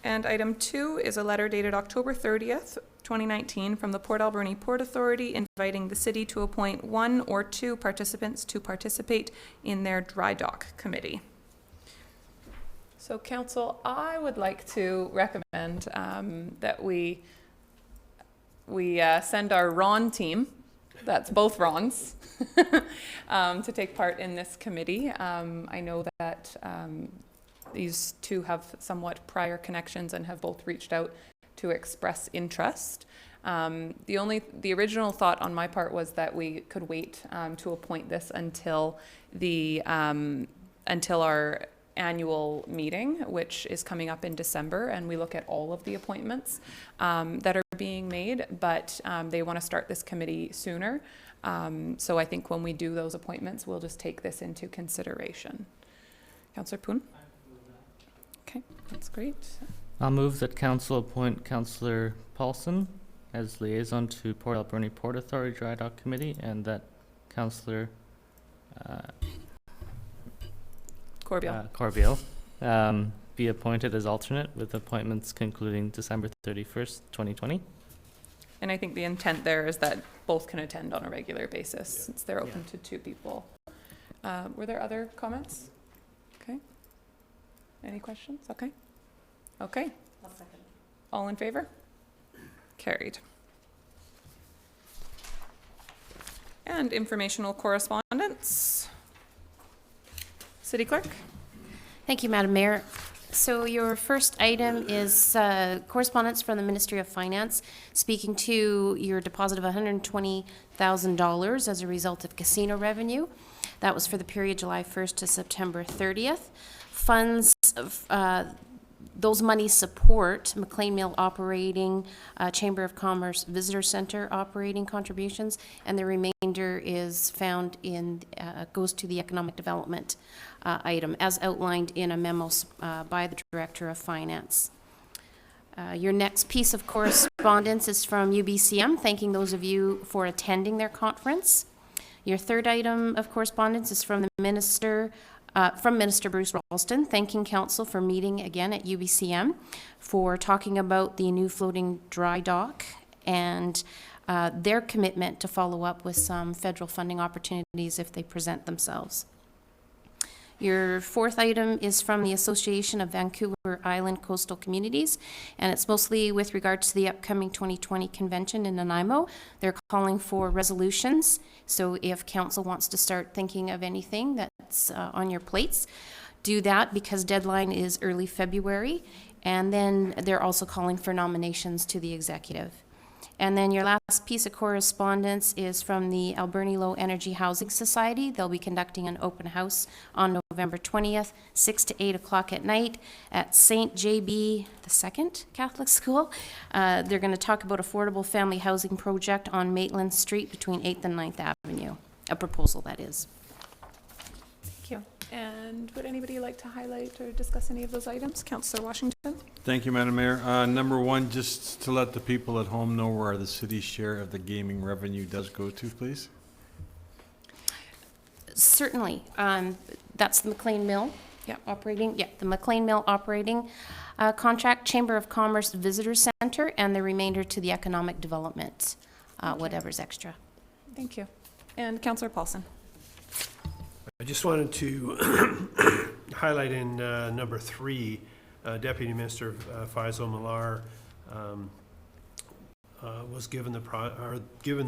And item 2 is a letter dated October 30th, 2019 from the Port Alberni Port Authority inviting the city to appoint 1 or 2 participants to participate in their dry dock committee. So council, I would like to recommend that we send our Ron team, that's both Rons, to take part in this committee. I know that these two have somewhat prior connections and have both reached out to express interest. The original thought on my part was that we could wait to appoint this until our annual meeting, which is coming up in December, and we look at all of the appointments that are being made, but they want to start this committee sooner. So I think when we do those appointments, we'll just take this into consideration. Councillor Poon? Okay, that's great. I'll move that council appoint Councillor Paulson as liaison to Port Alberni Port Authority Dry Dock Committee and that Councillor Corbeil be appointed as alternate with appointments concluding December 31st, 2020. And I think the intent there is that both can attend on a regular basis since they're open to 2 people. Were there other comments? Okay. Any questions? Okay. Okay. I'll second. All in favor? Carried. And informational correspondence. City Clerk? Thank you, Madam Mayor. So your first item is correspondence from the Ministry of Finance speaking to your deposit of $120,000 as a result of casino revenue. That was for the period July 1st to September 30th. Funds, those monies support McLean Mill operating, Chamber of Commerce Visitor Center operating contributions, and the remainder is found in, goes to the economic development item as outlined in a memo by the Director of Finance. Your next piece of correspondence is from UBCM, thanking those of you for attending their conference. Your third item of correspondence is from the Minister Bruce Ralston, thanking Council for meeting again at UBCM for talking about the new floating dry dock and their commitment to follow up with some federal funding opportunities if they present themselves. Your fourth item is from the Association of Vancouver Island Coastal Communities, and it's mostly with regards to the upcoming 2020 convention in Nanaimo. They're calling for resolutions, so if council wants to start thinking of anything that's on your plates, do that, because deadline is early February. And then they're also calling for nominations to the executive. And then your last piece of correspondence is from the Alberni Low Energy Housing Society. They'll be conducting an open house on November 20th, 6 to 8 o'clock at night at St. JB II Catholic School. They're going to talk about affordable family housing project on Maitland Street between 8th and 9th Avenue. A proposal, that is. Thank you. And would anybody like to highlight or discuss any of those items? Councillor Washington? Thank you, Madam Mayor. Number one, just to let the people at home know where the city's share of the gaming revenue does go to, please. Certainly. That's the McLean Mill operating. Yeah, the McLean Mill operating contract, Chamber of Commerce Visitor Center, and the remainder to the economic development, whatever's extra. Thank you. And Councillor Paulson? I just wanted to highlight in number 3, Deputy Minister Faisal Malar was given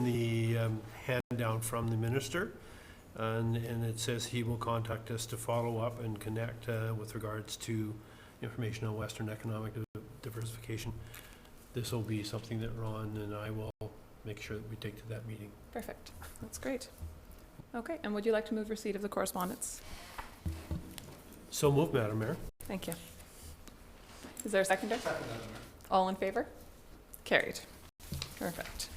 the handout from the minister, and it says he will contact us to follow up and connect with regards to information on Western economic diversification. This will be something that Ron and I will make sure that we take to that meeting. Perfect. That's great. Okay, and would you like to move receipt of the correspondence? So moved, Madam Mayor. Thank you. Is there a seconder? Second, Madam Mayor. All in favor? Carried. Perfect.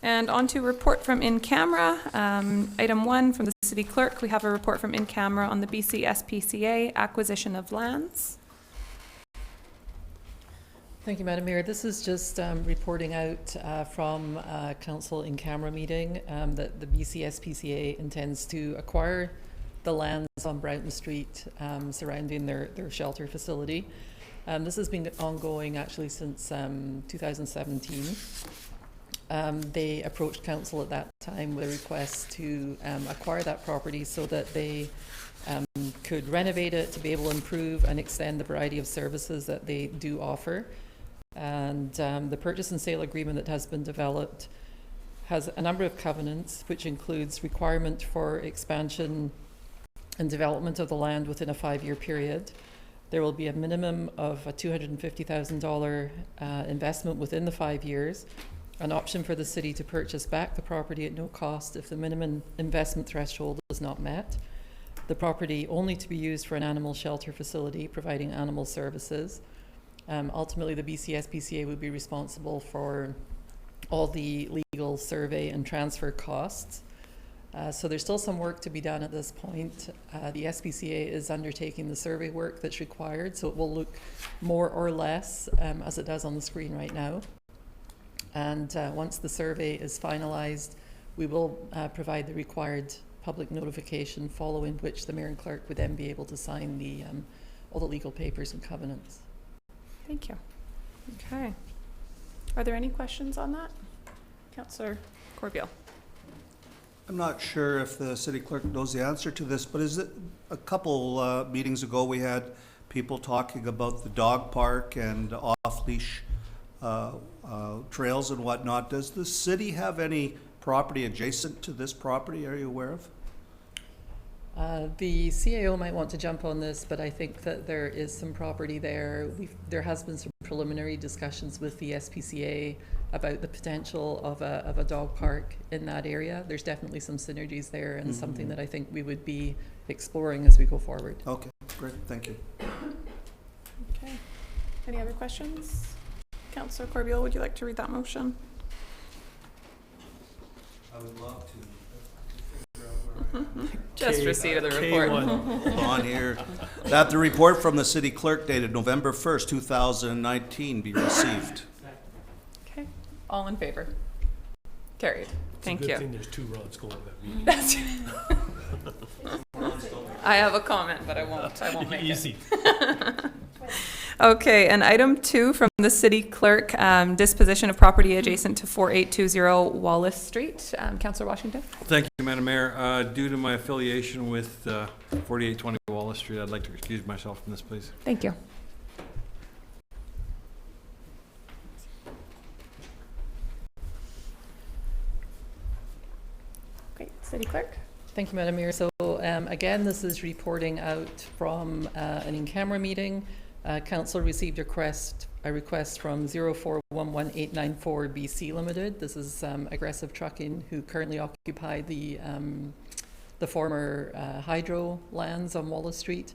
And on to report from in camera. Item 1 from the city clerk. We have a report from in camera on the BC SPCA acquisition of lands. Thank you, Madam Mayor. This is just reporting out from council in camera meeting that the BC SPCA intends to acquire the lands on Broughton Street surrounding their shelter facility. This has been ongoing actually since 2017. They approached council at that time with a request to acquire that property so that they could renovate it to be able to improve and extend the variety of services that they do offer. And the purchase and sale agreement that has been developed has a number of covenants, which includes requirement for expansion and development of the land within a 5-year period. There will be a minimum of a $250,000 investment within the 5 years, an option for the city to purchase back the property at no cost if the minimum investment threshold is not met. The property only to be used for an animal shelter facility providing animal services. Ultimately, the BC SPCA would be responsible for all the legal survey and transfer costs. So there's still some work to be done at this point. The SPCA is undertaking the survey work that's required, so it will look more or less as it does on the screen right now. And once the survey is finalized, we will provide the required public notification, following which the mayor and clerk would then be able to sign the all the legal papers and covenants. Thank you. Okay. Are there any questions on that? Councillor Corbeil. I'm not sure if the city clerk knows the answer to this, but is it a couple meetings ago we had people talking about the dog park and off-leash trails and whatnot. Does the city have any property adjacent to this property? Are you aware of? The CAO might want to jump on this, but I think that there is some property there. There has been some preliminary discussions with the SPCA about the potential of a dog park in that area. There's definitely some synergies there, and something that I think we would be exploring as we go forward. Okay, great, thank you. Okay. Any other questions? Councillor Corbeil, would you like to read that motion? I would love to. Just receipt of the report. Hold on here. That the report from the city clerk dated November 1st, 2019 be received. Okay. All in favor? Carried. Thank you. It's a good thing there's 2 roads going to that meeting. I have a comment, but I won't make Easy. it. Okay, and item 2 from the city clerk, disposition of property adjacent to 4820 Wallace Street. Councillor Washington. Thank you, Madam Mayor. Due to my affiliation with 4820 Wallace Street, I'd like to excuse myself from this, please. Thank you. Great, city clerk. Thank you, Madam Mayor. So again, this is reporting out from an in-camera meeting. Council received a request from 0411894 BC Limited. This is Aggressive Trucking, who currently occupy the former hydro lands on Wallace Street,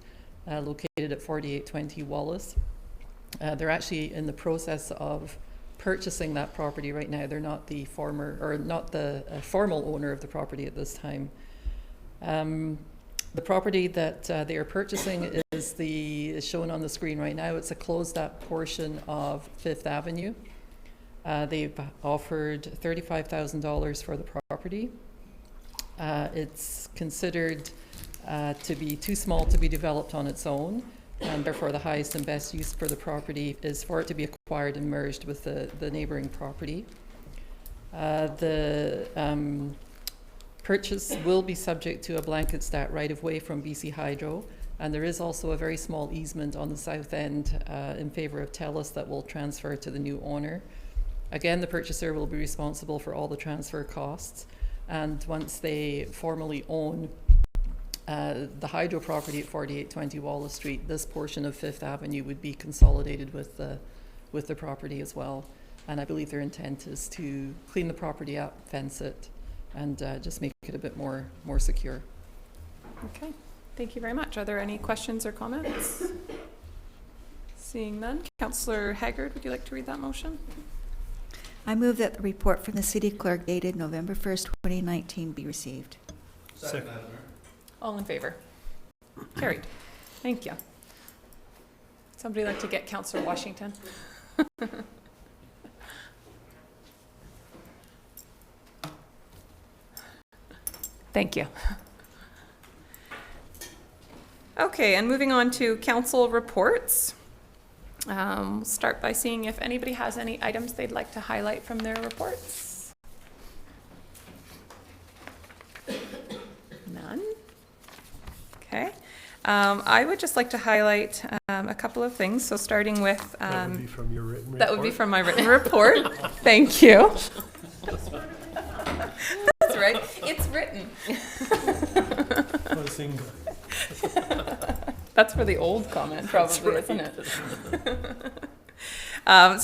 located at 4820 Wallace. They're actually in the process of purchasing that property right now. They're not the former, or not the formal owner of the property at this time. The property that they are purchasing is shown on the screen right now. It's a closed-up portion of 5th Avenue. They've offered $35,000 for the property. It's considered to be too small to be developed on its own, and therefore the highest and best use for the property is for it to be acquired and merged with the neighbouring property. The purchase will be subject to a blanket stat right-of-way from BC Hydro, and there is also a very small easement on the south end in favour of TELUS that will transfer to the new owner. Again, the purchaser will be responsible for all the transfer costs, and once they formally own the hydro property at 4820 Wallace Street, this portion of 5th Avenue would be consolidated with the property as well. And I believe their intent is to clean the property up, fence it, and just make it a bit more secure. Okay, thank you very much. Are there any questions or comments? Seeing none. Councillor Haggard, would you like to read that motion? I move that the report from the city clerk dated November 1st, 2019 be received. Second. All in favor? Carried. Thank you. Somebody like to get Councillor Washington? Thank you. Okay, and moving on to council reports. We'll start by seeing if anybody has any items they'd like to highlight from their reports. None? Okay. I would just like to highlight a couple of things. So starting with... that would be from your written report? That would be from my written report. Thank you. That's right. It's written. That's for the old comment, probably, right. Isn't it?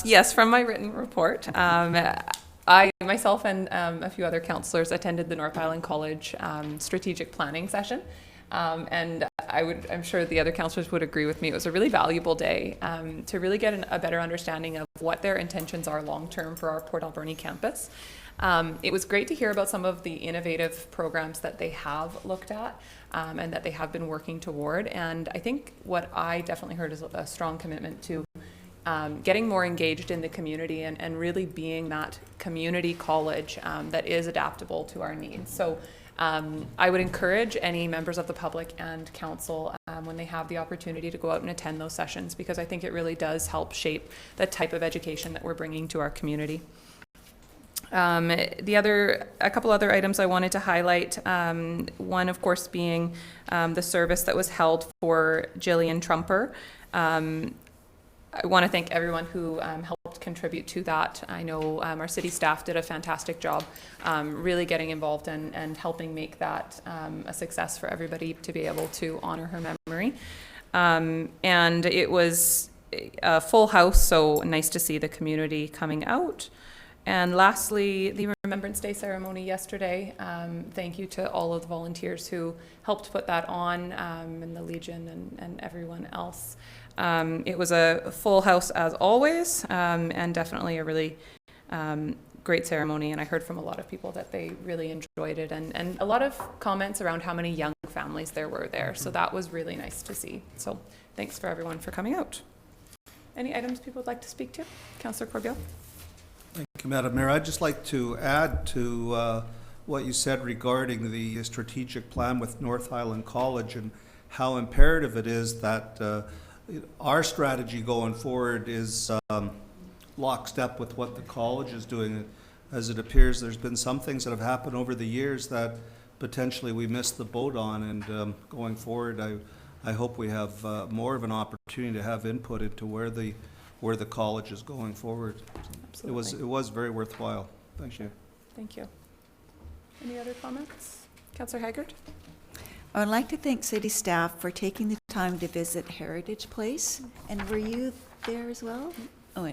Yes, from my written report. I myself and a few other councillors attended the North Island College strategic planning session. And I'm sure the other councillors would agree with me. It was a really valuable day to really get a better understanding of what their intentions are long-term for our Port Alberni campus. It was great to hear about some of the innovative programs that they have looked at and that they have been working toward. And I think what I definitely heard is a strong commitment to getting more engaged in the community and really being that community college that is adaptable to our needs. So I would encourage any members of the public and council when they have the opportunity to go out and attend those sessions, because I think it really does help shape the type of education that we're bringing to our community. A couple other items I wanted to highlight, one of course being the service that was held for Jillian Trumper. I want to thank everyone who helped contribute to that. I know our city staff did a fantastic job really getting involved and helping make that a success for everybody to be able to honor her memory. And it was a full house, so nice to see the community coming out. And lastly, the Remembrance Day ceremony yesterday. Thank you to all of the volunteers who helped put that on, and the Legion and everyone else. It was a full house as always, and definitely a really great ceremony. And I heard from a lot of people that they really enjoyed it, and a lot of comments around how many young families there were there. So that was really nice to see. So thanks for everyone for coming out. Any items people would like to speak to? Councillor Corbeil? Thank you, Madam Mayor. I'd just like to add to what you said regarding the strategic plan with North Island College and how imperative it is that our strategy going forward is lockstep with what the college is doing. As it appears, there's been some things that have happened over the years that potentially we missed the boat on, and going forward, I hope we have more of an opportunity to have input into where the college is going forward. Absolutely. It was very worthwhile. Thank you. Thank you. Any other comments? Councillor Haggard? I would like to thank city staff for taking the time to visit Heritage Place. And were you there as well? Oh,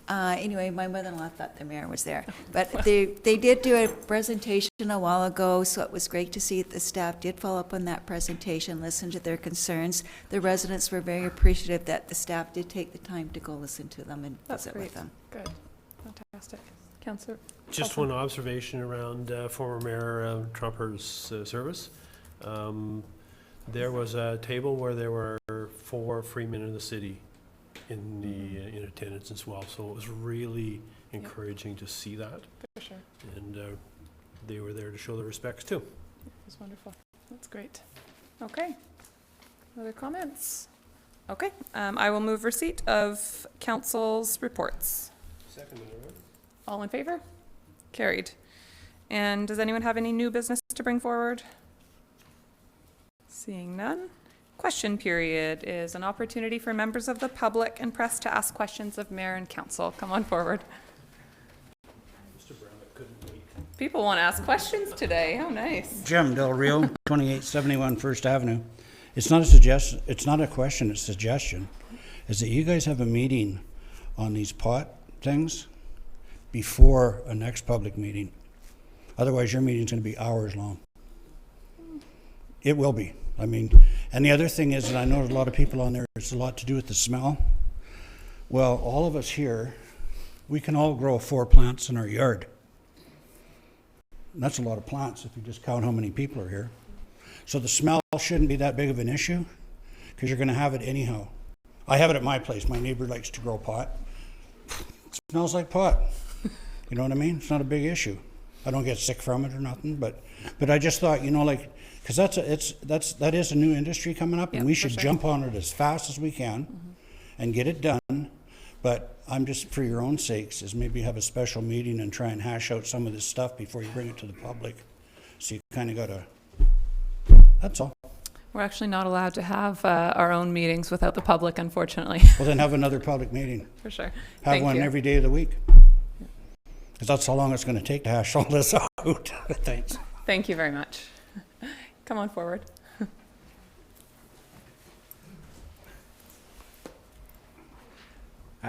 anyway, my mother-in-law thought the mayor was there. But they did do a presentation a while ago, so it was great to see that the staff did follow up on that presentation, listen to their concerns. The residents were very appreciative that the staff did take the time to go listen to them and visit with them. Good. Fantastic. Councillor? Just one observation around former Mayor Trumper's service. There was a table where there were 4 Freemen in the city in attendance as well, so it was really encouraging to see that. For sure. And they were there to show their respects too. It was wonderful. That's great. Okay. Other comments? Okay. I will move receipt of council's reports. Second. All in favor? Carried. And does anyone have any new business to bring forward? Seeing none. Question period is an opportunity for members of the public and press to ask questions of mayor and council. Come on forward. Mr. Brown, I couldn't wait. People want to ask questions today. How nice. Jim Del Rio, 2871 First Avenue. It's not a suggestion. It's not a question. It's a suggestion. Is that you guys have a meeting on these pot things before a next public meeting? Otherwise, your meeting's going to be hours long. It will be. I mean, and the other thing is, and I know a lot of people on there, it's a lot to do with the smell. Well, all of us here, we can all grow 4 plants in our yard. And that's a lot of plants if you just count how many people are here. So the smell shouldn't be that big of an issue because you're going to have it anyhow. I have it at my place. My neighbor likes to grow pot. It smells like pot. You know what I mean? It's not a big issue. I don't get sick from it or nothing, but I just thought, you know, like, because that is a new industry coming up, and we should jump on it as fast as we can and get it done. But I'm just, for your own sakes, is maybe have a special meeting and try and hash out some of this stuff before you bring it to the public. So you kind of got to, that's all. We're actually not allowed to have our own meetings without the public, unfortunately. Well, then have another public meeting. For sure. Have Thank one you. every day of the week. Because that's how long it's going to take to hash all this out. Thanks. Thank you very much. Come on forward.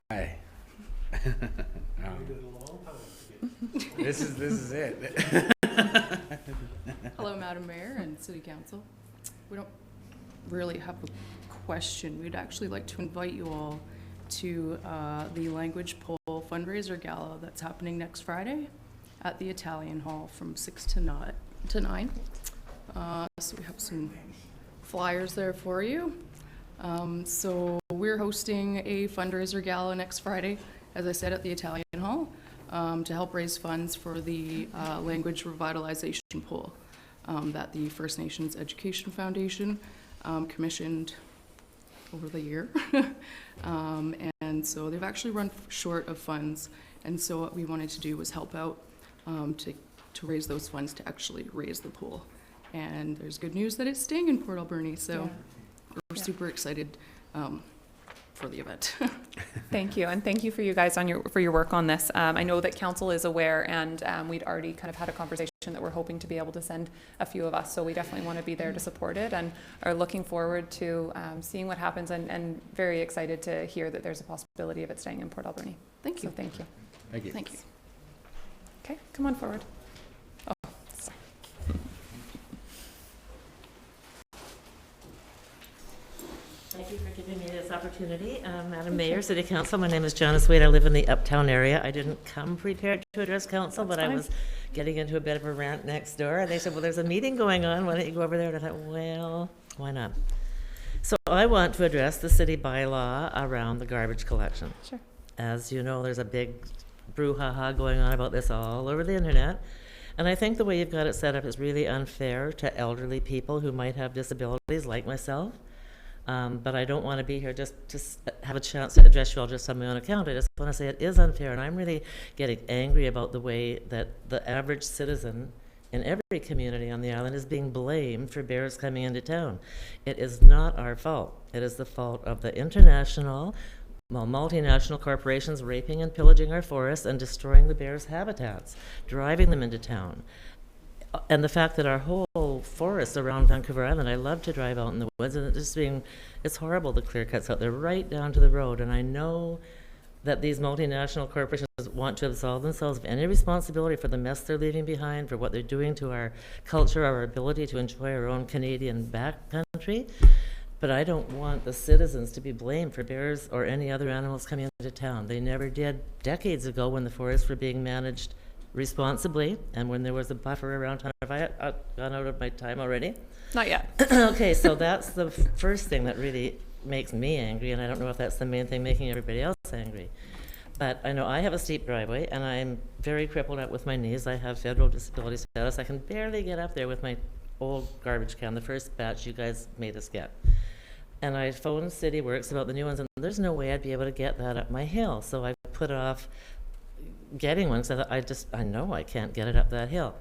Hi. This is it. Hello, Madam Mayor and City Council. We don't really have a question. We'd actually like to invite you all to the Language Poll fundraiser gala that's happening next Friday at the Italian Hall from 6 to 9. So we have some flyers there for you. So we're hosting a fundraiser gala next Friday, as I said, at the Italian Hall, to help raise funds for the language revitalization pool that the First Nations Education Foundation commissioned over the year. And so they've actually run short of funds. And so what we wanted to do was help out to raise those funds to actually raise the pool. And there's good news that it's staying in Port Alberni. So we're super excited for the event. Thank you, and thank you for you guys for your work on this. I know that council is aware, and we'd already kind of had a conversation that we're hoping to be able to send a few of us. So we definitely want to be there to support it, and are looking forward to seeing what happens, and very excited to hear that there's a possibility of it staying in Port Alberni. Thank you. So thank you. Thank you. Thank you. Okay, come on forward. Oh, sorry. Thank you for giving me this opportunity. Madam Mayor, City Council, my name is Janice Wade. I live in the Uptown area. I didn't come prepared to address council, but I was getting into a bit of a rant next door. And they said, well, there's a meeting going on. Why don't you go over there? And I thought, well, why not? So I want to address the city bylaw around the garbage collection. Sure. As you know, there's a big brouhaha going on about this all over the internet. And I think the way you've got it set up is really unfair to elderly people who might have disabilities like myself. But I don't want to be here just to have a chance to address you all just on my own account. I just want to say it is unfair, and I'm really getting angry about the way that the average citizen in every community on the island is being blamed for bears coming into town. It is not our fault. It is the fault of the international, multinational corporations raping and pillaging our forests and destroying the bears' habitats, driving them into town. And the fact that our whole forest around Vancouver Island, I love to drive out in the woods, and it's horrible, the clear cuts out there right down to the road. And I know that these multinational corporations want to absolve themselves of any responsibility for the mess they're leaving behind, for what they're doing to our culture, our ability to enjoy our own Canadian backcountry. But I don't want the citizens to be blamed for bears or any other animals coming into town. They never did decades ago when the forests were being managed responsibly and when there was a buffer around town. Have I gone out of my time already? Not yet. Okay, so that's the first thing that really makes me angry, and I don't know if that's the main thing making everybody else angry. But I know I have a steep driveway, and I'm very crippled up with my knees. I have federal disability status. I can barely get up there with my old garbage can, the first batch you guys made us get. And I phoned City Works about the new ones, and there's no way I'd be able to get that up my hill. So I put off getting one, so I know I can't get it up that hill.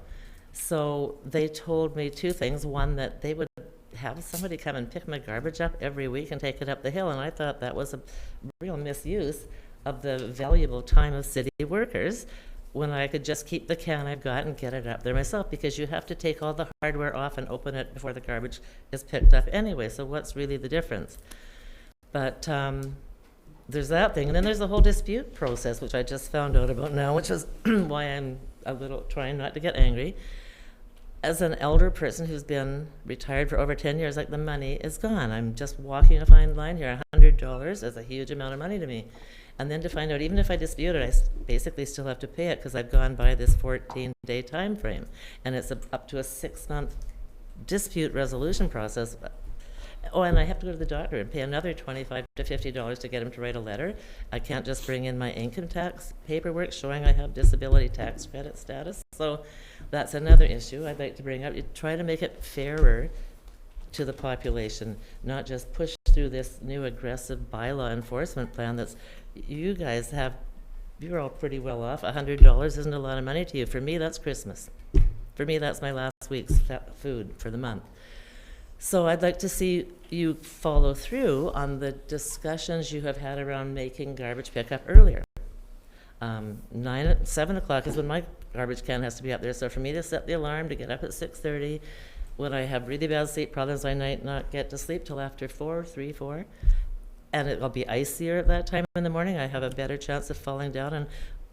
So they told me two things. One, that they would have somebody come and pick my garbage up every week and take it up the hill, and I thought that was a real misuse of the valuable time of city workers when I could just keep the can I've got and get it up there myself, because you have to take all the hardware off and open it before the garbage is picked up anyway, so what's really the difference? But there's that thing, and then there's the whole dispute process, which I just found out about now, which is why I'm a little trying not to get angry. As an elder person who's been retired for over 10 years, like, the money is gone. I'm just walking a fine line here. $100 is a huge amount of money to me. And then to find out, even if I dispute it, I basically still have to pay it because I've gone by this 14-day time frame. And it's up to a 6-month dispute resolution process. Oh, and I have to go to the doctor and pay another $25 to $50 to get him to write a letter. I can't just bring in my income tax paperwork showing I have disability tax credit status. So that's another issue I'd like to bring up. You try to make it fairer to the population, not just push through this new aggressive bylaw enforcement plan that's, you guys have, you're all pretty well off. $100 isn't a lot of money to you. For me, that's Christmas. For me, that's my last week's food for the month. So I'd like to see you follow through on the discussions you have had around making garbage pickup earlier. 7 o'clock is when my garbage can has to be up there. So for me to set the alarm to get up at 6:30, when I have really bad sleep problems, I might not get to sleep till after 4, and it'll be icier at that time in the morning. I have a better chance of falling down, and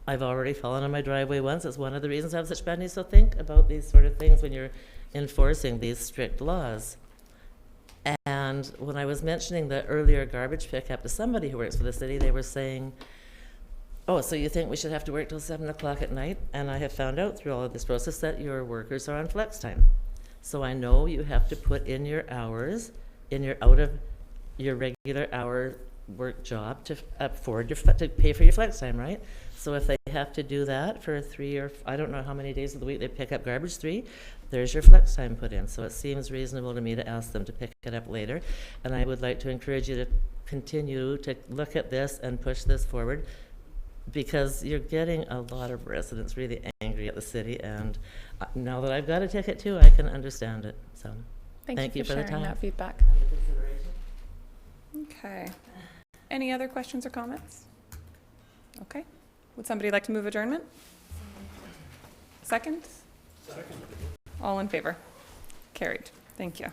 I've already fallen on my driveway once. It's one of the reasons I have such bad knees. So think about these sort of things when you're enforcing these strict laws. And when I was mentioning the earlier garbage pickup to somebody who works for the city, they were saying, oh, so you think we should have to work till 7 o'clock at night? And I have found out through all of this process that your workers are on flex time. So I know you have to put in your hours in your out of your regular hour work job to afford to pay for your flex time, right? So if they have to do that for 3 or I don't know how many days of the week they pick up garbage, 3, there's your flex time put in. So it seems reasonable to me to ask them to pick it up later. And I would like to encourage you to continue to look at this and push this forward, because you're getting a lot of residents really angry at the city. And now that I've got a ticket too, I can understand it. So thank you for the sharing time. that feedback. Okay. Any other questions or comments? Okay. Would somebody like to move adjournment? Second? Second. All in favor? Carried. Thank you.